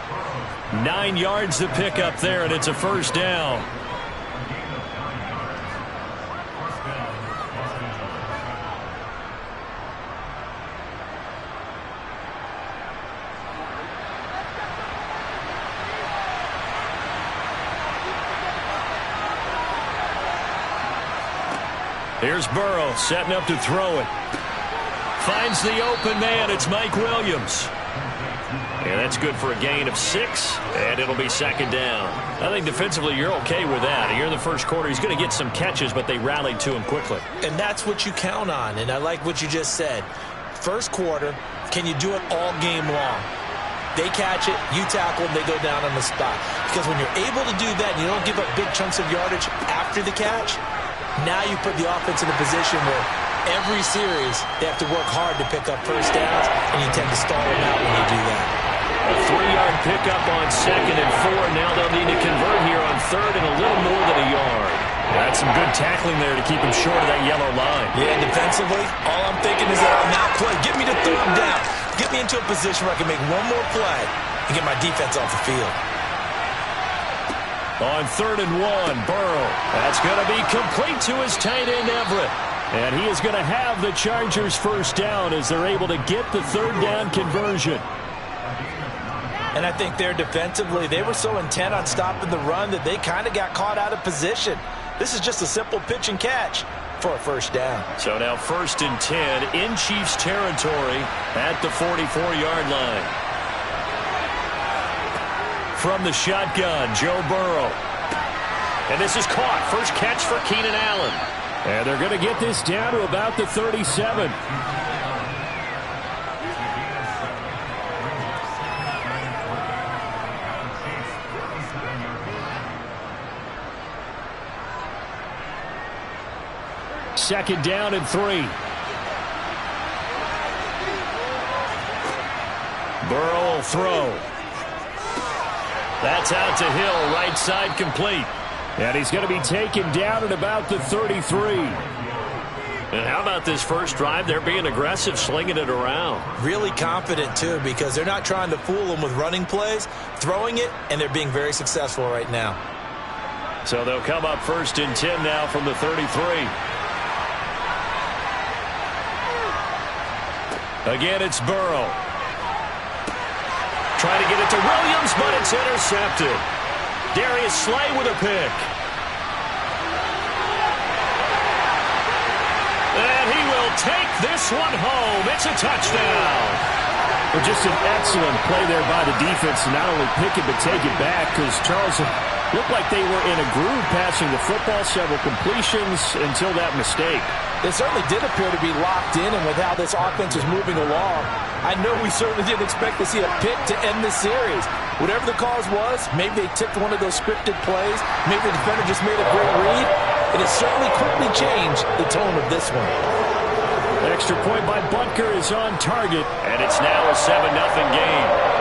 9 yards to pick up there, and it's a first down. Here's Burrow setting up to throw it. Finds the open man. It's Mike Williams. And that's good for a gain of 6, and it'll be second down. I think defensively you're okay with that. Here in the first quarter, he's going to get some catches, but they rallied to him quickly. And that's what you count on, and I like what you just said. First quarter, can you do it all game long? They catch it, you tackle them, they go down on the spot. Because when you're able to do that and you don't give up big chunks of yardage after the catch, now you put the offense in a position where every series they have to work hard to pick up first downs, and you tend to stall them out when you do that. A 3-yard pickup on 2nd and 4. Now they'll need to convert here on 3rd and a little more than a yard. That's some good tackling there to keep him short of that yellow line. Yeah, defensively, all I'm thinking is that on that play, get me to 3rd down. Get me into a position where I can make one more play and get my defense off the field. On 3rd and 1, Burrow. That's going to be complete to his tight end, Everett. And he is going to have the Chargers first down as they're able to get the 3rd down conversion. And I think there defensively, they were so intent on stopping the run that they kind of got caught out of position. This is just a simple pitch and catch for a first down. So now 1st and 10 in Chiefs territory at the 44-yard line. From the shotgun, Joe Burrow. And this is caught. First catch for Keenan Allen. And they're going to get this down to about the 37. Second down and 3. Burrow will throw. That's out to Hill, right side complete. And he's going to be taken down at about the 33. And how about this first drive? They're being aggressive, slinging it around. Really confident, too, because they're not trying to fool them with running plays, throwing it, and they're being very successful right now. So they'll come up 1st and 10 now from the 33. Again, it's Burrow. Trying to get it to Williams, but it's intercepted. Darius Slay with a pick. And he will take this one home. It's a touchdown. Well, just an excellent play there by the defense to not only pick it but take it back, because Charles looked like they were in a groove passing the football, several completions until that mistake. It certainly did appear to be locked in, and with how this offense is moving along, I know we certainly didn't expect to see a pick to end this series. Whatever the cause was, maybe they tipped one of those scripted plays, maybe the defender just made a great read. It has certainly quickly changed the tone of this one. Extra point by Butker is on target, and it's now a 7-0 game.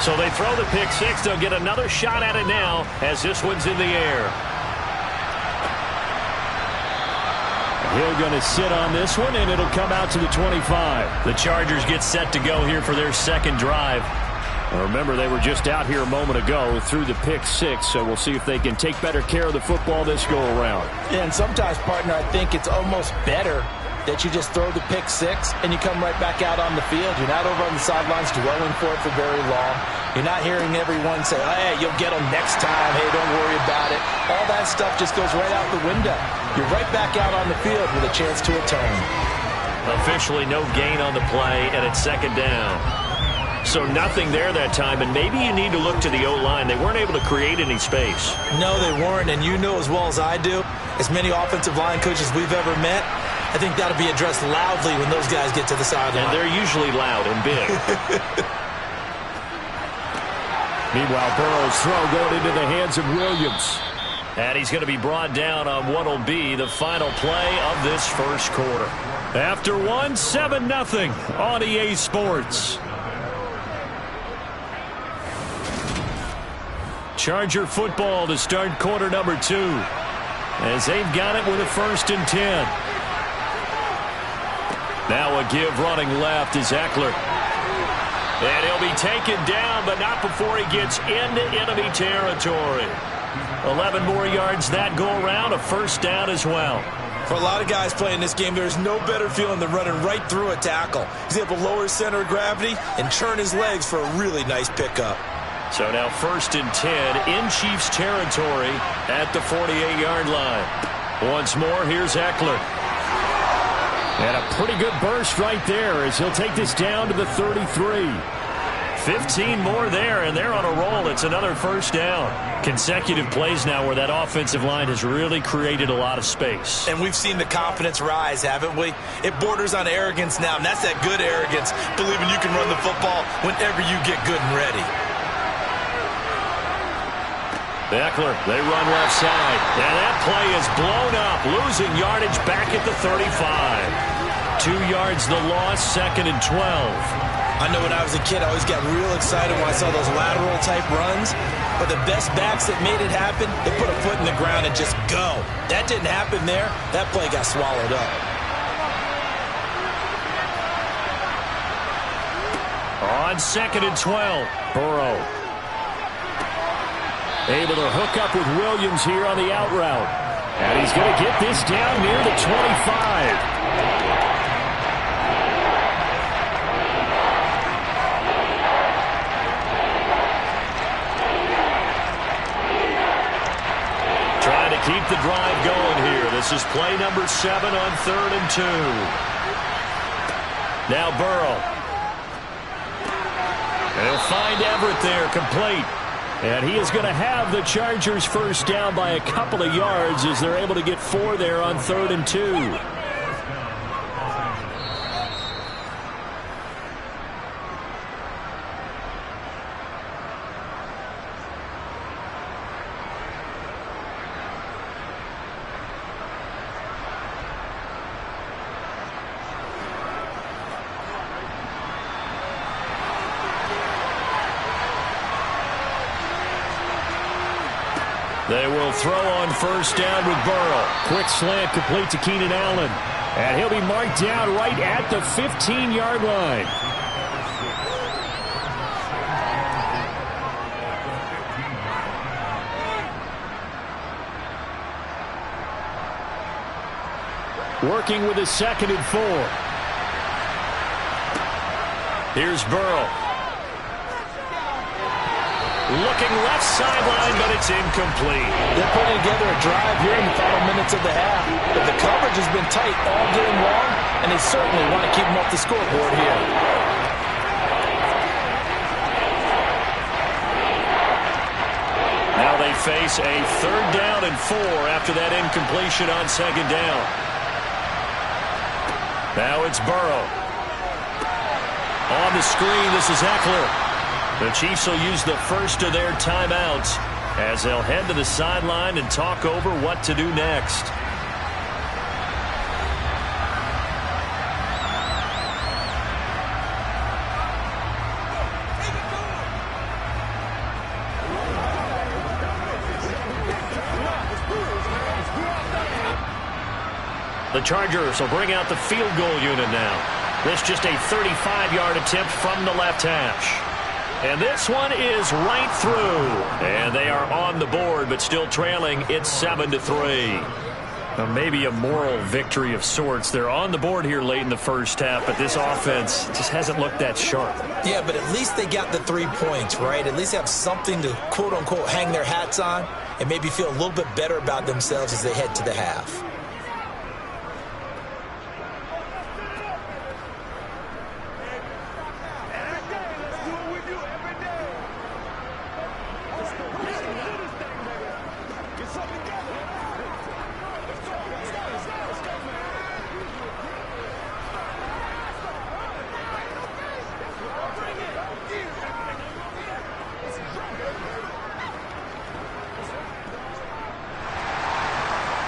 So they throw the pick six. They'll get another shot at it now as this one's in the air. Hill going to sit on this one, and it'll come out to the 25. The Chargers get set to go here for their second drive. Remember, they were just out here a moment ago through the pick six, so we'll see if they can take better care of the football this go-around. Yeah, and sometimes, partner, I think it's almost better that you just throw the pick six and you come right back out on the field. You're not over on the sidelines dwelling for it for very long. You're not hearing everyone say, hey, you'll get them next time. Hey, don't worry about it. All that stuff just goes right out the window. You're right back out on the field with a chance to atone. Officially no gain on the play, and it's second down. So nothing there that time, and maybe you need to look to the O-line. They weren't able to create any space. No, they weren't, and you know as well as I do, as many offensive line coaches we've ever met, I think that'll be addressed loudly when those guys get to the sideline. And they're usually loud and big. Meanwhile, Burrow's throw going into the hands of Williams. And he's going to be brought down on what will be the final play of this first quarter. After one, 7-0 on EA Sports. Charger football to start quarter number 2. As they've got it with a 1st and 10. Now a give running left is Eckler. And he'll be taken down, but not before he gets into enemy territory. 11 more yards that go around, a 1st down as well. For a lot of guys playing this game, there's no better feeling than running right through a tackle. He's able to lower his center of gravity and turn his legs for a really nice pickup. So now 1st and 10 in Chiefs territory at the 48-yard line. Once more, here's Eckler. And a pretty good burst right there as he'll take this down to the 33. 15 more there, and they're on a roll. It's another 1st down. Consecutive plays now where that offensive line has really created a lot of space. And we've seen the confidence rise, haven't we? It borders on arrogance now, and that's that good arrogance, believing you can run the football whenever you get good and ready. Eckler, they run left side. And that play is blown up, losing yardage back at the 35. 2 yards the loss, 2nd and 12. I know when I was a kid, I always got real excited when I saw those lateral-type runs. But the best backs that made it happen, they put a foot in the ground and just go. That didn't happen there. That play got swallowed up. On 2nd and 12, Burrow. Able to hook up with Williams here on the out route. And he's going to get this down near the 25. Trying to keep the drive going here. This is play number 7 on 3rd and 2. Now Burrow. And he'll find Everett there, complete. And he is going to have the Chargers 1st down by a couple of yards as they're able to get 4 there on 3rd and 2. They will throw on 1st down with Burrow. Quick slant complete to Keenan Allen. And he'll be marked down right at the 15-yard line. Working with his 2nd and 4. Here's Burrow. Looking left sideline, but it's incomplete. They're putting together a drive here in the final minutes of the half. But the coverage has been tight all game long, and they certainly want to keep them off the scoreboard here. Now they face a 3rd down and 4 after that incompletion on 2nd down. Now it's Burrow. On the screen, this is Eckler. The Chiefs will use the first of their timeouts as they'll head to the sideline and talk over what to do next. The Chargers will bring out the field goal unit now. This just a 35-yard attempt from the left hash. And this one is right through. And they are on the board, but still trailing. It's 7-3. Maybe a moral victory of sorts. They're on the board here late in the first half, but this offense just hasn't looked that sharp. Yeah, but at least they got the 3 points, right? At least have something to, quote-unquote, hang their hats on and maybe feel a little bit better about themselves as they head to the half.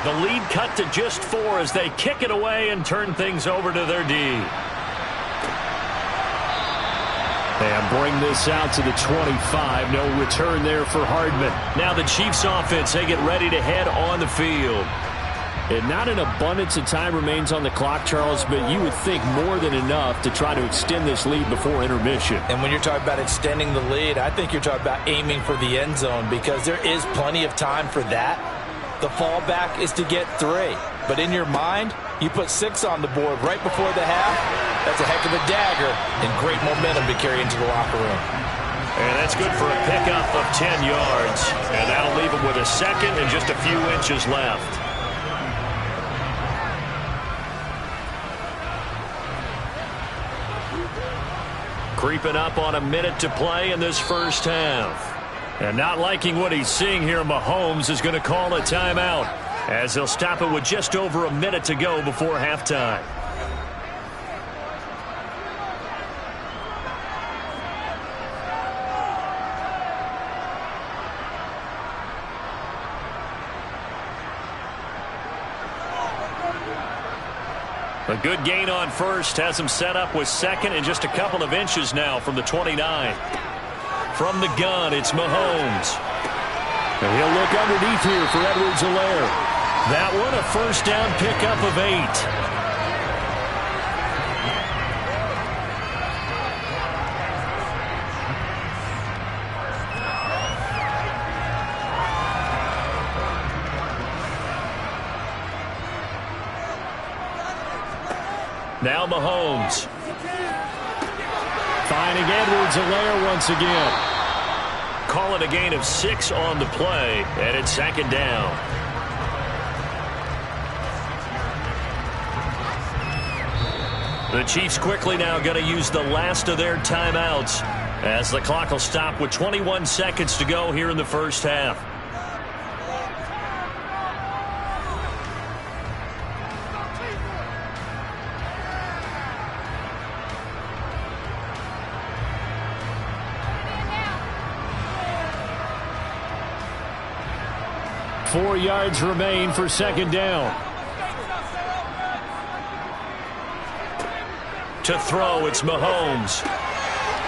The lead cut to just 4 as they kick it away and turn things over to their D. And bring this out to the 25. No return there for Hardman. Now the Chiefs offense, they get ready to head on the field. And not an abundance of time remains on the clock, Charles, but you would think more than enough to try to extend this lead before intermission. And when you're talking about extending the lead, I think you're talking about aiming for the end zone because there is plenty of time for that. The fallback is to get 3. But in your mind, you put 6 on the board right before the half. That's a heck of a dagger and great momentum to carry into the locker room. And that's good for a pickup of 10 yards. And that'll leave them with a second and just a few inches left. Creeping up on a minute to play in this first half. And not liking what he's seeing here, Mahomes is going to call a timeout as he'll stop it with just over a minute to go before halftime. A good gain on first has him set up with second and just a couple of inches now from the 29. From the gun, it's Mahomes. And he'll look underneath here for Edwards-Helaire. That one, a first down pickup of 8. Now Mahomes. Finding Edwards-Helaire once again. Call it a gain of 6 on the play, and it's second down. The Chiefs quickly now going to use the last of their timeouts as the clock will stop with 21 seconds to go here in the first half. Four yards remain for second down. To throw, it's Mahomes.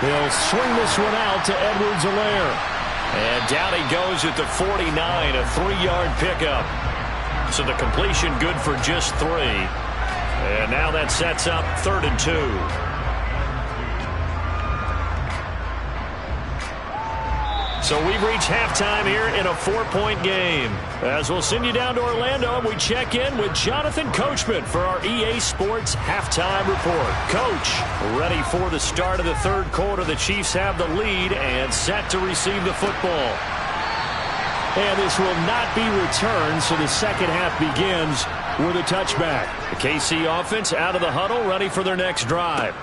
They'll swing this one out to Edwards-Helaire. And down he goes at the 49, a 3-yard pickup. So the completion good for just 3. And now that sets up 3rd and 2. So we've reached halftime here in a 4-point game. As we'll send you down to Orlando, and we check in with Jonathan Coachman for our EA Sports Halftime Report. Coach, ready for the start of the third quarter. The Chiefs have the lead and set to receive the football. And this will not be returned, so the second half begins with a touchback. The KC offense out of the huddle, ready for their next drive.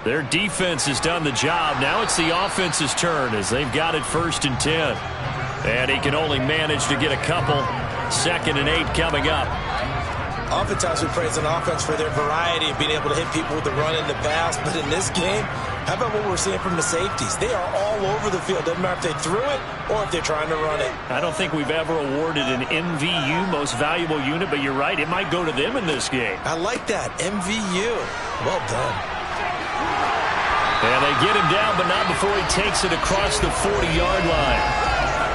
Their defense has done the job. Now it's the offense's turn as they've got it 1st and 10. And he can only manage to get a couple. 2nd and 8 coming up. Oftentimes we praise an offense for their variety of being able to hit people with the run and the pass. But in this game, how about what we're seeing from the safeties? They are all over the field. Doesn't matter if they threw it or if they're trying to run it. I don't think we've ever awarded an MVU, most valuable unit, but you're right. It might go to them in this game. I like that. MVU. Well done. And they get him down, but not before he takes it across the 40-yard line.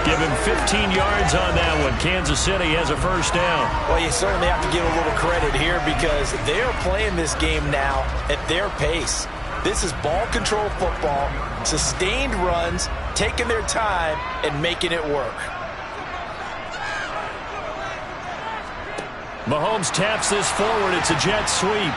Give him 15 yards on that one. Kansas City has a first down. Well, you certainly have to give a little credit here because they're playing this game now at their pace. This is ball control football, sustained runs, taking their time, and making it work. Mahomes taps this forward. It's a jet sweep.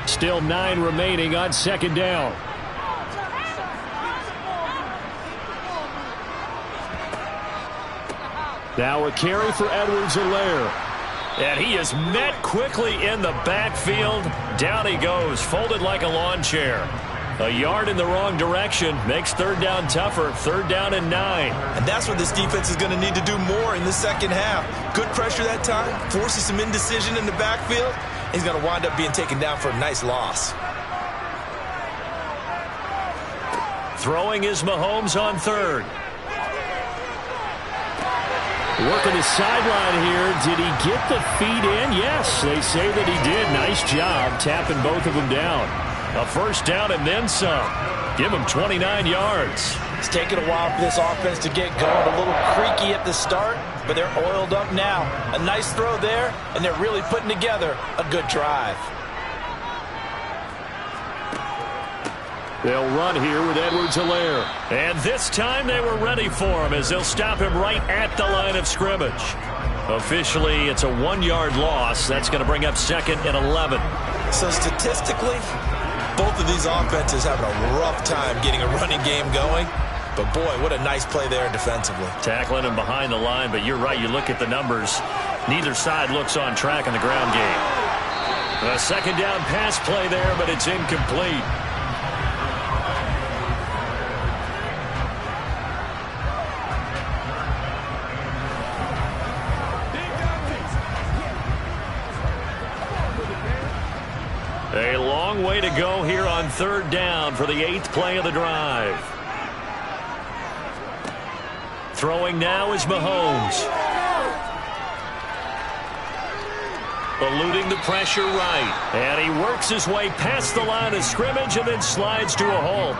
Still 9 remaining on second down. Now a carry for Edwards-Helaire. And he is met quickly in the backfield. Down he goes, folded like a lawn chair. A yard in the wrong direction makes third down tougher. Third down and 9. And that's what this defense is going to need to do more in the second half. Good pressure that time, forces some indecision in the backfield. He's going to wind up being taken down for a nice loss. Throwing is Mahomes on third. Working the sideline here. Did he get the feet in? Yes, they say that he did. Nice job tapping both of them down. A first down and then some. Give him 29 yards. It's taken a while for this offense to get going. A little creaky at the start, but they're oiled up now. A nice throw there, and they're really putting together a good drive. They'll run here with Edwards-Helaire. And this time they were ready for him as they'll stop him right at the line of scrimmage. Officially, it's a 1-yard loss. That's going to bring up second and 11. So statistically, both of these offenses having a rough time getting a running game going. But, boy, what a nice play there defensively. Tackling him behind the line, but you're right. You look at the numbers. Neither side looks on track in the ground game. A second down pass play there, but it's incomplete. A long way to go here on third down for the 8th play of the drive. Throwing now is Mahomes. Eluding the pressure right. And he works his way past the line of scrimmage and then slides to a halt.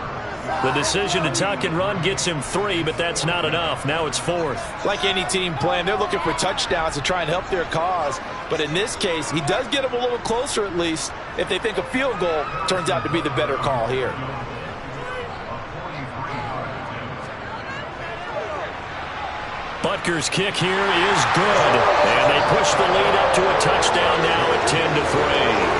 The decision to tuck and run gets him 3, but that's not enough. Now it's 4th. Like any team playing, they're looking for touchdowns to try and help their cause. But in this case, he does get them a little closer at least if they think a field goal turns out to be the better call here. Butker's kick here is good. And they push the lead up to a touchdown now at 10-3.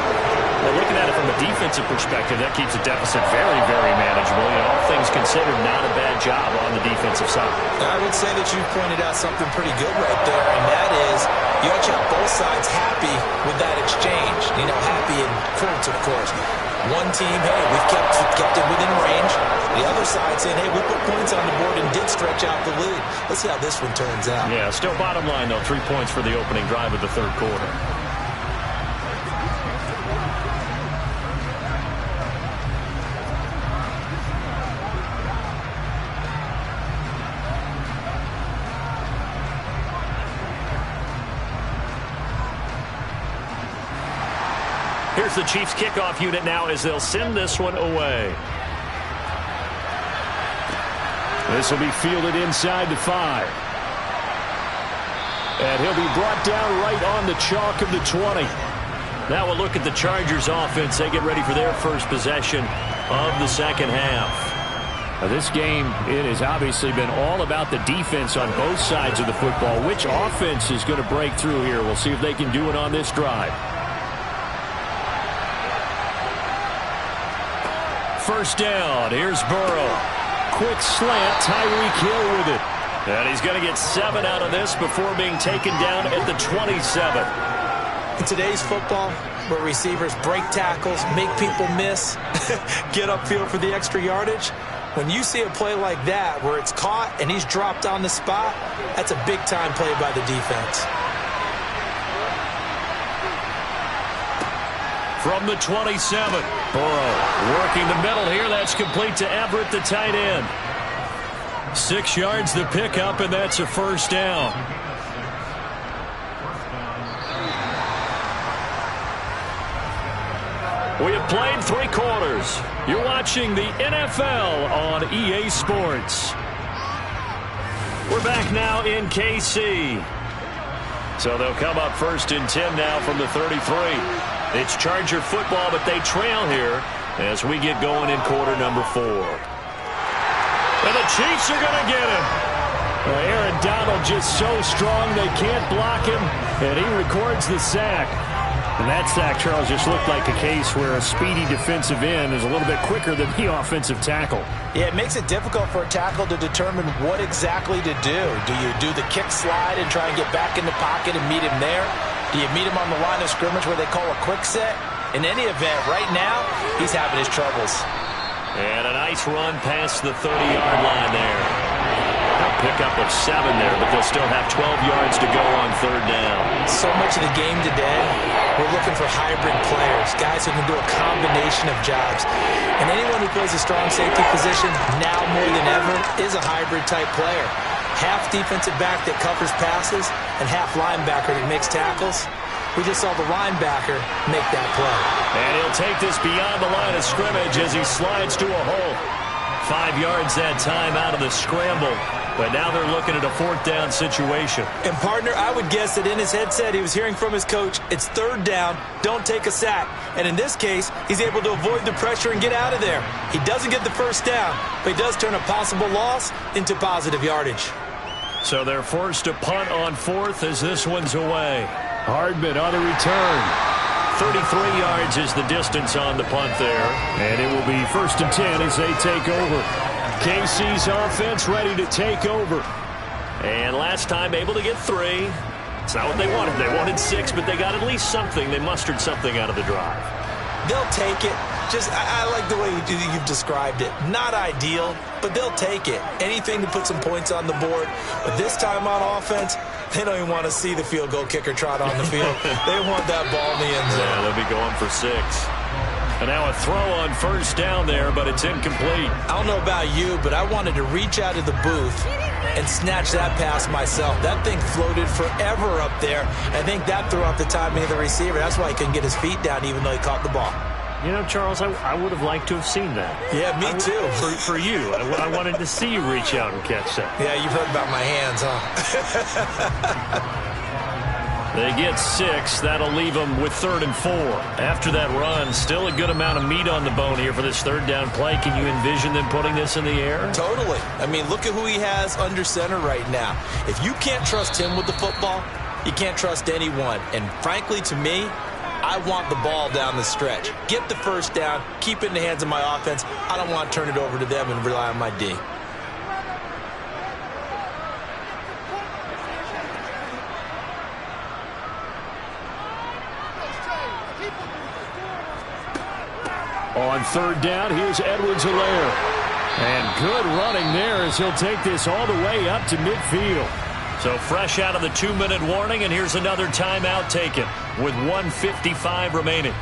Well, looking at it from a defensive perspective, that keeps the deficit very, very manageable. You know, all things considered, not a bad job on the defensive side. I would say that you pointed out something pretty good right there, and that is you actually have both sides happy with that exchange. You know, happy in quotes, of course. One team, hey, we've kept it within range. The other side saying, hey, we put points on the board and did stretch out the lead. Let's see how this one turns out. Yeah, still bottom line, though, 3 points for the opening drive of the third quarter. Here's the Chiefs kickoff unit now as they'll send this one away. This will be fielded inside the 5. And he'll be brought down right on the chalk of the 20. Now we'll look at the Chargers offense. They get ready for their first possession of the second half. Now this game, it has obviously been all about the defense on both sides of the football. Which offense is going to break through here? We'll see if they can do it on this drive. First down. Here's Burrow. Quick slant. Tyreek Hill with it. And he's going to get 7 out of this before being taken down at the 27. In today's football, where receivers break tackles, make people miss, get upfield for the extra yardage, when you see a play like that where it's caught and he's dropped on the spot, that's a big-time play by the defense. From the 27, Burrow working the middle here. That's complete to Everett, the tight end. 6 yards the pickup, and that's a first down. We have played 3 quarters. You're watching the NFL on EA Sports. We're back now in KC. So they'll come up 1st and 10 now from the 33. It's Charger football, but they trail here as we get going in quarter number 4. And the Chiefs are going to get him. Well, Aaron Donald just so strong they can't block him, and he records the sack. And that sack, Charles, just looked like a case where a speedy defensive end is a little bit quicker than the offensive tackle. Yeah, it makes it difficult for a tackle to determine what exactly to do. Do you do the kick slide and try and get back in the pocket and meet him there? Do you meet him on the line of scrimmage where they call a quick set? In any event, right now, he's having his troubles. And a nice run past the 30-yard line there. A pickup of 7 there, but they'll still have 12 yards to go on 3rd down. So much of the game today, we're looking for hybrid players, guys who can do a combination of jobs. And anyone who plays a strong safety position, now more than ever, is a hybrid-type player. Half defensive back that covers passes and half linebacker that makes tackles. We just saw the linebacker make that play. And he'll take this beyond the line of scrimmage as he slides to a hole. 5 yards that time out of the scramble. But now they're looking at a 4th down situation. And, partner, I would guess that in his headset he was hearing from his coach, it's 3rd down, don't take a sack. And in this case, he's able to avoid the pressure and get out of there. He doesn't get the 1st down, but he does turn a possible loss into positive yardage. So they're forced to punt on 4th as this one's away. Hardman on the return. 33 yards is the distance on the punt there. And it will be 1st and 10 as they take over. KC's offense ready to take over. And last time able to get 3. It's not what they wanted. They wanted 6, but they got at least something. They mustered something out of the drive. They'll take it. Just, I like the way you've described it. Not ideal, but they'll take it. Anything to put some points on the board. But this time on offense, they don't even want to see the field goal kicker trot on the field. They want that ball in the end zone. Yeah, they'll be going for 6. And now a throw on 1st down there, but it's incomplete. I don't know about you, but I wanted to reach out of the booth and snatch that pass myself. That thing floated forever up there. I think that threw off the timing of the receiver. That's why he couldn't get his feet down even though he caught the ball. You know, Charles, I would have liked to have seen that. Yeah, me too. For you. I wanted to see you reach out and catch that. Yeah, you've heard about my hands, huh? They get 6. That'll leave them with 3rd and 4. After that run, still a good amount of meat on the bone here for this 3rd down play. Can you envision them putting this in the air? Totally. I mean, look at who he has under center right now. If you can't trust him with the football, you can't trust anyone. And frankly, to me, I want the ball down the stretch. Get the 1st down, keep it in the hands of my offense. I don't want to turn it over to them and rely on my D. On 3rd down, here's Edwards-Helaire. And good running there as he'll take this all the way up to midfield. So fresh out of the 2-minute warning, and here's another timeout taken with 1:55 remaining.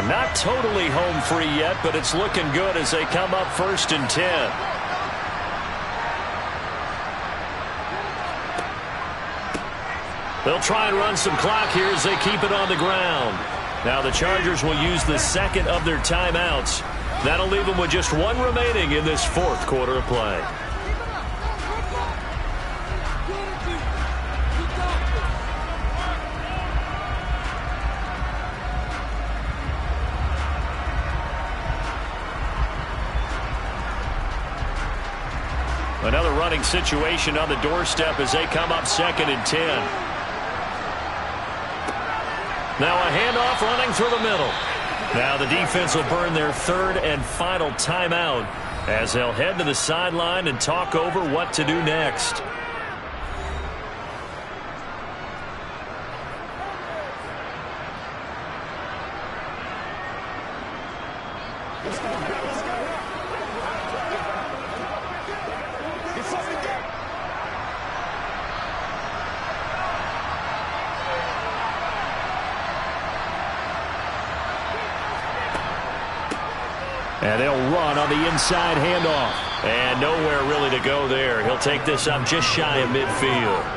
Not totally home free yet, but it's looking good as they come up 1st and 10. They'll try and run some clock here as they keep it on the ground. Now the Chargers will use the 2nd of their timeouts. That'll leave them with just 1 remaining in this 4th quarter of play. Another running situation on the doorstep as they come up 2nd and 10. Now a handoff running through the middle. Now the defense will burn their 3rd and final timeout as they'll head to the sideline and talk over what to do next. And they'll run on the inside handoff. And nowhere really to go there. He'll take this up just shy of midfield.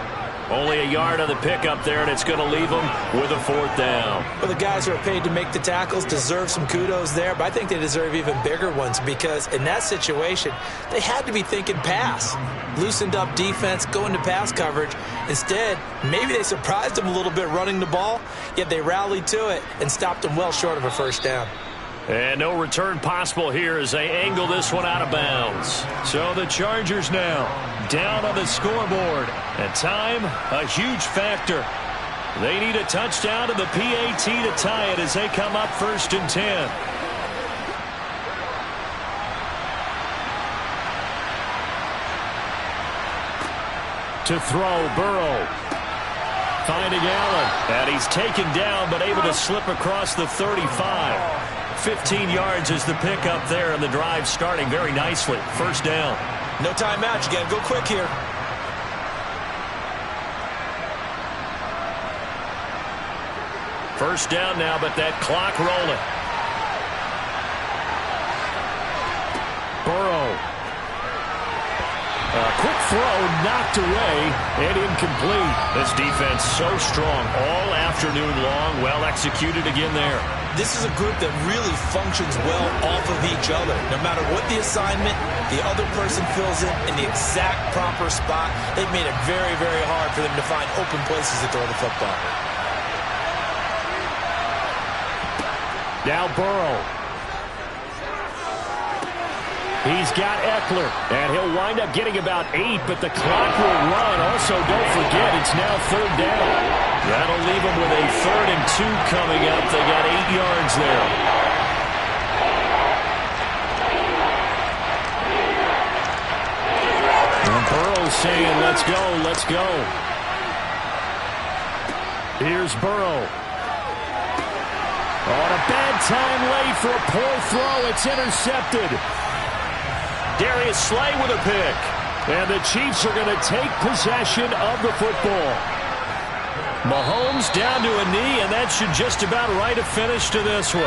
Only a yard on the pickup there, and it's going to leave him with a 4th down. Well, the guys who are paid to make the tackles deserve some kudos there, but I think they deserve even bigger ones because in that situation, they had to be thinking pass. Loosened up defense, going to pass coverage. Instead, maybe they surprised them a little bit running the ball, yet they rallied to it and stopped them well short of a 1st down. And no return possible here as they angle this one out of bounds. So the Chargers now down on the scoreboard. And time, a huge factor. They need a touchdown to the PAT to tie it as they come up 1st and 10. To throw, Burrow. Finding Allen. And he's taken down but able to slip across the 35. 15 yards is the pickup there, and the drive starting very nicely. 1st down. No timeout. You got to go quick here. First down now, but that clock rolling. Burrow. A quick throw knocked away and incomplete. This defense so strong all afternoon long. Well executed again there. This is a group that really functions well off of each other. No matter what the assignment, the other person fills in the exact proper spot. They've made it very, very hard for them to find open places to throw the football. Now Burrow. He's got Eckler, and he'll wind up getting about 8, but the clock will run. Also, don't forget, it's now 3rd down. That'll leave them with a 3rd and 2 coming up. They got 8 yards there. And Burrow's saying, let's go, let's go. Here's Burrow. On a bad time late for a poor throw. It's intercepted. Darius Slay with a pick. And the Chiefs are going to take possession of the football. Mahomes down to a knee, and that should just about write a finish to this one.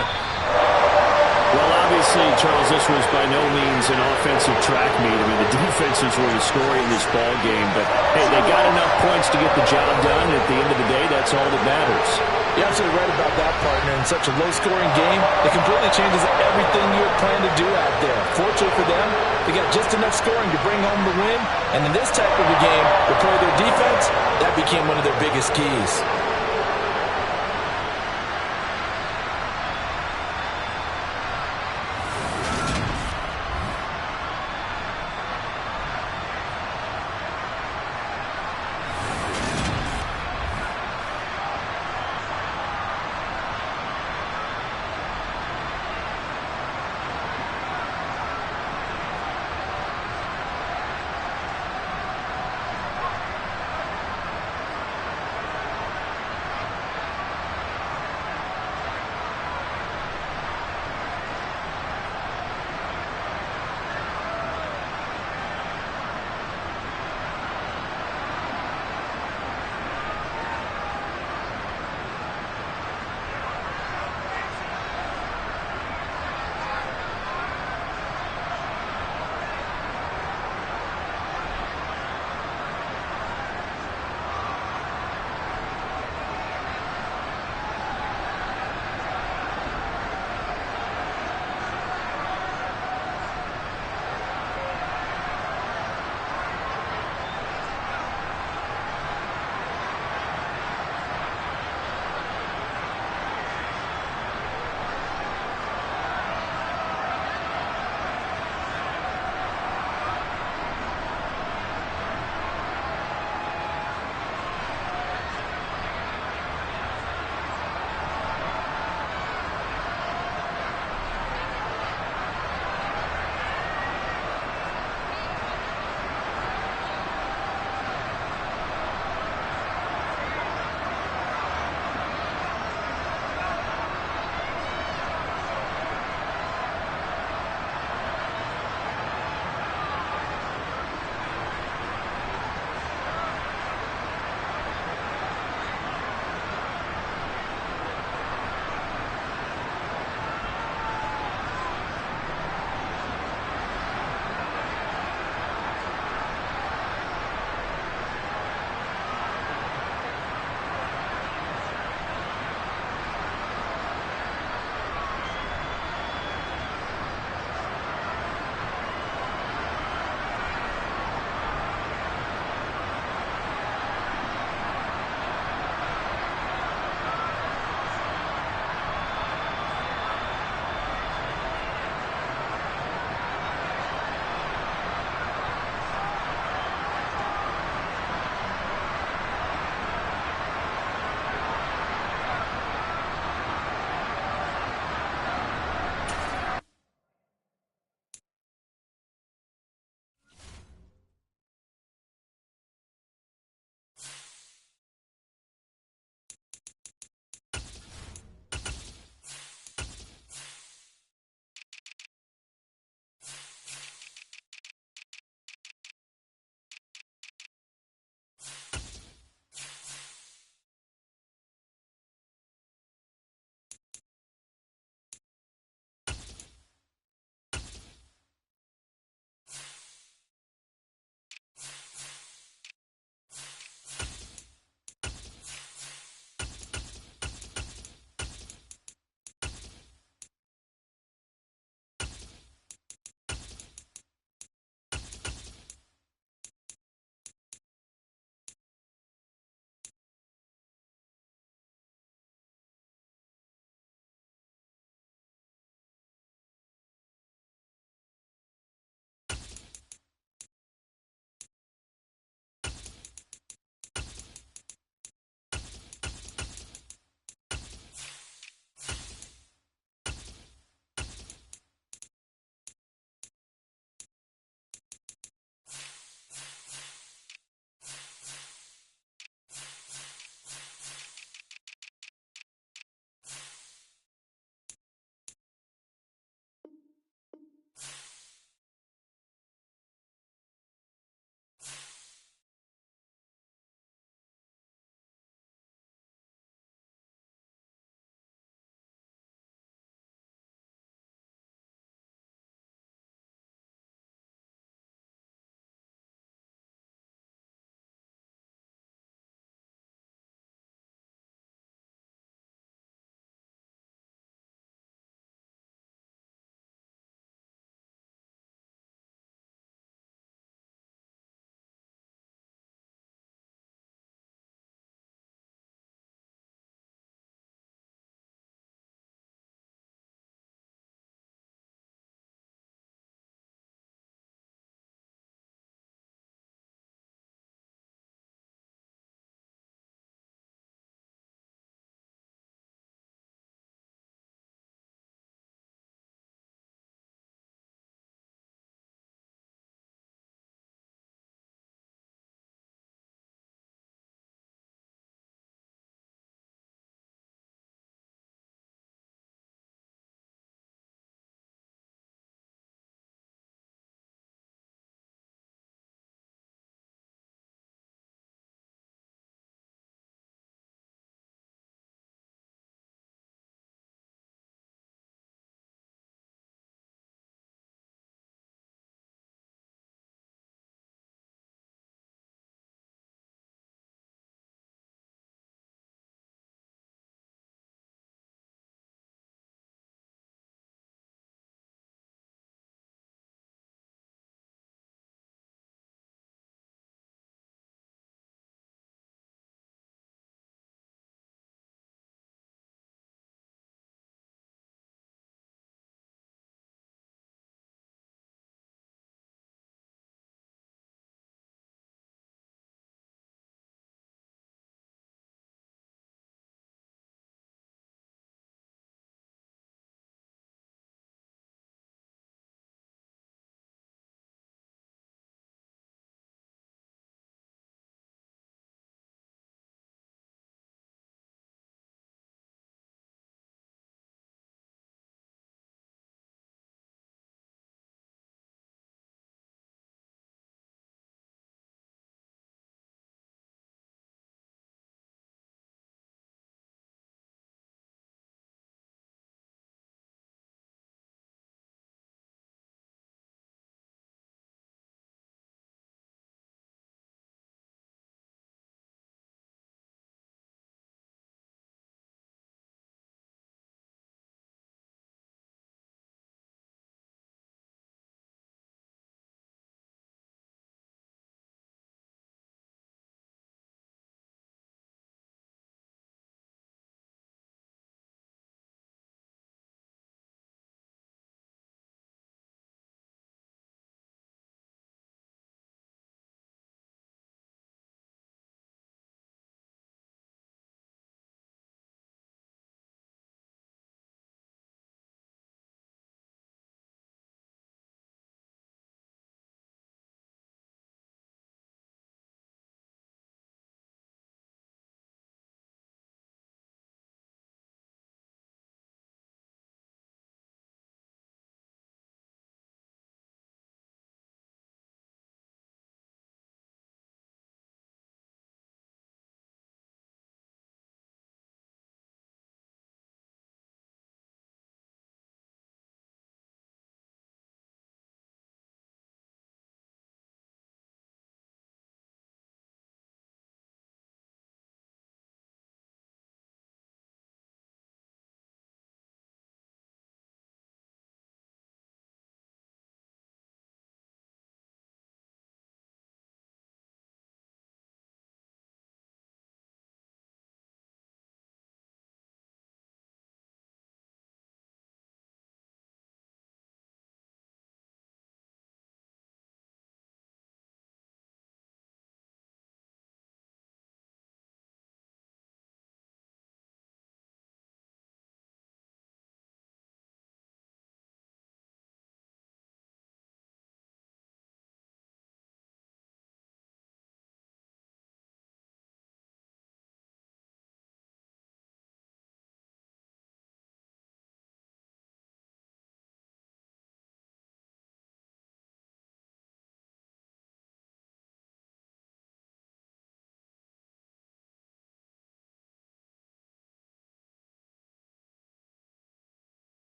Well, obviously, Charles, this was by no means an offensive track meet. I mean, the defenses were the story in this ball game, but hey, they got enough points to get the job done. And at the end of the day, that's all that matters. You're absolutely right about that, partner. In such a low-scoring game, it completely changes everything you had planned to do out there. Fortunately for them, they got just enough scoring to bring home the win. And in this type of a game, to play their defense, that became one of their biggest keys.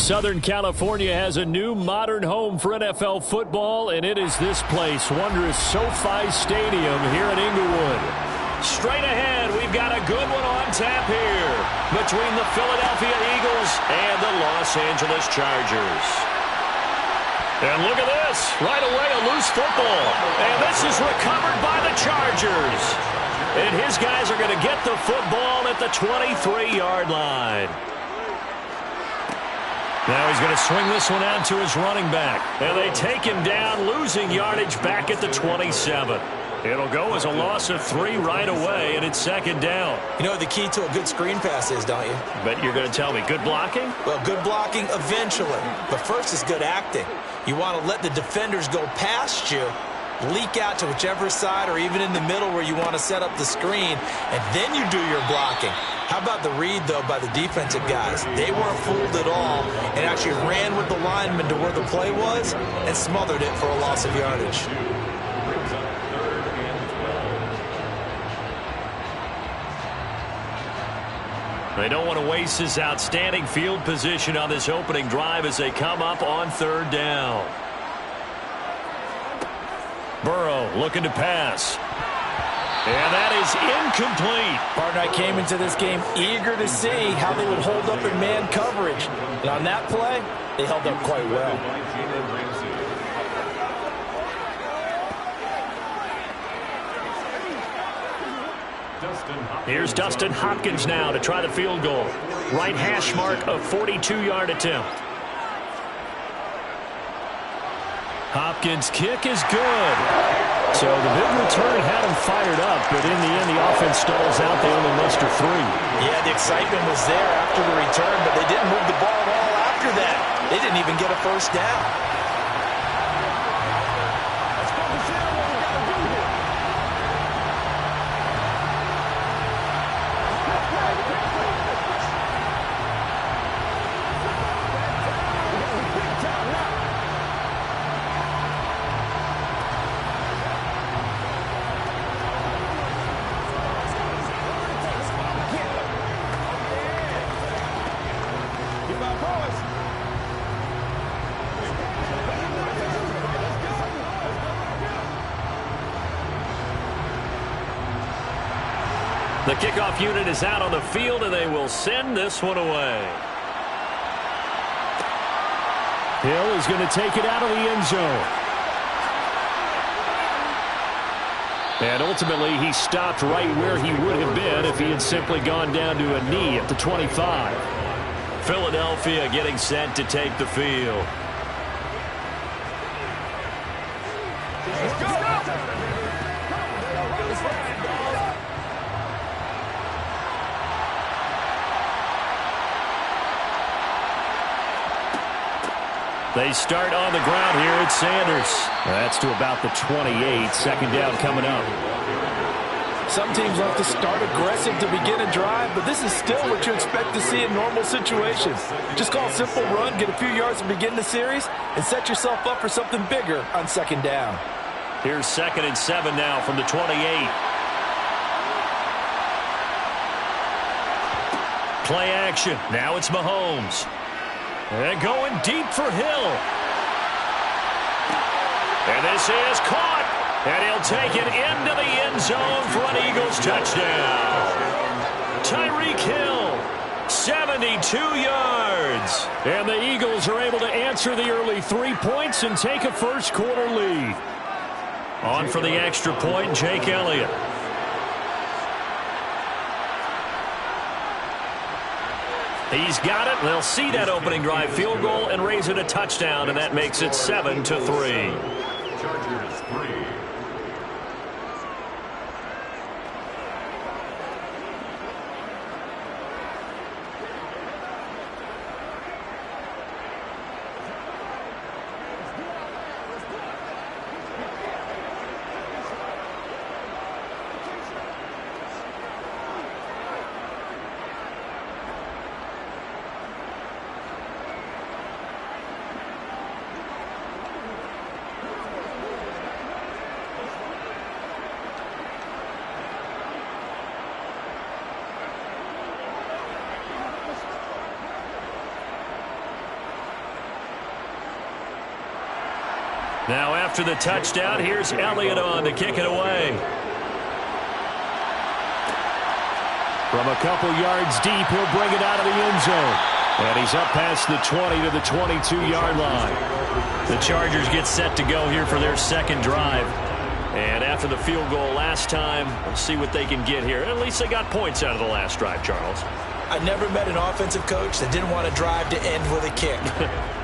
Southern California has a new modern home for NFL football, and it is this place, wondrous SoFi Stadium here in Inglewood. Straight ahead, we've got a good one on tap here between the Philadelphia Eagles and the Los Angeles Chargers. And look at this. Right away, a loose football. And this is recovered by the Chargers. And his guys are going to get the football at the 23-yard line. Now he's going to swing this one out to his running back. And they take him down, losing yardage back at the 27. It'll go as a loss of 3 right away, and it's second down. You know what the key to a good screen pass is, don't you? But you're going to tell me, good blocking? Well, good blocking eventually. But first is good acting. You want to let the defenders go past you, leak out to whichever side or even in the middle where you want to set up the screen, and then you do your blocking. How about the read, though, by the defensive guys? They weren't fooled at all and actually ran with the lineman to where the play was and smothered it for a loss of yardage. They don't want to waste this outstanding field position on this opening drive as they come up on third down. Burrow looking to pass. And that is incomplete. Partner, I came into this game eager to see how they would hold up in man coverage. And on that play, they held up quite well. Here's Dustin Hopkins now to try the field goal. Right hash mark, a 42-yard attempt. Hopkins' kick is good. So the big return had him fired up, but in the end, the offense stalls out. They only muster 3. Yeah, the excitement was there after the return, but they didn't move the ball at all after that. They didn't even get a first down. The kickoff unit is out on the field, and they will send this one away. Hill is going to take it out of the end zone. And ultimately, he stopped right where he would have been if he had simply gone down to a knee at the 25. Philadelphia getting set to take the field. They start on the ground here at Sanders. That's to about the 28. Second down coming up. Some teams like to start aggressive to begin a drive, but this is still what you expect to see in normal situations. Just call a simple run, get a few yards to begin the series, and set yourself up for something bigger on second down. Here's 2nd and 7 now from the 28. Play action. Now it's Mahomes. And going deep for Hill. And this is caught. And he'll take it into the end zone for an Eagles touchdown. Tyreek Hill, 72 yards. And the Eagles are able to answer the early 3 points and take a first-quarter lead. On for the extra point, Jake Elliott. He's got it. They'll see that opening drive field goal and raise it a touchdown, and that makes it 7-3. Chargers 3. Now after the touchdown, here's Elliott on to kick it away. From a couple yards deep, he'll bring it out of the end zone. And he's up past the 20 to the 22-yard line. The Chargers get set to go here for their second drive. And after the field goal last time, we'll see what they can get here. At least they got points out of the last drive, Charles. I never met an offensive coach that didn't want to drive to end with a kick.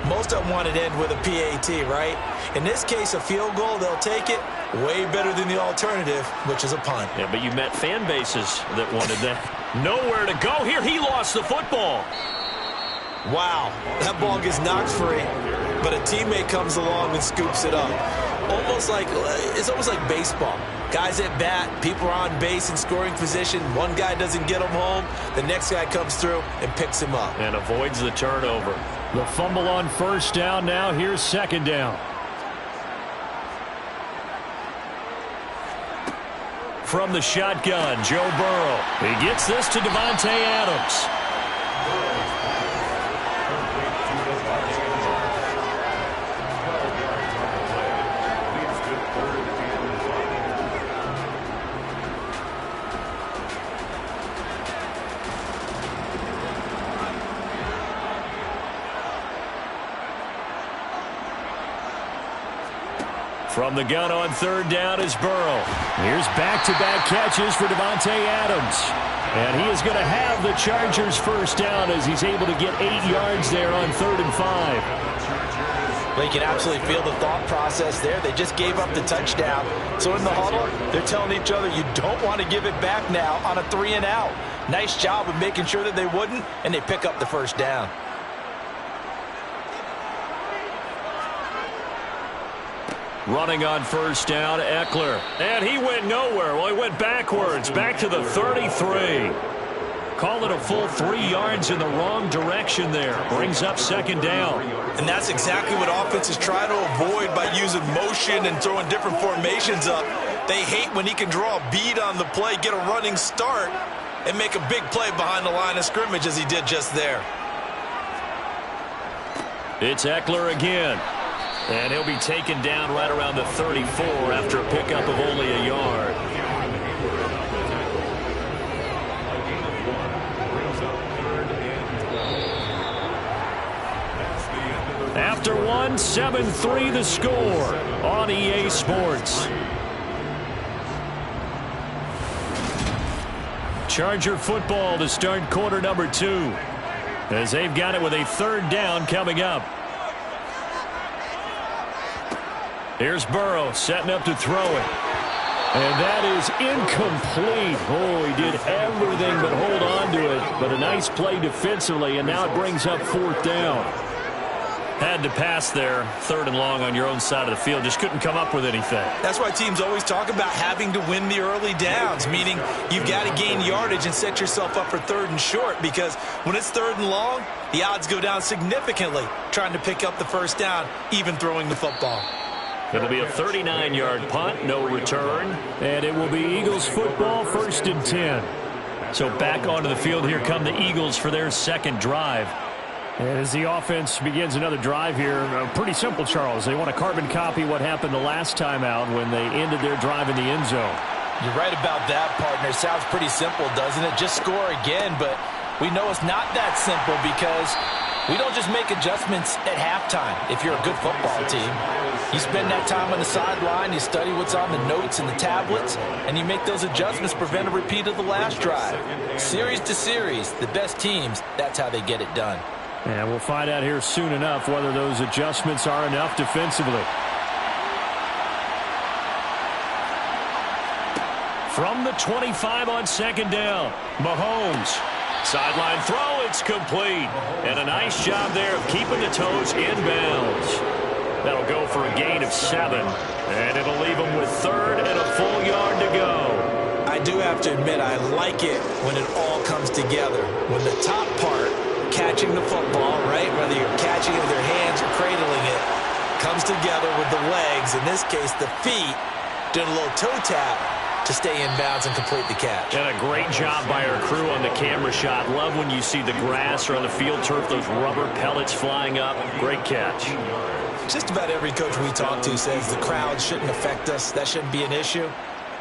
Most of them wanted to end with a PAT, right? In this case, a field goal, they'll take it. Way better than the alternative, which is a punt. Yeah, but you met fan bases that wanted that. Nowhere to go here. He lost the football. Wow, that ball gets knocked free, but a teammate comes along and scoops it up. It's almost like baseball. Guys at bat, people are on base in scoring position. One guy doesn't get him home. The next guy comes through and picks him up. And avoids the turnover. The fumble on first down now. Here's second down. From the shotgun, Joe Burrow. He gets this to Davante Adams. From the gun on third down is Burrow. Here's back-to-back catches for Davante Adams. And he is going to have the Chargers first down as he's able to get 8 yards there on 3rd and 5. Well, you can absolutely feel the thought process there. They just gave up the touchdown. So in the huddle, they're telling each other, you don't want to give it back now on a 3-and-out. Nice job of making sure that they wouldn't, and they pick up the first down. Running on first down, Eckler. And he went nowhere. Well, he went backwards, back to the 33. Call it a full 3 yards in the wrong direction there. Brings up second down. And that's exactly what offenses try to avoid by using motion and throwing different formations up. They hate when he can draw a bead on the play, get a running start, and make a big play behind the line of scrimmage as he did just there. It's Eckler again. And he'll be taken down right around the 34 after a pickup of only a yard. After one, 7-3 the score on EA Sports. Charger football to start quarter number 2. As they've got it with a 3rd down coming up. Here's Burrow setting up to throw it. And that is incomplete. Oh, he did everything but hold on to it. But a nice play defensively, and now it brings up 4th down. Had to pass there, 3rd and long on your own side of the field. Just couldn't come up with anything. That's why teams always talk about having to win the early downs, meaning you've got to gain yardage and set yourself up for 3rd and short, because when it's 3rd and long, the odds go down significantly trying to pick up the first down, even throwing the football. It'll be a 39-yard punt, no return. And it will be Eagles football, 1st and 10. So back onto the field, here come the Eagles for their second drive. And as the offense begins another drive here, pretty simple, Charles. They want to carbon copy what happened the last time out when they ended their drive in the end zone. You're right about that, partner. Sounds pretty simple, doesn't it? Just score again, but we know it's not that simple because we don't just make adjustments at halftime if you're a good football team. You spend that time on the sideline, you study what's on the notes and the tablets, and you make those adjustments, prevent a repeat of the last drive. Series to series, the best teams, that's how they get it done. And we'll find out here soon enough whether those adjustments are enough defensively. From the 25 on second down, Mahomes. Sideline throw, it's complete. And a nice job there of keeping the toes in bounds. That'll go for a gain of 7. And it'll leave them with 3rd and a full yard to go. I do have to admit, I like it when it all comes together. When the top part, catching the football, right, whether you're catching it with your hands or cradling it, comes together with the legs, in this case the feet, doing a little toe tap to stay in bounds and complete the catch. And a great job by our crew on the camera shot. Love when you see the grass or on the field turf, those rubber pellets flying up. Great catch. Just about every coach we talk to says the crowd shouldn't affect us. That shouldn't be an issue.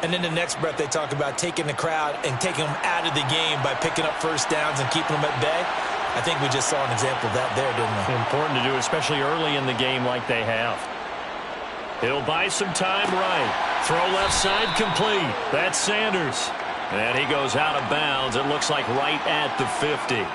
And in the next breath, they talk about taking the crowd and taking them out of the game by picking up first downs and keeping them at bay. I think we just saw an example of that there, didn't we? Important to do, especially early in the game like they have. He'll buy some time right. Throw left side complete. That's Sanders. And he goes out of bounds. It looks like right at the 50.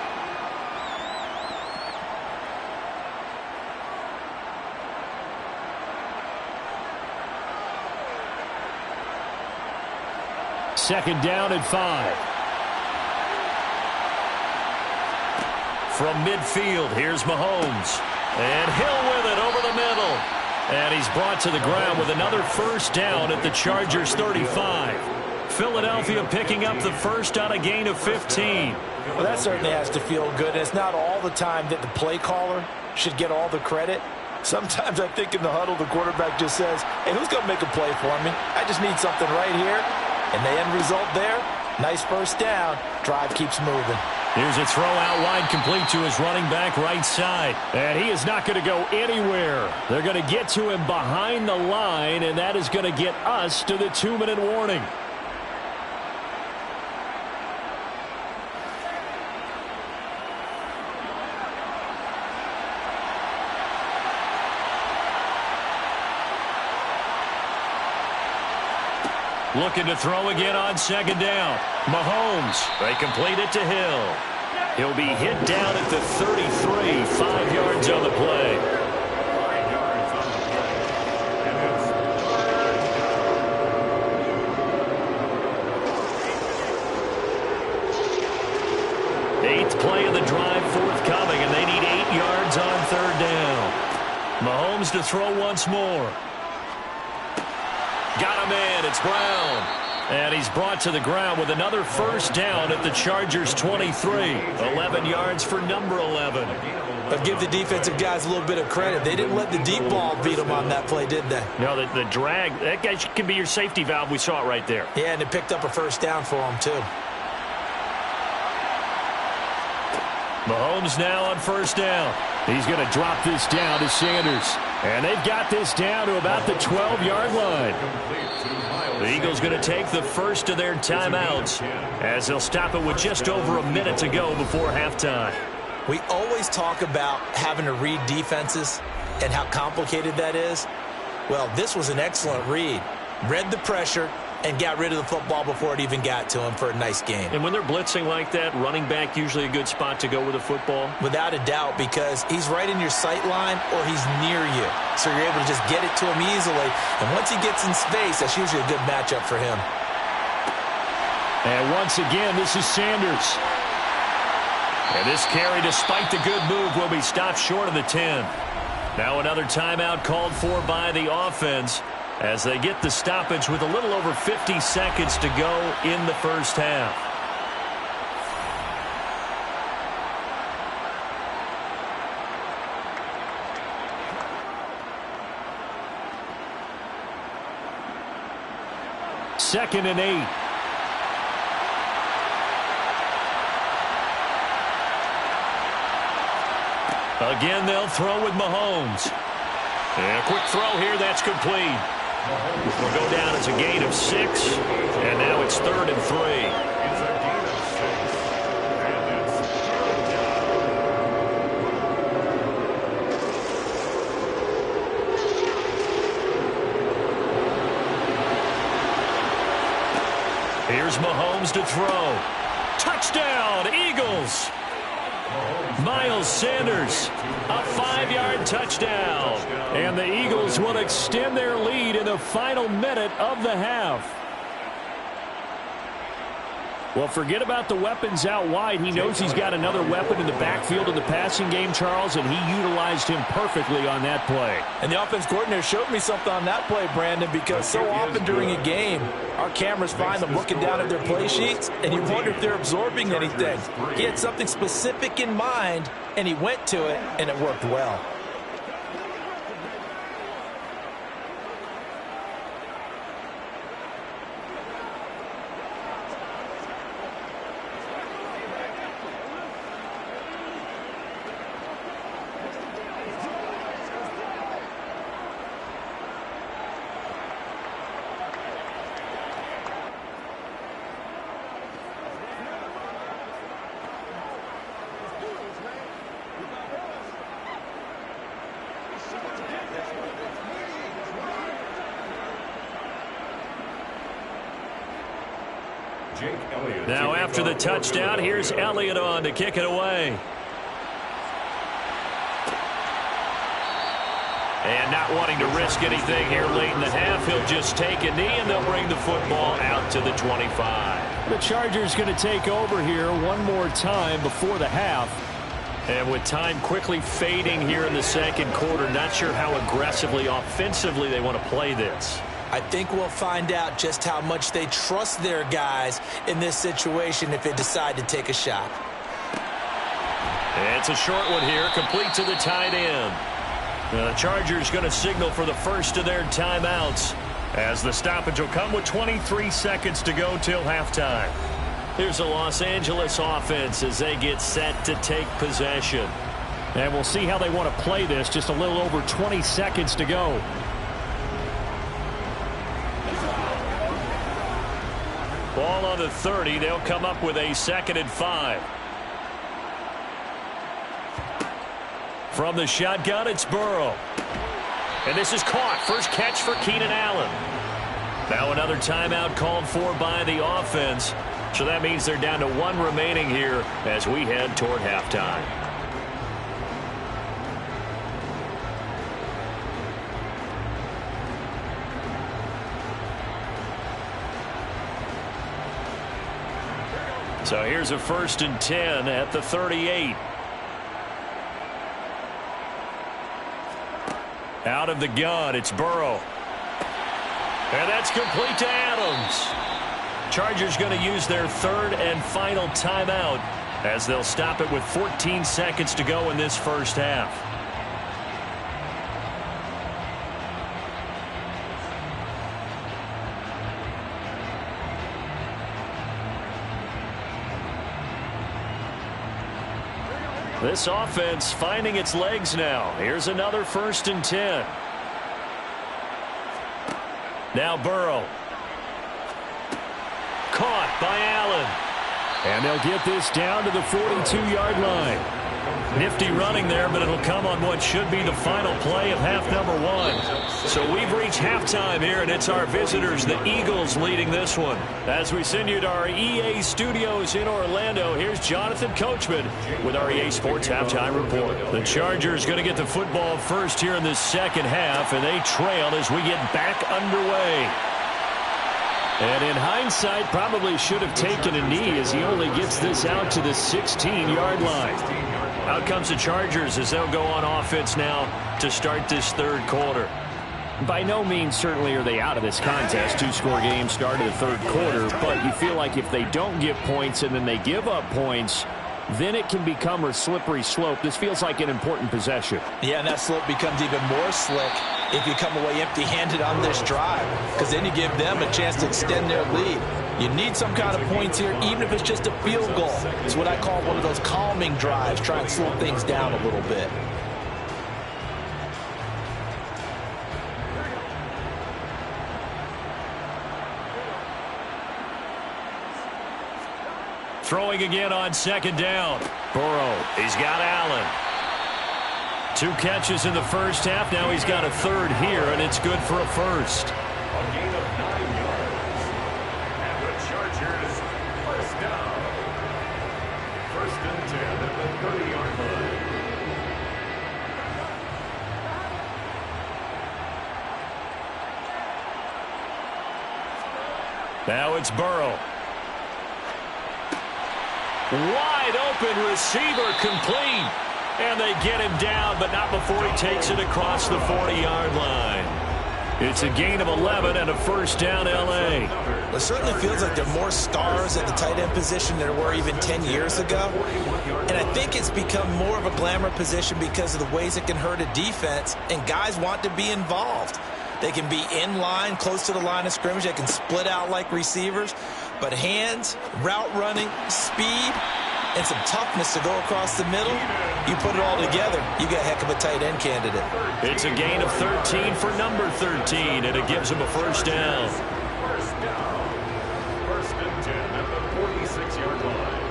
Second down and 5. From midfield, here's Mahomes. And Hill with it over the middle. And he's brought to the ground with another first down at the Chargers 35. Philadelphia picking up the first on a gain of 15. Well, that certainly has to feel good. And it's not all the time that the play caller should get all the credit. Sometimes I think in the huddle, the quarterback just says, hey, who's going to make a play for me? I just need something right here. And the end result there, nice first down. Drive keeps moving. Here's a throw out wide complete to his running back right side. And he is not going to go anywhere. They're going to get to him behind the line, and that is going to get us to the 2-minute warning. Looking to throw again on second down. Mahomes, they complete it to Hill. He'll be hit down at the 33, 5 yards on the play. 5 yards on the play. And Eighth play of the drive forthcoming, and they need 8 yards on third down. Mahomes to throw once more. Got him in. It's Brown. And he's brought to the ground with another first down at the Chargers 23. 11 yards for number 11. But give the defensive guys a little bit of credit. They didn't let the deep ball beat them on that play, did they? No, the drag, that guy can be your safety valve. We saw it right there. Yeah, and it picked up a first down for them, too. Mahomes now on first down. He's going to drop this down to Sanders. And they've got this down to about the 12-yard line. The Eagles going to take the first of their timeouts as they'll stop it with just over a minute to go before halftime. We always talk about having to read defenses and how complicated that is. Well, this was an excellent read. Read the pressure and got rid of the football before it even got to him for a nice game. And when they're blitzing like that, running back usually a good spot to go with a football? Without a doubt, because he's right in your sight line or he's near you. So you're able to just get it to him easily. And once he gets in space, that's usually a good matchup for him. And once again, this is Sanders. And this carry, despite the good move, will be stopped short of the 10. Now another timeout called for by the offense as they get the stoppage with a little over 50 seconds to go in the first half. Second and 8. Again, they'll throw with Mahomes. And a quick throw here, that's complete. Will go down as a gain of 6, and now it's 3rd and 3. it's a gain of 6. And Here's Mahomes to throw. Touchdown, Eagles! Miles Sanders, a 5-yard touchdown. And the Eagles will extend their lead in the final minute of the half. Well, forget about the weapons out wide. He knows he's got another weapon in the backfield in the passing game, Charles, and he utilized him perfectly on that play. And the offense coordinator showed me something on that play, Brandon, because so often during a game, our cameras find them looking down at their play sheets, and you wonder if they're absorbing anything. He had something specific in mind, and he went to it, and it worked well. Jake Elliott. Now after the touchdown, here's Elliott on to kick it away. And not wanting to risk anything here late in the half, he'll just take a knee, and they'll bring the football out to the 25. The Chargers going to take over here one more time before the half. And with time quickly fading here in the second quarter, not sure how aggressively, offensively they want to play this. I think we'll find out just how much they trust their guys in this situation if they decide to take a shot. And it's a short one here, complete to the tight end. The Chargers going to signal for the first of their timeouts, as the stoppage will come with 23 seconds to go till halftime. Here's the Los Angeles offense as they get set to take possession. And we'll see how they want to play this. Just a little over 20 seconds to go. Ball on the 30. They'll come up with a 2nd and 5. From the shotgun, it's Burrow. And this is caught. First catch for Keenan Allen. Now another timeout called for by the offense. So that means they're down to 1 remaining here as we head toward halftime. So here's a 1st and 10 at the 38. Out of the gun, it's Burrow. And that's complete to Adams. Chargers going to use their 3rd and final timeout as they'll stop it with 14 seconds to go in this first half. This offense finding its legs now. Here's another 1st and 10. Now Burrow. Caught by Allen. And they'll get this down to the 42-yard line. Nifty running there, but it'll come on what should be the final play of half number 1. So we've reached halftime here, and it's our visitors, the Eagles, leading this one. As we send you to our EA studios in Orlando, here's Jonathan Coachman with our EA Sports Halftime Report. The Chargers going to get the football first here in this second half, and they trail as we get back underway. And in hindsight, probably should have taken a knee as he only gets this out to the 16-yard line. Out comes the Chargers as they'll go on offense now to start this 3rd quarter. By no means certainly are they out of this contest. 2-score game start of the 3rd quarter, but you feel like if they don't get points and then they give up points, then it can become a slippery slope. This feels like an important possession. Yeah, and that slope becomes even more slick if you come away empty-handed on this drive, because then you give them a chance to extend their lead. You need some kind of points here, even if it's just a field goal. It's what I call one of those calming drives, try and slow things down a little bit. Throwing again on 2nd down. Burrow, he's got Allen. 2 catches in the first half. Now he's got a 3rd here, and it's good for a 1st. A gain of 9 yards. And the Chargers, 1st down. 1st and 10 at the 30-yard line. Now it's Burrow. Wide open receiver, complete. And they get him down, but not before he takes it across the 40-yard line. It's a gain of 11 and a 1st down, L.A. It certainly feels like there are more stars at the tight end position than there were even 10 years ago. And I think it's become more of a glamour position because of the ways it can hurt a defense, and guys want to be involved. They can be in line, close to the line of scrimmage. They can split out like receivers. But hands, route running, speed, and some toughness to go across the middle, you put it all together, you got a heck of a tight end candidate. It's a gain of 13 for number 13, and it gives him a 1st down. 1st down. 1st and 10 at the 46-yard line.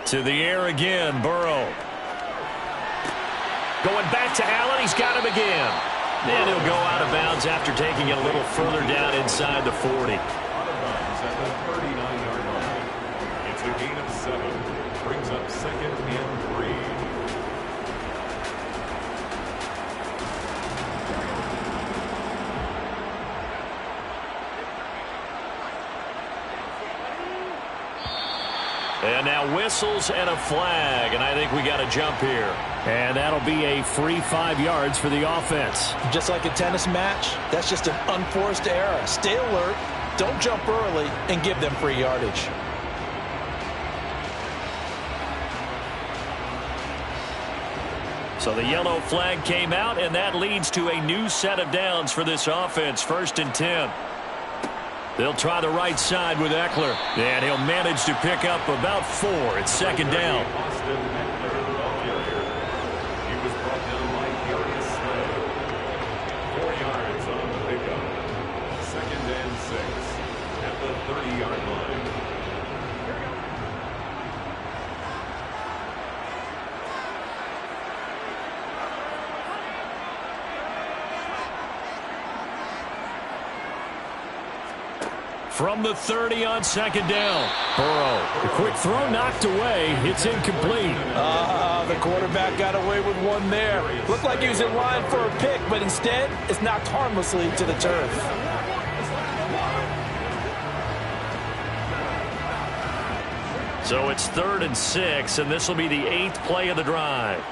To the air again, Burrow. Going back to Allen. He's got him again. And he'll go out of bounds after taking it a little further down inside the 40. Out of bounds at the 39-yard line. It's a gain of 7. Brings up 2nd and 3. And now whistles and a flag, and I think we got a jump here. And that'll be a free 5 yards for the offense. Just like a tennis match, that's just an unforced error. Stay alert, don't jump early, and give them free yardage. So the yellow flag came out, and that leads to a new set of downs for this offense. 1st and 10. They'll try the right side with Eckler. And he'll manage to pick up about 4. It's 2nd down. Austin Eckler, the ball carrier. He was brought down by Darius Slay. 4 yards on the pickup. 2nd and 6 at the 30-yard line. From the 30 on 2nd down. Burrow, the quick throw knocked away. It's incomplete. The quarterback got away with one there. Looked like he was in line for a pick, but instead, it's knocked harmlessly to the turf. So it's 3rd and 6, and this will be the 8th play of the drive.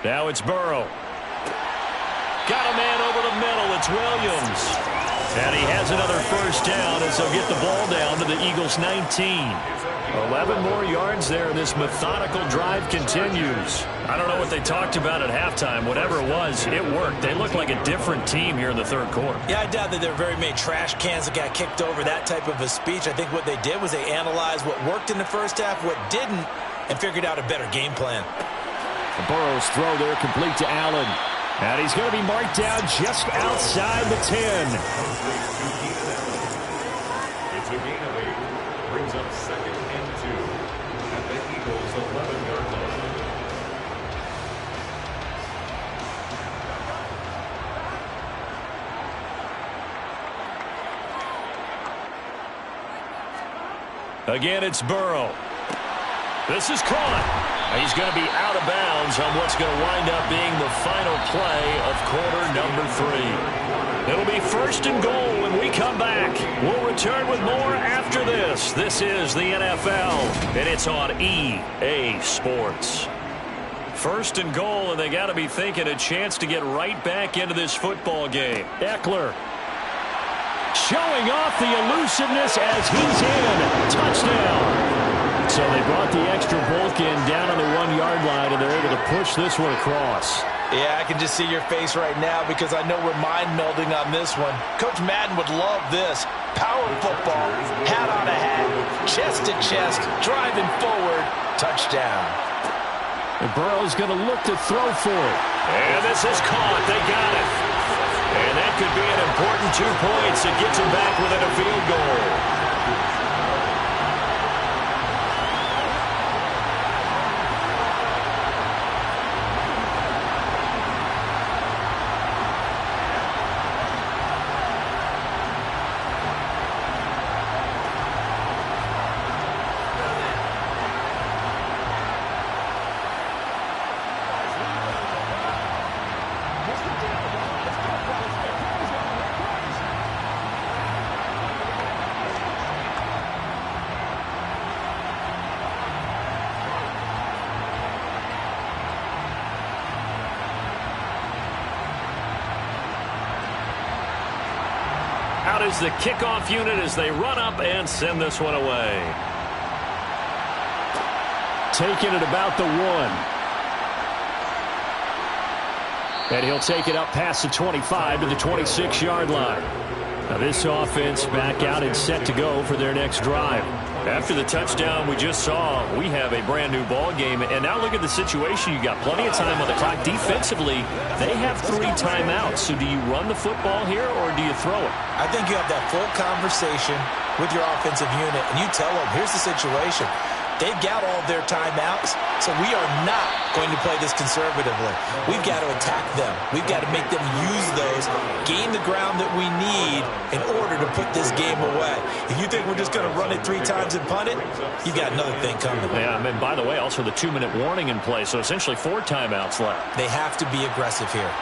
Now it's Burrow. Got a man over the middle. It's Williams. And he has another 1st down as they'll get the ball down to the Eagles' 19. 11 more yards there, and this methodical drive continues. I don't know what they talked about at halftime. Whatever it was, it worked. They look like a different team here in the 3rd quarter. Yeah, I doubt that there were very many trash cans that got kicked over, that type of a speech. I think what they did was they analyzed what worked in the 1st half, what didn't, and figured out a better game plan. Burrow's throw there complete to Allen. And he's going to be marked down just outside the 10. It's a gain of 8. Brings up 2nd and 2 at the Eagles' 11-yard line. Again, it's Burrow. This is caught. He's going to be out of bounds on what's going to wind up being the final play of quarter number 3. It'll be 1st and goal when we come back. We'll return with more after this. This is the NFL, and it's on EA Sports. 1st and goal, and they got to be thinking a chance to get right back into this football game. Eckler showing off the elusiveness as he's in. Touchdown. So they brought the extra bulk in down on the 1-yard line, and they're able to push this one across. Yeah, I can just see your face right now because I know we're mind-melding on this one. Coach Madden would love this. Power football, hat on a hat, chest to chest, driving forward, touchdown. And Burrow's going to look to throw for it. And this is caught. They got it. And that could be an important 2 points. It gets them back within a field goal. Out is the kickoff unit as they run up and send this one away. Taking it about the 1. And he'll take it up past the 25 to the 26-yard line. Now this offense back out and set to go for their next drive. After the touchdown we just saw, we have a brand new ball game. And now look at the situation. You got plenty of time on the clock. Defensively, they have 3 timeouts. So do you run the football here or do you throw it? I think you have that full conversation with your offensive unit, and you tell them, here's the situation. They've got all their timeouts, so we are not going to play this conservatively. We've got to attack them. We've got to make them use those, gain the ground that we need in order to put this game away. If you think we're just going to run it 3 times and punt it, you've got another thing coming. Yeah, and by the way, also the 2-minute warning in play, so essentially 4 timeouts left. They have to be aggressive here.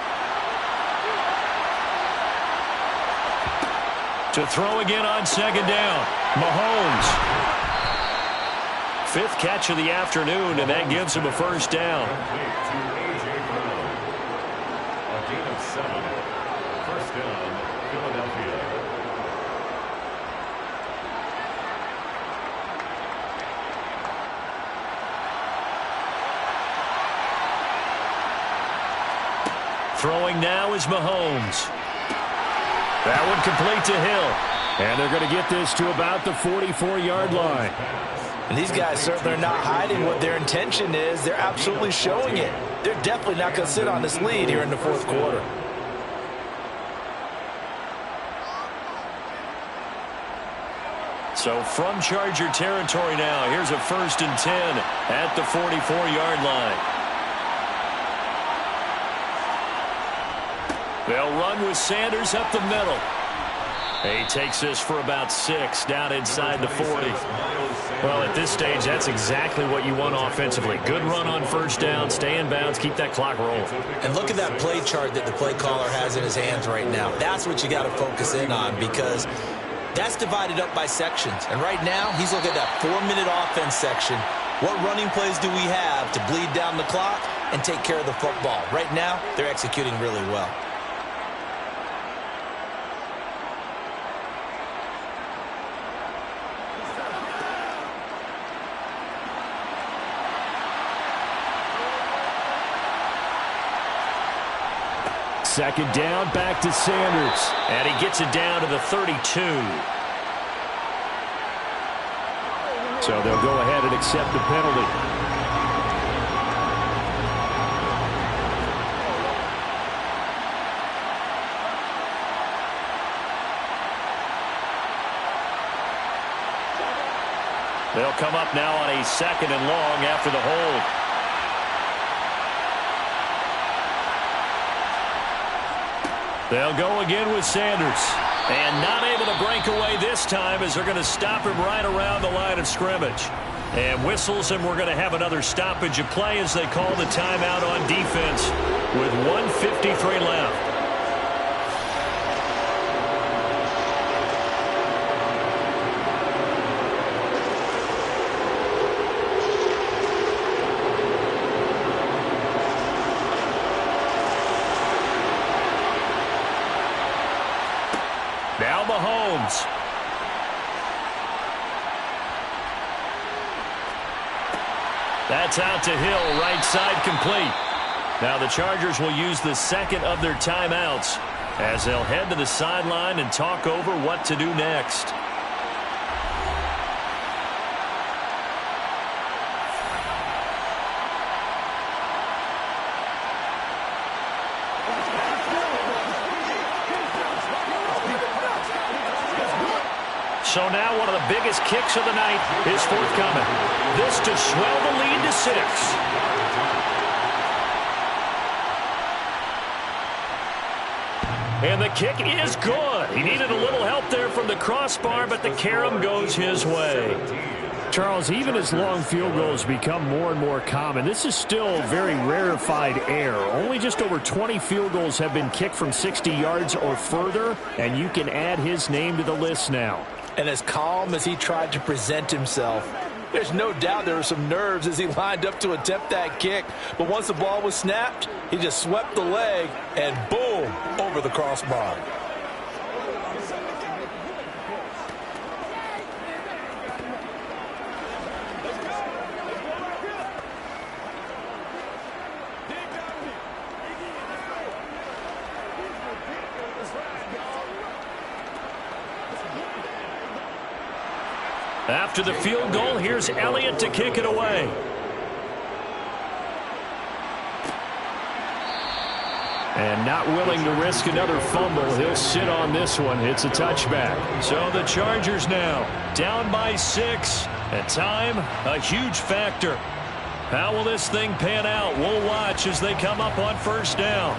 To throw again on 2nd down. Mahomes. 5th catch of the afternoon, and that gives him a 1st down. A gain of 7. 1st down, Philadelphia. Throwing now is Mahomes. That one complete to Hill. And they're going to get this to about the 44-yard line. And these guys certainly are not hiding what their intention is. They're absolutely showing it. They're definitely not going to sit on this lead here in the 4th quarter. So from Charger territory now, here's a 1st and 10 at the 44-yard line. They'll run with Sanders up the middle. He takes this for about 6 down inside the 40. Well, at this stage, that's exactly what you want offensively. Good run on 1st down, stay in bounds, keep that clock rolling. And look at that play chart that the play caller has in his hands right now. That's what you got to focus in on, because that's divided up by sections. And right now, he's looking at that 4-minute offense section. What running plays do we have to bleed down the clock and take care of the football? Right now, they're executing really well. Second down, back to Sanders. And he gets it down to the 32. So they'll go ahead and accept the penalty. They'll come up now on a 2nd and long after the hold. They'll go again with Sanders. And not able to break away this time, as they're going to stop him right around the line of scrimmage. And whistles, and we're going to have another stoppage of play as they call the timeout on defense with 1:53 left. Now Mahomes. That's out to Hill, right side complete. Now the Chargers will use the 2nd of their timeouts as they'll head to the sideline and talk over what to do next. So now one of the biggest kicks of the night is forthcoming. This to swell the lead to 6. And the kick is good. He needed a little help there from the crossbar, but the carom goes his way. Charles, even as long field goals become more and more common, this is still very rarefied air. Only just over 20 field goals have been kicked from 60 yards or further, and you can add his name to the list now. And as calm as he tried to present himself, there's no doubt there were some nerves as he lined up to attempt that kick. But once the ball was snapped, he just swept the leg and boom, over the crossbar. After the field goal, here's Elliott to kick it away. And not willing to risk another fumble, he'll sit on this one. It's a touchback. So the Chargers now down by 6 And time, a huge factor. How will this thing pan out? We'll watch as they come up on first down.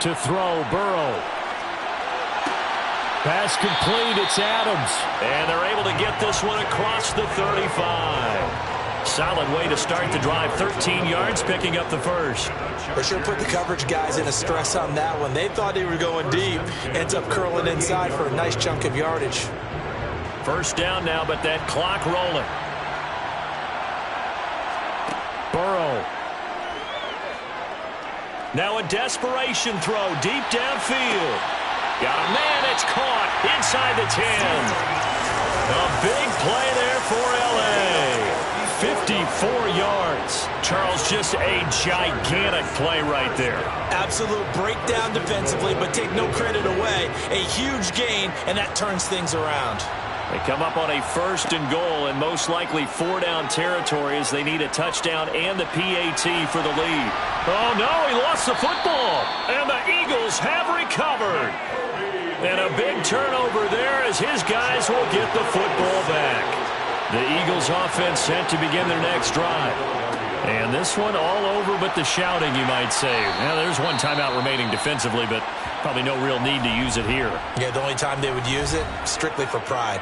To throw, Burrow. Pass complete, it's Adams. And they're able to get this one across the 35. Solid way to start the drive. 13 yards, picking up the first. They sure put the coverage guys in a stress on that one. They thought they were going deep. Ends up curling inside for a nice chunk of yardage. First down now, but that clock rolling. Burrow. Now a desperation throw deep downfield. Got a man, it's caught inside the 10. A big play there for L.A. 54 yards. Charles, just a gigantic play right there. Absolute breakdown defensively, but take no credit away. A huge gain, and that turns things around. They come up on a 1st and goal, and most likely 4-down territory as they need a touchdown and the PAT for the lead. Oh, no, he lost the football, and the Eagles have recovered. And a big turnover there as his guys will get the football back. The Eagles offense set to begin their next drive. And this one all over but the shouting, you might say. Now, there's one timeout remaining defensively, but probably no real need to use it here. Yeah, the only time they would use it, strictly for pride.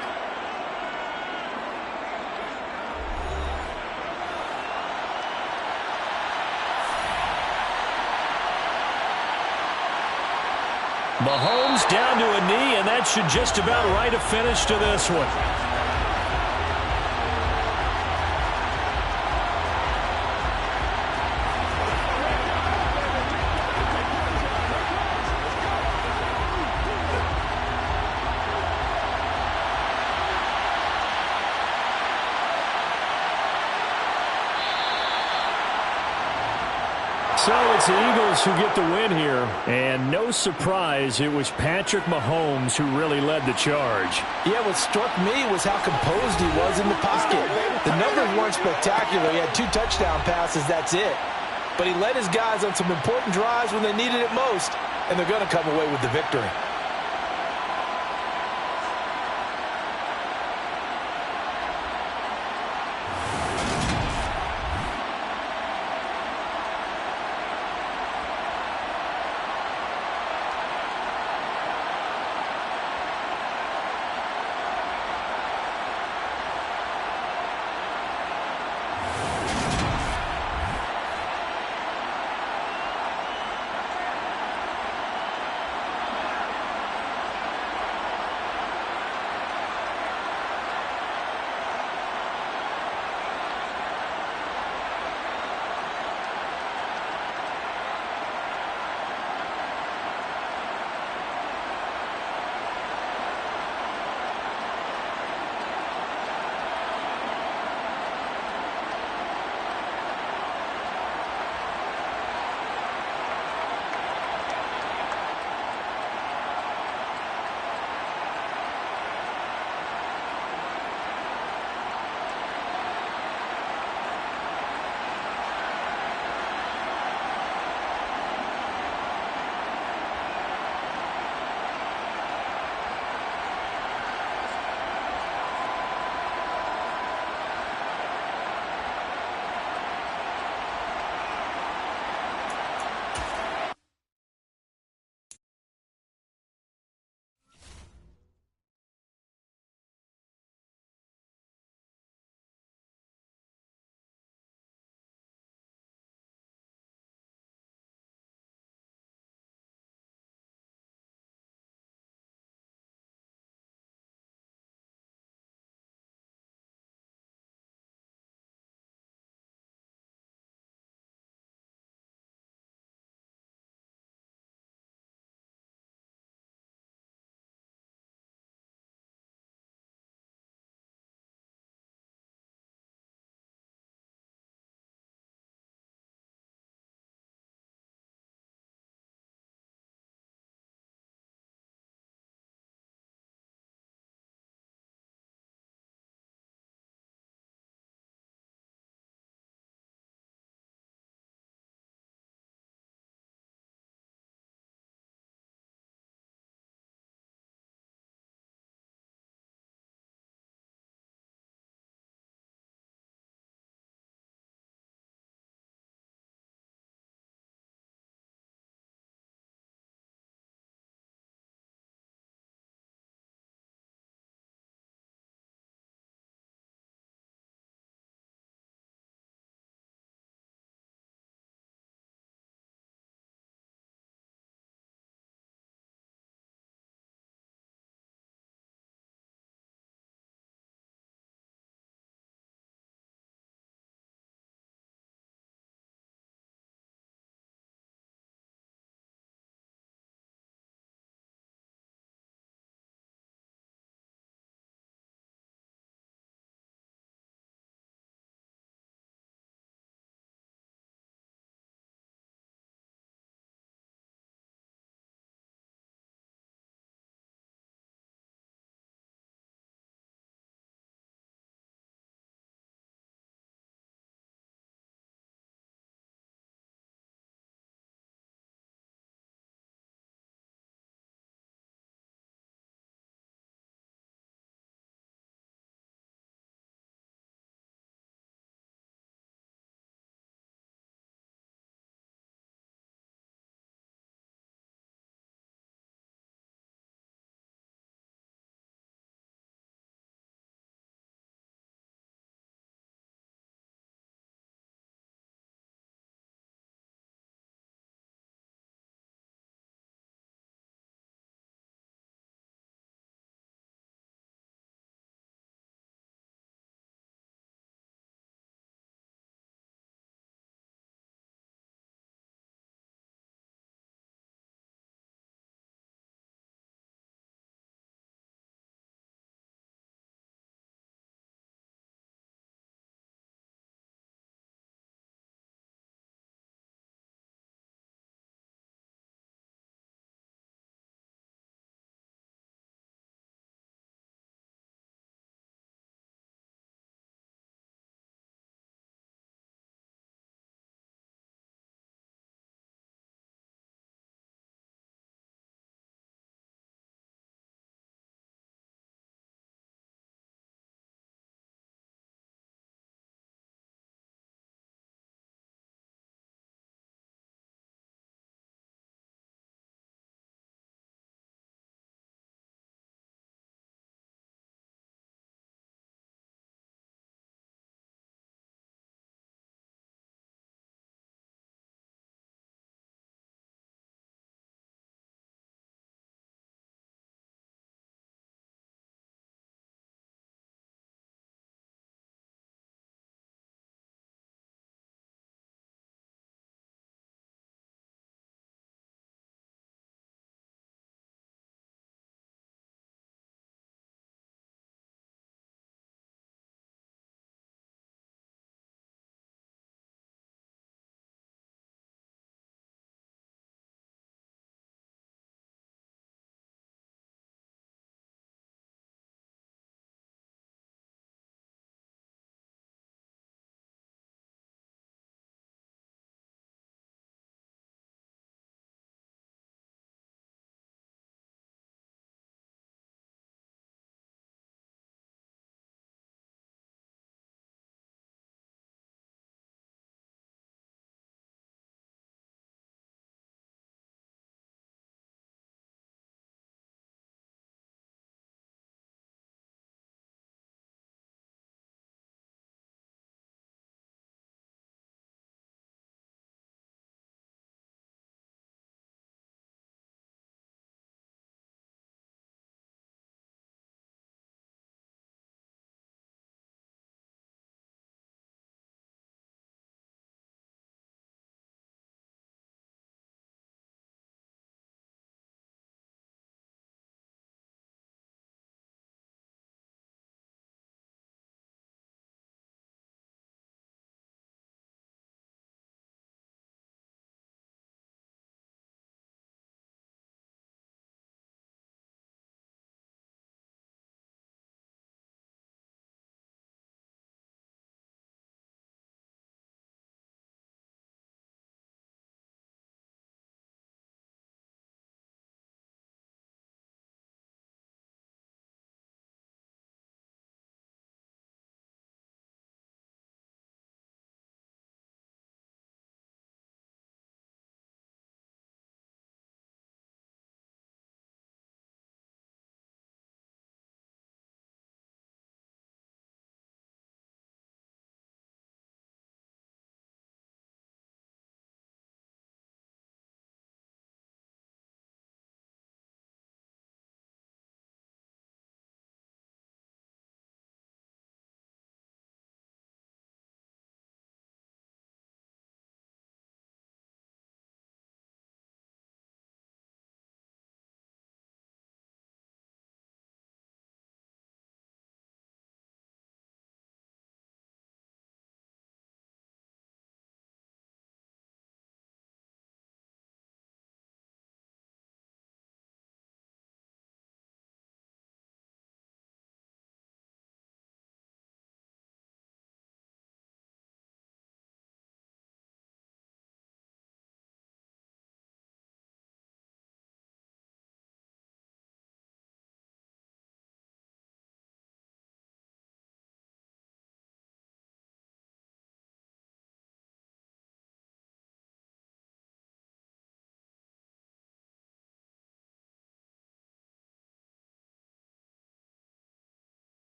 Mahomes down to a knee, and that should just about write a finish to this one. So it's the Eagles who get the win here, and no surprise, it was Patrick Mahomes who really led the charge. Yeah, what struck me was how composed he was in the pocket. The numbers weren't spectacular. He had 2 touchdown passes, that's it. But he led his guys on some important drives when they needed it most, and they're going to come away with the victory.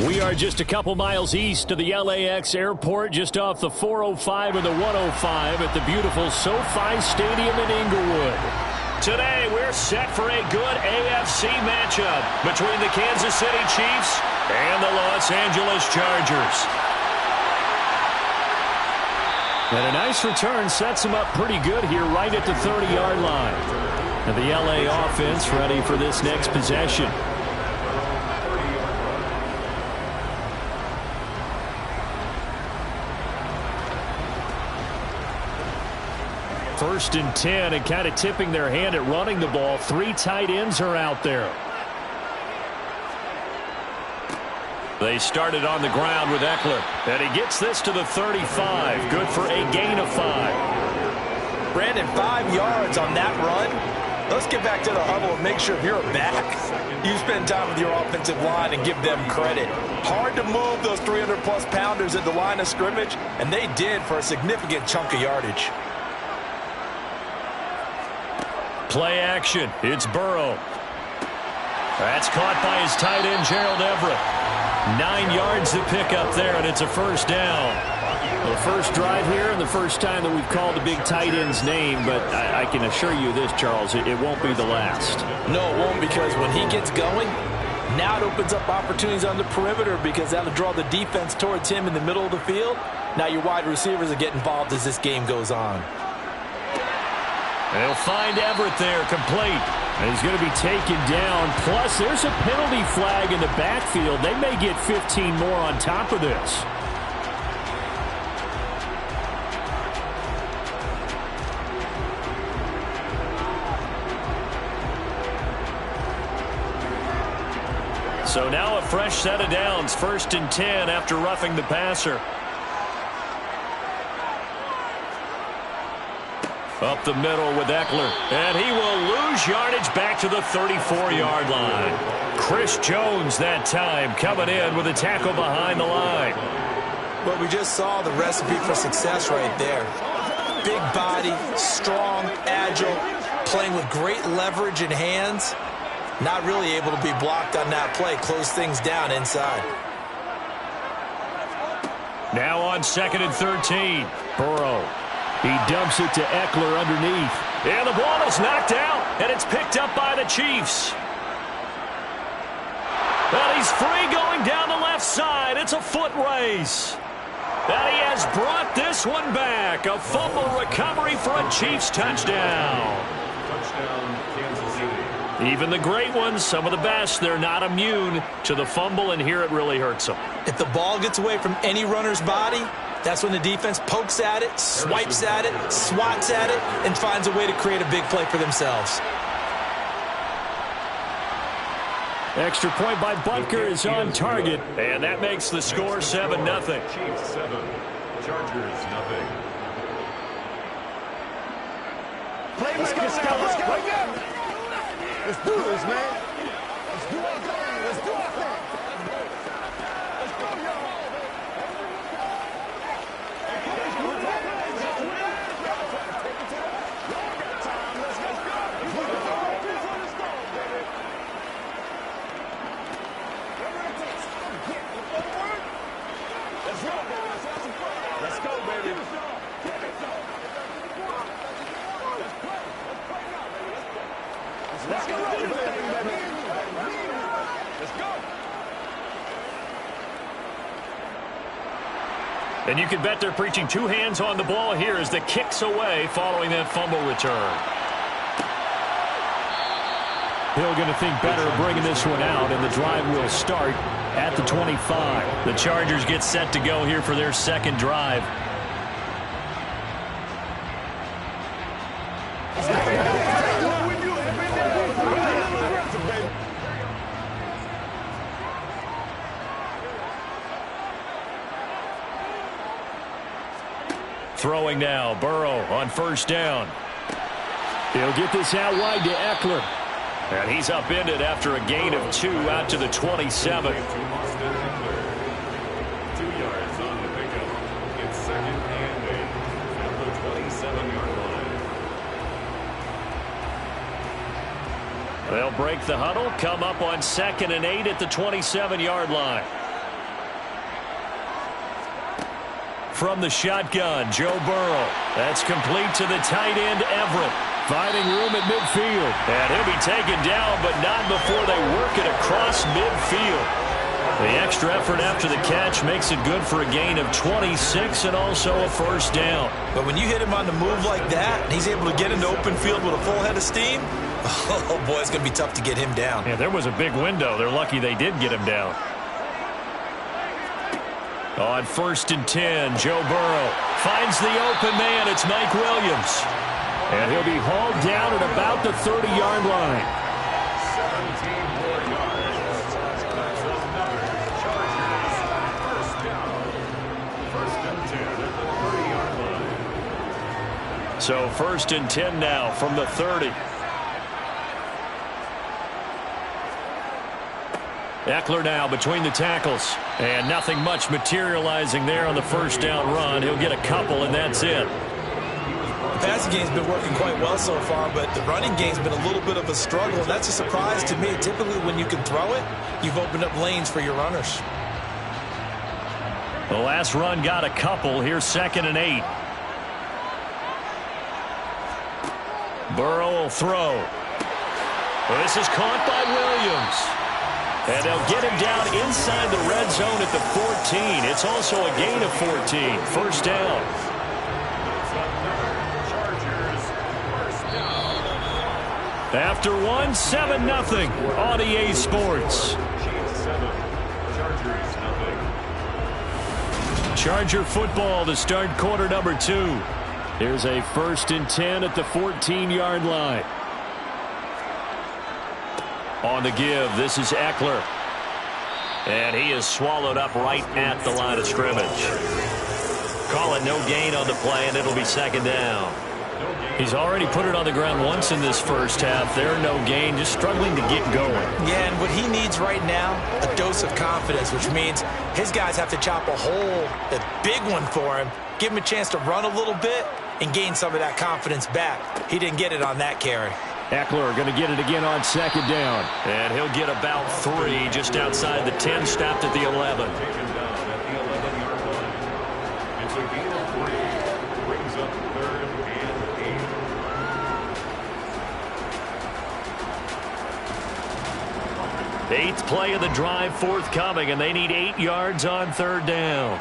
We are just a couple miles east of the LAX airport, just off the 405 and the 105 at the beautiful SoFi Stadium in Inglewood. Today, we're set for a good AFC matchup between the Kansas City Chiefs and the Los Angeles Chargers. And a nice return sets them up pretty good here right at the 30-yard line. And the LA offense ready for this next possession. First and 10, and kind of tipping their hand at running the ball. 3 tight ends are out there. They started on the ground with Eckler, and he gets this to the 35. Good for a gain of 5. Brandon, 5 yards on that run. Let's get back to the huddle and make sure if you're back, you spend time with your offensive line and give them credit. Hard to move those 300-plus pounders at the line of scrimmage, and they did for a significant chunk of yardage. Play action. It's Burrow. That's caught by his tight end, Gerald Everett. 9 yards to pick up there, and it's a first down. Well, the first drive here and the first time that we've called the big tight end's name, but I can assure you this, Charles, it won't be the last. No, it won't, because when he gets going, now it opens up opportunities on the perimeter because that'll draw the defense towards him in the middle of the field. Now your wide receivers will get involved as this game goes on. They'll find Everett there, complete. And he's going to be taken down. Plus, there's a penalty flag in the backfield. They may get 15 more on top of this. So now a fresh set of downs. First and 10 after roughing the passer. Up the middle with Eckler. And he will lose yardage back to the 34-yard line. Chris Jones that time coming in with a tackle behind the line. Well, we just saw the recipe for success right there. Big body, strong, agile, playing with great leverage in hands. Not really able to be blocked on that play. Close things down inside. Now on 2nd and 13. Burrow. He dumps it to Eckler underneath. And the ball is knocked out, and it's picked up by the Chiefs. But he's free going down the left side. It's a foot race. And he has brought this one back. A fumble recovery for a Chiefs touchdown. Touchdown, Kansas City. Even the great ones, some of the best, they're not immune to the fumble, and here it really hurts them. If the ball gets away from any runner's body, that's when the defense pokes at it, swipes at it, swats at it, and finds a way to create a big play for themselves. Extra point by Butker is on target, and that makes the score 7-0. Chiefs 7, Chargers 0. Let's go now. Let's go. Let's do this, man. Let's do our thing. Let's do our thing. Let's go, y'all. Let's go, baby. Let's go, baby. Let's go. And you can bet they're preaching 2 hands on the ball here as the kick's away following that fumble return. Hill going to think better of bringing this one out, and the drive will start at the 25. The Chargers get set to go here for their second drive. Throwing now, Burrow on first down. He'll get this out wide to Eckler. And he's upended after a gain of 2 out to the 27. 2 yards on the pickup. It's 2nd and 8 at the 27-yard line. They'll break the huddle, come up on 2nd and 8 at the 27-yard line. from the shotgun. Joe Burrow. That's complete to the tight end, Everett. Finding room at midfield. And he'll be taken down, but not before they work it across midfield. The extra effort after the catch makes it good for a gain of 26 and also a first down. But when you hit him on the move like that, and he's able to get into open field with a full head of steam, oh, boy, it's going to be tough to get him down. Yeah, there was a big window. They're lucky they did get him down. On 1st and 10, Joe Burrow finds the open man. It's Mike Williams. And he'll be hauled down at about the 30-yard line. 17 more yards. That's another Chargers first down. 1st and 10 at the 30-yard line. So 1st and 10 now from the 30. Eckler now between the tackles. And nothing much materializing there on the first down run. He'll get a couple, and that's it. The passing game's been working quite well so far, but the running game's been a little bit of a struggle, and that's a surprise to me. Typically, when you can throw it, you've opened up lanes for your runners. The last run got a couple. Here's 2nd and 8. Burrow will throw. Well, this is caught by Williams. And they'll get him down inside the red zone at the 14. It's also a gain of 14. First down. After one, 7-0 on EA Sports. Charger football to start quarter number 2. Here's a 1st and 10 at the 14-yard line. On the give, this is Eckler. And he is swallowed up right at the line of scrimmage. Call it no gain on the play, and it'll be 2nd down. He's already put it on the ground once in this first half. There, no gain, just struggling to get going. Yeah, and what he needs right now, a dose of confidence, which means his guys have to chop a hole, a big one for him, give him a chance to run a little bit and gain some of that confidence back. He didn't get it on that carry. Eckler going to get it again on 2nd down. And he'll get about 3 just outside the 10, stopped at the 11. Taken down at the 11-yard line. It's a gain of 3. Brings up 3rd and 8. 8th play of the drive forthcoming, and they need 8 yards on 3rd down.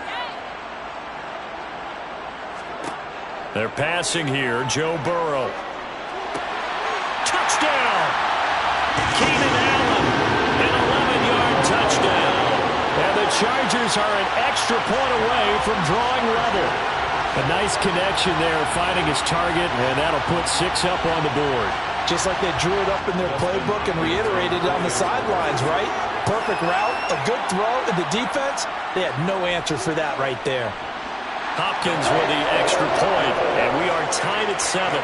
They're passing here. Joe Burrow. Touchdown! Keenan Allen, an 11-yard touchdown. And the Chargers are an extra point away from drawing level. A nice connection there, finding his target, and that'll put 6 up on the board. Just like they drew it up in their playbook and reiterated it on the sidelines, right? Perfect route, a good throw, and the defense, they had no answer for that right there. Hopkins with the extra point, and we are tied at 7.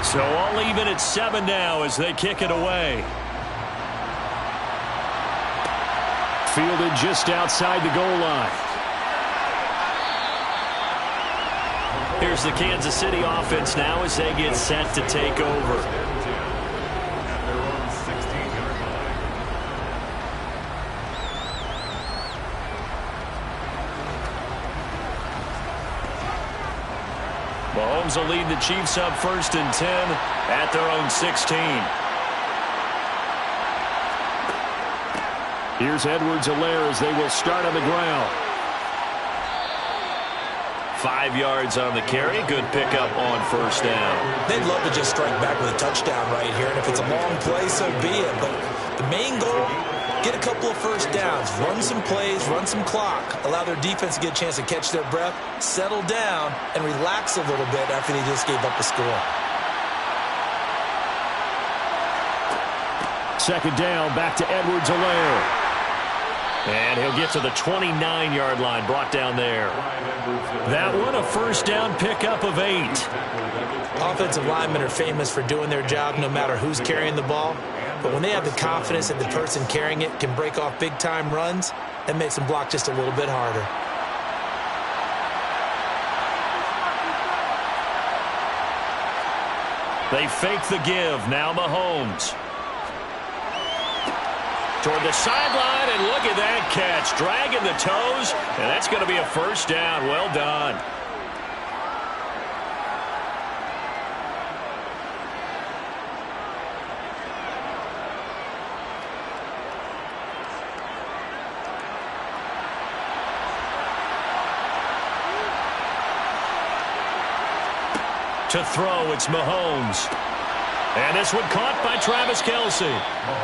So all even at 7 now as they kick it away. Fielded just outside the goal line. Here's the Kansas City offense now as they get set to take over. Mahomes will lead the Chiefs up 1st and 10 at their own 16. Here's Edwards-Helaire as they will start on the ground. 5 yards on the carry. Good pickup on 1st down. They'd love to just strike back with a touchdown right here, and if it's a long play, so be it. But the main goal, get a couple of first downs, run some plays, run some clock, allow their defense to get a chance to catch their breath, settle down, and relax a little bit after they just gave up a score. Second down, back to Edwards-Helaire. And he'll get to the 29-yard line, brought down there. That one, a first down pickup of 8. Offensive linemen are famous for doing their job no matter who's carrying the ball. But when they have the confidence that the person carrying it can break off big-time runs, that makes them block just a little bit harder. They fake the give. Now Mahomes. Toward the sideline, and look at that catch. Dragging the toes, and that's going to be a first down. Well done. To throw, it's Mahomes. And this one caught by Travis Kelce.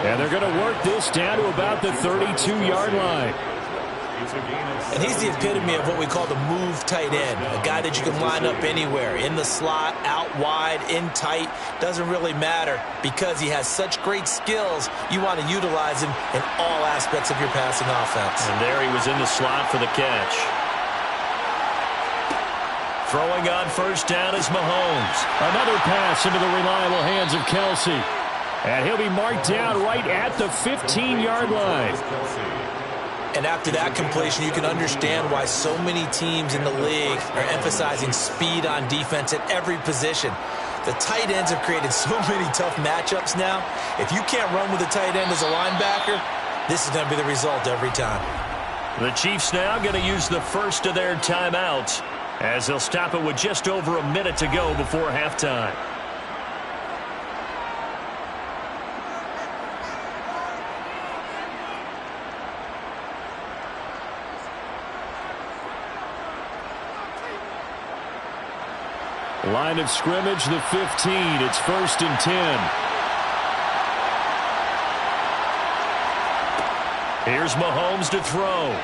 And they're going to work this down to about the 32-yard line. And he's the epitome of what we call the move tight end, a guy that you can line up anywhere, in the slot, out wide, in tight. Doesn't really matter because he has such great skills. You want to utilize him in all aspects of your passing offense. And there he was in the slot for the catch. Throwing on first down is Mahomes. Another pass into the reliable hands of Kelce. And he'll be marked down right at the 15-yard line. And after that completion, you can understand why so many teams in the league are emphasizing speed on defense at every position. The tight ends have created so many tough matchups now. If you can't run with a tight end as a linebacker, this is going to be the result every time. The Chiefs now going to use the first of their timeouts, as they'll stop it with just over a minute to go before halftime. Line of scrimmage, the 15. It's 1st and 10. Here's Mahomes to throw.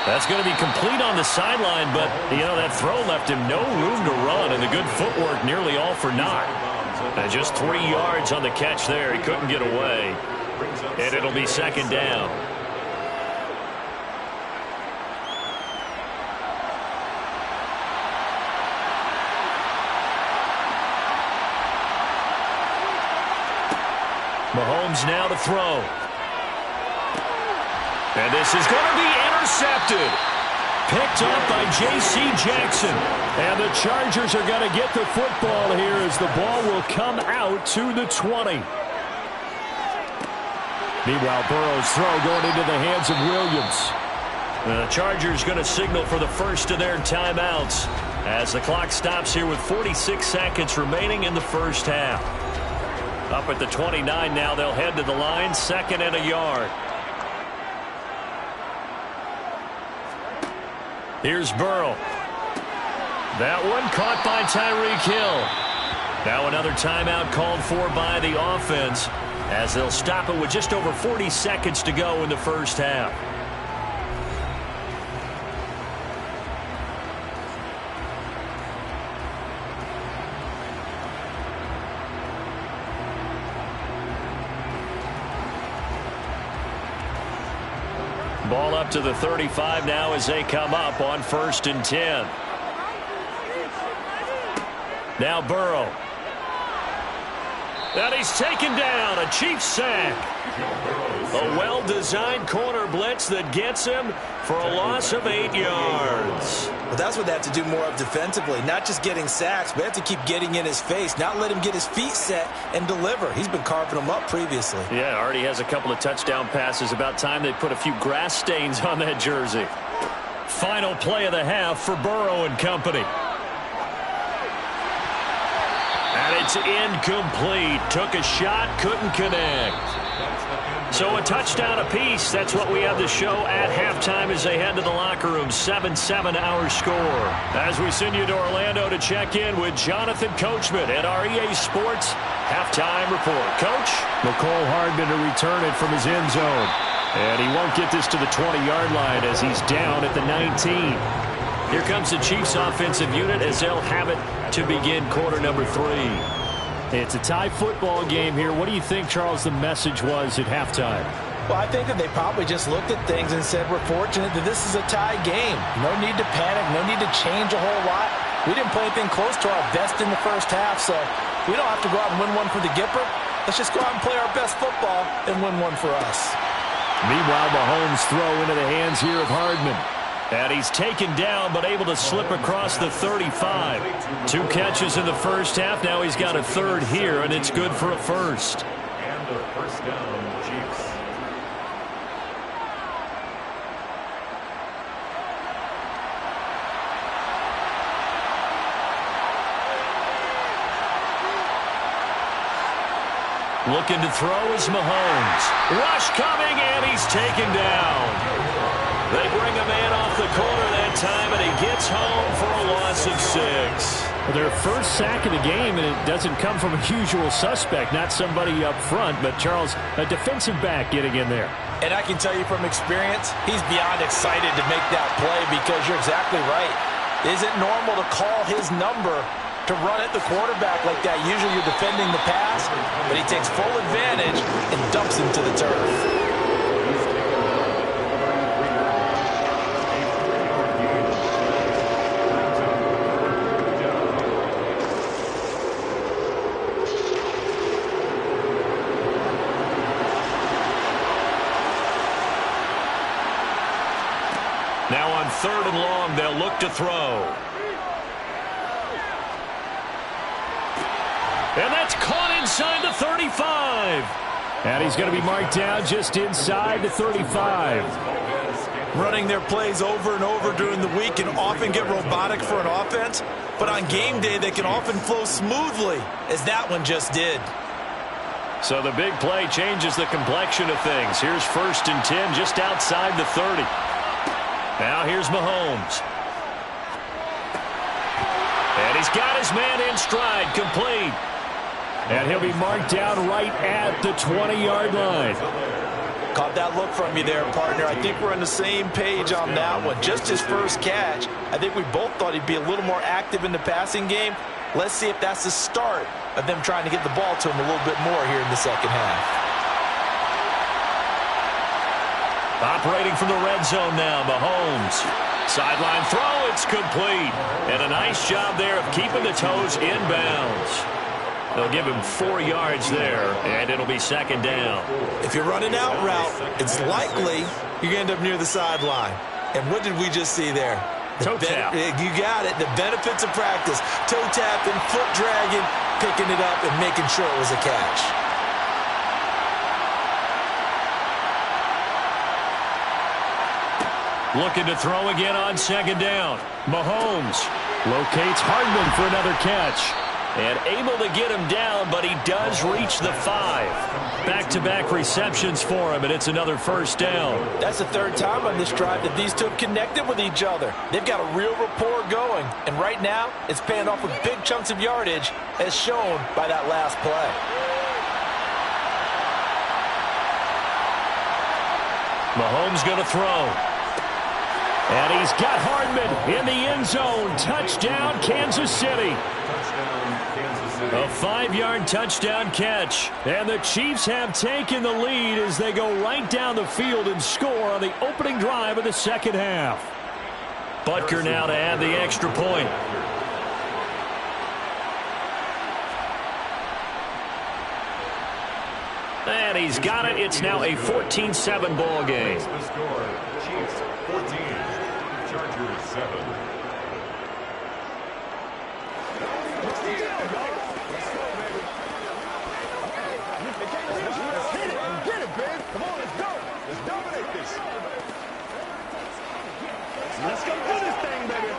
That's going to be complete on the sideline, but, you know, that throw left him no room to run, and the good footwork nearly all for naught. And just 3 yards on the catch there. He couldn't get away. And it'll be second down. Mahomes now to throw. And this is going to be intercepted. Picked up by J.C. Jackson. And the Chargers are going to get the football here as the ball will come out to the 20. Meanwhile, Burrow's throw going into the hands of Williams. The Chargers going to signal for the first of their timeouts as the clock stops here with 46 seconds remaining in the first half. Up at the 29 now, they'll head to the line, 2nd and a yard. Here's Burrow. That one caught by Tyreek Hill. Now another timeout called for by the offense as they'll stop it with just over 40 seconds to go in the first half. Ball up to the 35 now as they come up on 1st and 10. Now Burrow. And he's taken down. A Chiefs sack. A well-designed corner blitz that gets him for a loss of 8 yards. Well, that's what they have to do more of defensively. Not just getting sacks, but they have to keep getting in his face. Not let him get his feet set and deliver. He's been carving them up previously. Yeah, already has a couple of touchdown passes. About time they put a few grass stains on that jersey. Final play of the half for Burrow and company. And it's incomplete. Took a shot, couldn't connect. So a touchdown apiece. That's what we have to show at halftime as they head to the locker room. 7-7 our score. As we send you to Orlando to check in with Jonathan Coachman at our EA Sports Halftime report. Coach? McCole Hardman to return it from his end zone. And he won't get this to the 20-yard line as he's down at the 19. Here comes the Chiefs offensive unit as they'll have it to begin quarter number 3. It's a tie football game here. What do you think, Charles, the message was at halftime? Well, I think that they probably just looked at things and said, we're fortunate that this is a tie game. No need to panic. No need to change a whole lot. We didn't play anything close to our best in the first half, so we don't have to go out and win one for the Gipper. Let's just go out and play our best football and win one for us. Meanwhile, Mahomes throw into the hands here of Hardman. And he's taken down but able to slip across the 35. 2 catches in the first half. Now he's got a third here, and it's good for a first. And the first down, Chiefs. Looking to throw is Mahomes. Rush coming, and he's taken down. They bring a man off the corner that time, and he gets home for a loss of 6. Their first sack of the game, and it doesn't come from a usual suspect, not somebody up front, but Charles, a defensive back getting in there. And I can tell you from experience, he's beyond excited to make that play because you're exactly right. Is it normal to call his number to run at the quarterback like that? Usually you're defending the pass, but he takes full advantage and dumps him to the turf. Now on 3rd and long, they'll look to throw. And that's caught inside the 35. And he's going to be marked down just inside the 35. Running their plays over and over during the week can often get robotic for an offense, but on game day they can often flow smoothly, as that one just did. So the big play changes the complexion of things. Here's 1st and 10 just outside the 30. Now here's Mahomes. And he's got his man in stride, complete. And he'll be marked down right at the 20-yard line. Caught that look from you there, partner. I think we're on the same page on that one. Just his first catch. I think we both thought he'd be a little more active in the passing game. Let's see if that's the start of them trying to get the ball to him a little bit more here in the second half. Operating from the red zone now, Mahomes. Sideline throw, it's complete. And a nice job there of keeping the toes in bounds. They'll give him 4 yards there, and it'll be 2nd down. If you're running out route, it's likely you're going to end up near the sideline. And what did we just see there? Toe tap. You got it. The benefits of practice. Toe tapping, foot dragging, picking it up, and making sure it was a catch. Looking to throw again on 2nd down. Mahomes locates Hardman for another catch. And able to get him down, but he does reach the 5. Back-to-back receptions for him, and it's another 1st down. That's the 3rd time on this drive that these two have connected with each other. They've got a real rapport going, and right now it's paying off with big chunks of yardage, as shown by that last play. Mahomes going to throw. And he's got Hardman in the end zone. Touchdown, Kansas City. A 5-yard touchdown catch. And the Chiefs have taken the lead as they go right down the field and score on the opening drive of the second half. Butker now to add the extra point. And he's got it. It's now a 14-7 ball game. The score, Chiefs 14, Chargers 7. Let's go do this thing, baby.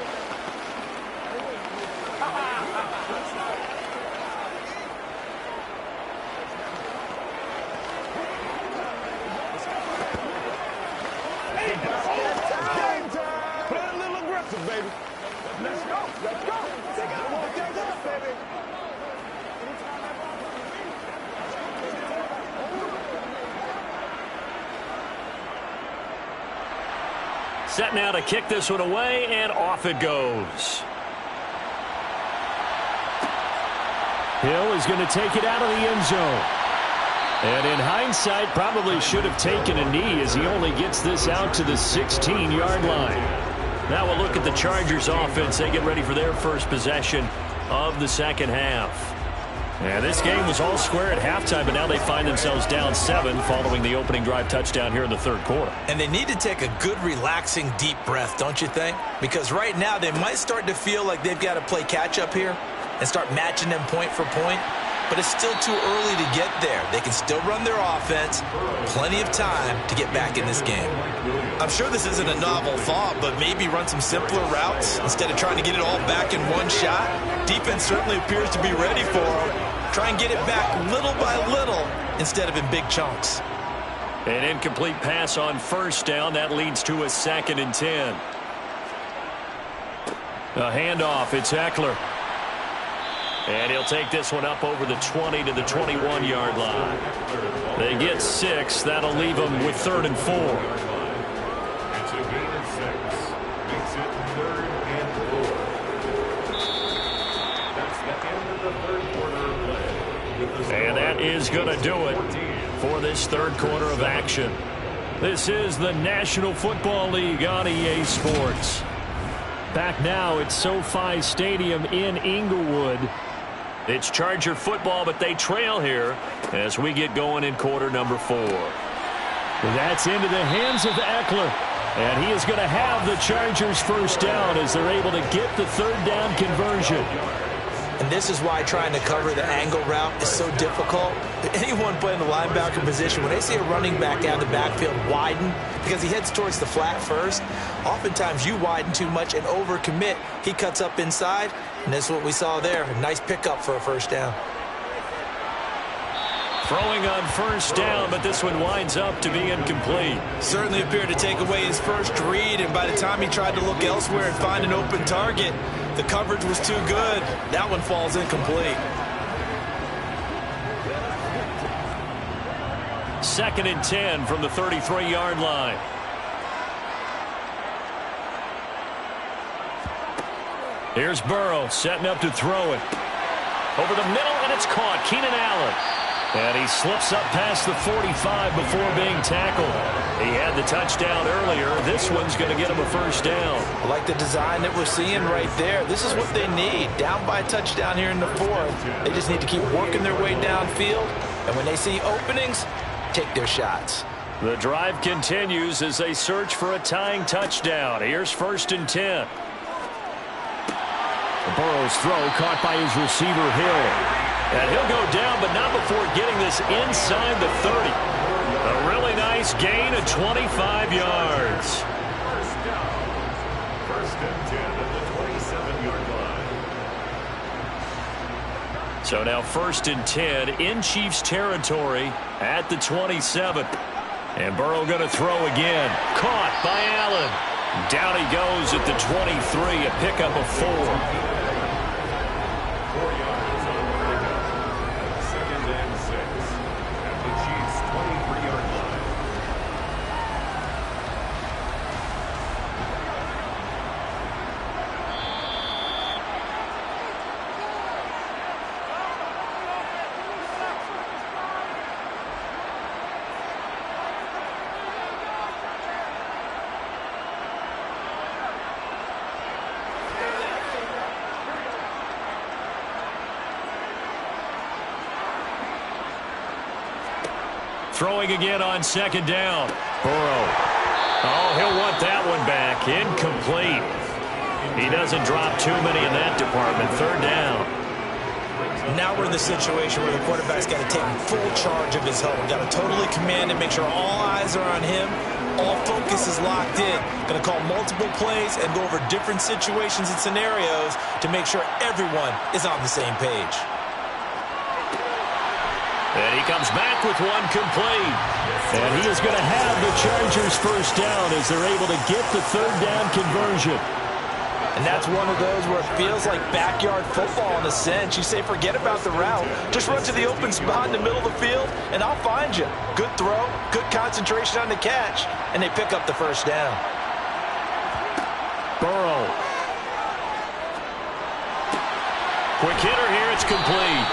Game time. Play a little aggressive, baby. Let's go. Let's go. Take it. Come on, take it up, baby. Set now to kick this one away, and off it goes. Hill is going to take it out of the end zone. And in hindsight, probably should have taken a knee as he only gets this out to the 16-yard line. Now we'll look at the Chargers offense. They get ready for their first possession of the second half. And this game was all square at halftime, but now they find themselves down 7 following the opening drive touchdown here in the third quarter. And they need to take a good, relaxing, deep breath, don't you think? Because right now they might start to feel like they've got to play catch-up here and start matching them point for point. But it's still too early to get there. They can still run their offense. Plenty of time to get back in this game. I'm sure this isn't a novel thought, but maybe run some simpler routes instead of trying to get it all back in one shot. Defense certainly appears to be ready for them. Try and get it back little by little instead of in big chunks. An incomplete pass on first down. That leads to a 2nd and 10. A handoff. It's Eckler. And he'll take this one up over the 20 to the 21-yard line. They get 6. That'll leave them with 3rd and 4. It's a gain of 6. Makes it 3rd and 4. That's the end of the third quarter of play. And that is going to do it for this third quarter of action. This is the National Football League on EA Sports. Back now at SoFi Stadium in Inglewood. It's Charger football, but they trail here as we get going in quarter number 4. That's into the hands of Eckler. And he is going to have the Chargers first down as they're able to get the 3rd down conversion. And this is why trying to cover the angle route is so difficult. Anyone playing the linebacker position, when they see a running back out of the backfield widen because he heads towards the flat first, oftentimes you widen too much and overcommit. He cuts up inside, and that's what we saw there. A nice pickup for a first down. Throwing on first down, but this one winds up to be incomplete. Certainly appeared to take away his first read, and by the time he tried to look elsewhere and find an open target, the coverage was too good. That one falls incomplete. 2nd and 10 from the 33-yard line. Here's Burrow setting up to throw it. Over the middle, and it's caught. Keenan Allen. And he slips up past the 45 before being tackled. He had the touchdown earlier. This one's going to get him a first down. I like the design that we're seeing right there. This is what they need. Down by a touchdown here in the 4th. They just need to keep working their way downfield. And when they see openings, take their shots. The drive continues as they search for a tying touchdown. Here's 1st and 10. Burrow's throw caught by his receiver Hill. And he'll go down, but not before getting this inside the 30. A really nice gain of 25 yards. First down. 1st and 10 at the 27-yard line. So now 1st and 10 in Chiefs territory at the 27. And Burrow going to throw again. Caught by Allen. Down he goes at the 23, a pickup of 4. 4 yards on the pickup. 2nd and 6 at the Chiefs' 23-yard line. Throwing again on 2nd down. Burrow. Oh, he'll want that one back. Incomplete. He doesn't drop too many in that department. 3rd down. Now we're in the situation where the quarterback's got to take full charge of his home. Got to totally command it, make sure all eyes are on him. All focus is locked in. Going to call multiple plays and go over different situations and scenarios to make sure everyone is on the same page. And he comes back with one complete. And he is going to have the Chargers first down as they're able to get the 3rd down conversion. And that's one of those where it feels like backyard football in a sense. You say forget about the route. Just run to the open spot in the middle of the field, and I'll find you. Good throw, good concentration on the catch, and they pick up the first down. Burrow. Quick hitter here. It's complete.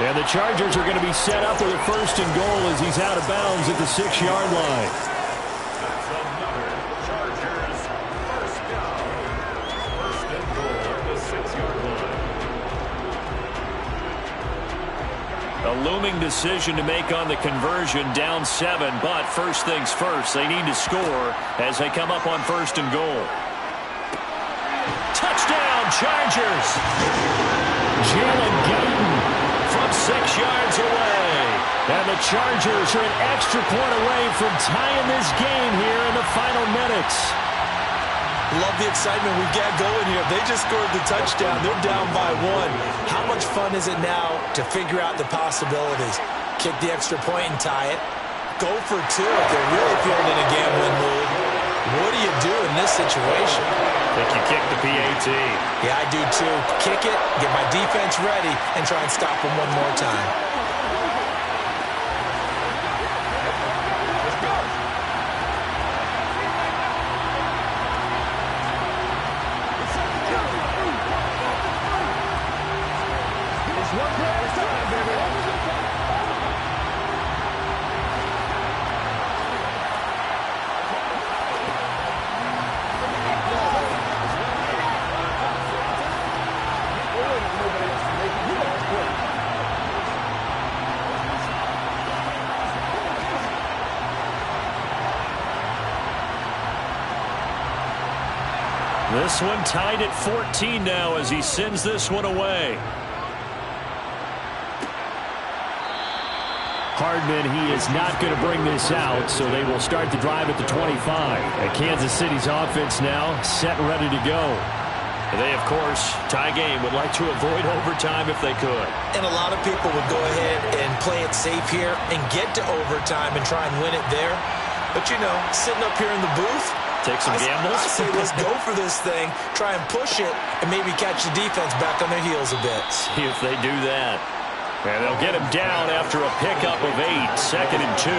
And the Chargers are going to be set up with a 1st and goal as he's out of bounds at the 6-yard line. That's another Chargers first down. 1st and goal at the 6-yard line. A looming decision to make on the conversion, down 7, but first things first, they need to score as they come up on 1st and goal. Touchdown, Chargers! Jalen Guyton from 6 yards away. And the Chargers are an extra point away from tying this game here in the final minutes. Love the excitement we've got going here. They just scored the touchdown. They're down by 1. How much fun is it now to figure out the possibilities? Kick the extra point and tie it. Go for 2 if they're really feeling in a gambling mood. What do you do in this situation? I think you kick the PAT. Yeah, I do too. Kick it, get my defense ready, and try and stop them one more time. This one tied at 14 now as he sends this one away. Hardman, he is not going to bring this out, so they will start the drive at the 25. And Kansas City's offense now set and ready to go. They, of course, tie game, would like to avoid overtime if they could. And a lot of people would go ahead and play it safe here and get to overtime and try and win it there. But, you know, sitting up here in the booth, take some gambles. I say let's go for this thing, try and push it, and maybe catch the defense back on their heels a bit. See if they do that. And they'll get him down after a pickup of 8, 2nd and 2.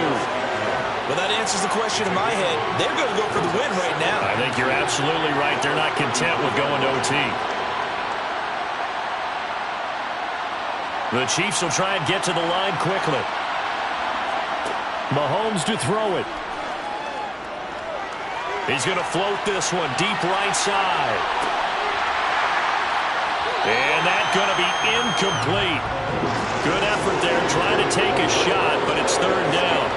Well, that answers the question in my head. They're going to go for the win right now. I think you're absolutely right. They're not content with going to OT. The Chiefs will try and get to the line quickly. Mahomes to throw it. He's going to float this one deep right side. And that's going to be incomplete. Good effort there trying to take a shot, but it's 3rd down.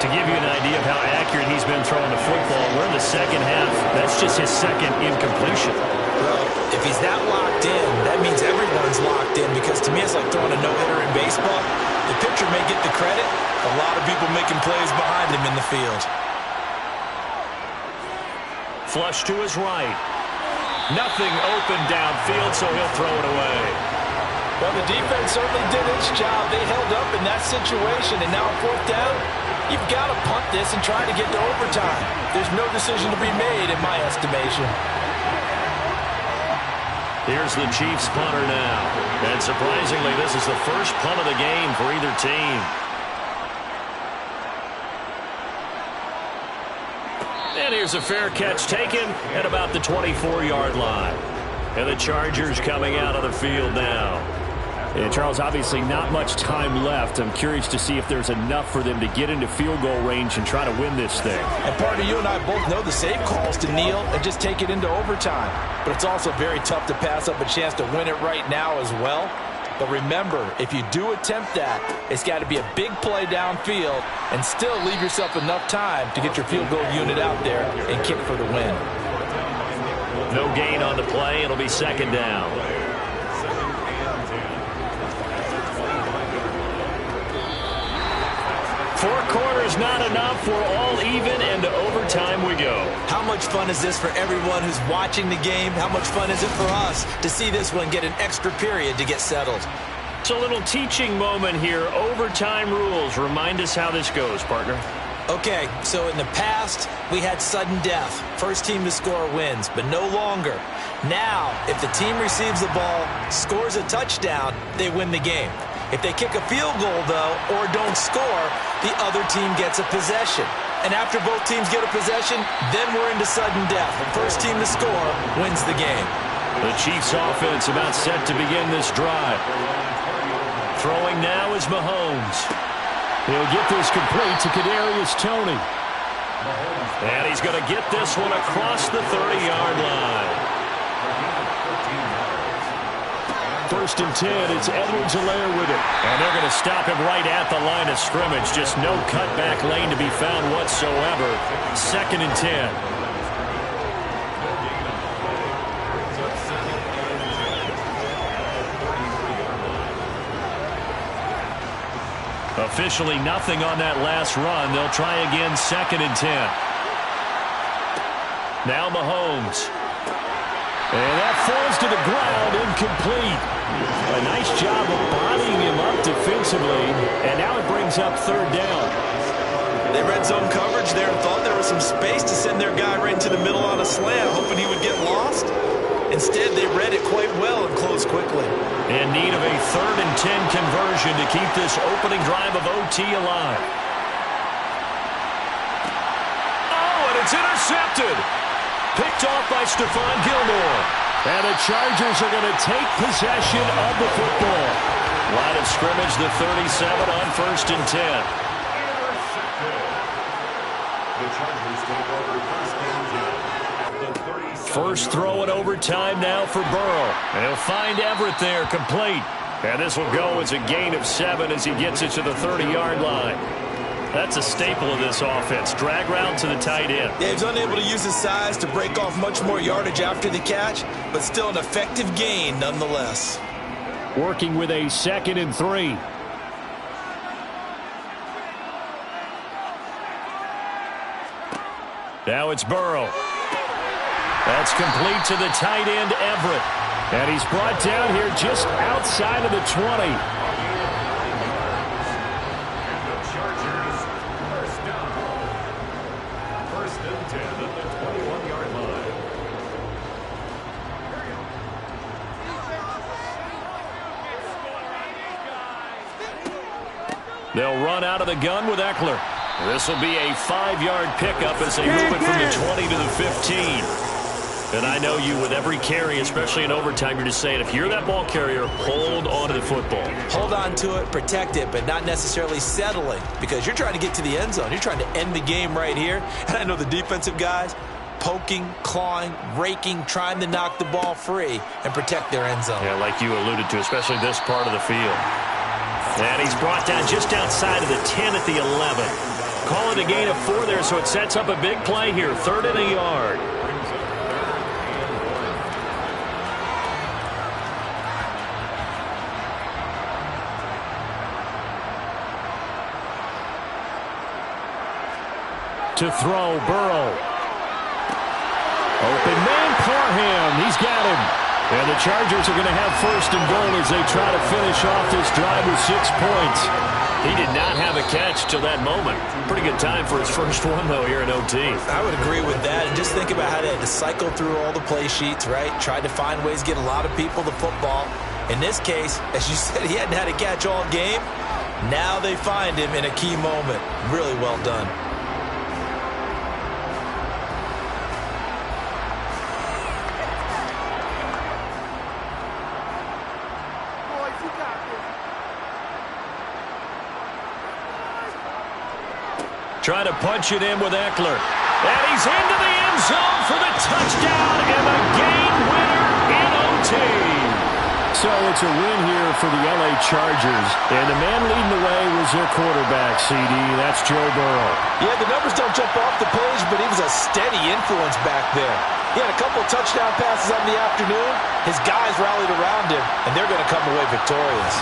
To give you an idea of how accurate he's been throwing the football, we're in the 2nd half. That's just his 2nd incompletion. Well, if he's that locked in, that means everyone's locked in, because to me it's like throwing a no-hitter in baseball. The pitcher may get the credit. A lot of people making plays behind him in the field. Flush to his right. Nothing open downfield, so he'll throw it away. Well, the defense certainly did its job. They held up in that situation, and now on 4th down, you've got to punt this and try to get to overtime. There's no decision to be made in my estimation. Here's the Chiefs punter now. And surprisingly, this is the first punt of the game for either team. And here's a fair catch taken at about the 24-yard line. And the Chargers coming out of the field now. And Charles, obviously not much time left. I'm curious to see if there's enough for them to get into field goal range and try to win this thing. And partner, you and I both know the safe calls to kneel and just take it into overtime. But it's also very tough to pass up a chance to win it right now as well. But remember, if you do attempt that, it's got to be a big play downfield and still leave yourself enough time to get your field goal unit out there and kick for the win. No gain on the play. It'll be 2nd down. Four quarters not enough. We're all even, and to overtime we go. How much fun is this for everyone who's watching the game? How much fun is it for us to see this one get an extra period to get settled? It's a little teaching moment here. Overtime rules. Remind us how this goes, partner. Okay, so in the past, we had sudden death. First team to score wins, but no longer. Now, if the team receives the ball, scores a touchdown, they win the game. If they kick a field goal, though, or don't score, the other team gets a possession. And after both teams get a possession, then we're into sudden death. The first team to score wins the game. The Chiefs offense about set to begin this drive. Throwing now is Mahomes. He'll get this complete to Kadarius Toney. And he's going to get this one across the 30-yard line. First and 10, it's Edwards-Helaire with it. And they're going to stop him right at the line of scrimmage. Just no cutback lane to be found whatsoever. Second and 10. Officially nothing on that last run. They'll try again, second and 10. Now Mahomes. And that falls to the ground, incomplete. A nice job of bodying him up defensively, and now it brings up third down. They read zone coverage there and thought there was some space to send their guy right into the middle on a slam, hoping he would get lost. Instead, they read it quite well and closed quickly. In need of a third and 10 conversion to keep this opening drive of OT alive. Oh, and it's intercepted. Picked off by Stephon Gilmore. And the Chargers are going to take possession of the football. Line of scrimmage, the 37 on first and 10. The Chargers take over first and 10 at the 37. First throw in overtime now for Burrow. And he'll find Everett there, complete. And this will go as a gain of 7 as he gets it to the 30-yard line. That's a staple of this offense. Drag route to the tight end. Yeah, he's unable to use his size to break off much more yardage after the catch, but still an effective gain nonetheless. Working with a second and 3. Now it's Burrow. That's complete to the tight end, Everett. And he's brought down here just outside of the 20. They'll run out of the gun with Eckler. This will be a 5-yard pickup as they move it from the 20 to the 15. And I know you, with every carry, especially in overtime, you're just saying, if you're that ball carrier, hold on to the football. Hold on to it, protect it, but not necessarily settling, because you're trying to get to the end zone. You're trying to end the game right here. And I know the defensive guys, poking, clawing, raking, trying to knock the ball free and protect their end zone. Yeah, like you alluded to, especially this part of the field. And he's brought down just outside of the 10 at the 11. Call it a gain of 4 there, so it sets up a big play here. 3rd and a yard. To throw, Burrow. Open man, Parham. He's got him. And the Chargers are going to have first and goal as they try to finish off this drive with 6 points. He did not have a catch till that moment. Pretty good time for his first one, though, here in OT. I would agree with that. And just think about how they had to cycle through all the play sheets, right? Tried to find ways to get a lot of people the football. In this case, as you said, he hadn't had a catch all game. Now they find him in a key moment. Really well done. Trying to punch it in with Eckler. And he's into the end zone for the touchdown and the game winner in OT. So it's a win here for the LA Chargers. And the man leading the way was their quarterback, CD. That's Joe Burrow. Yeah, the numbers don't jump off the page, but he was a steady influence back there. He had a couple touchdown passes on the afternoon. His guys rallied around him, and they're going to come away victorious.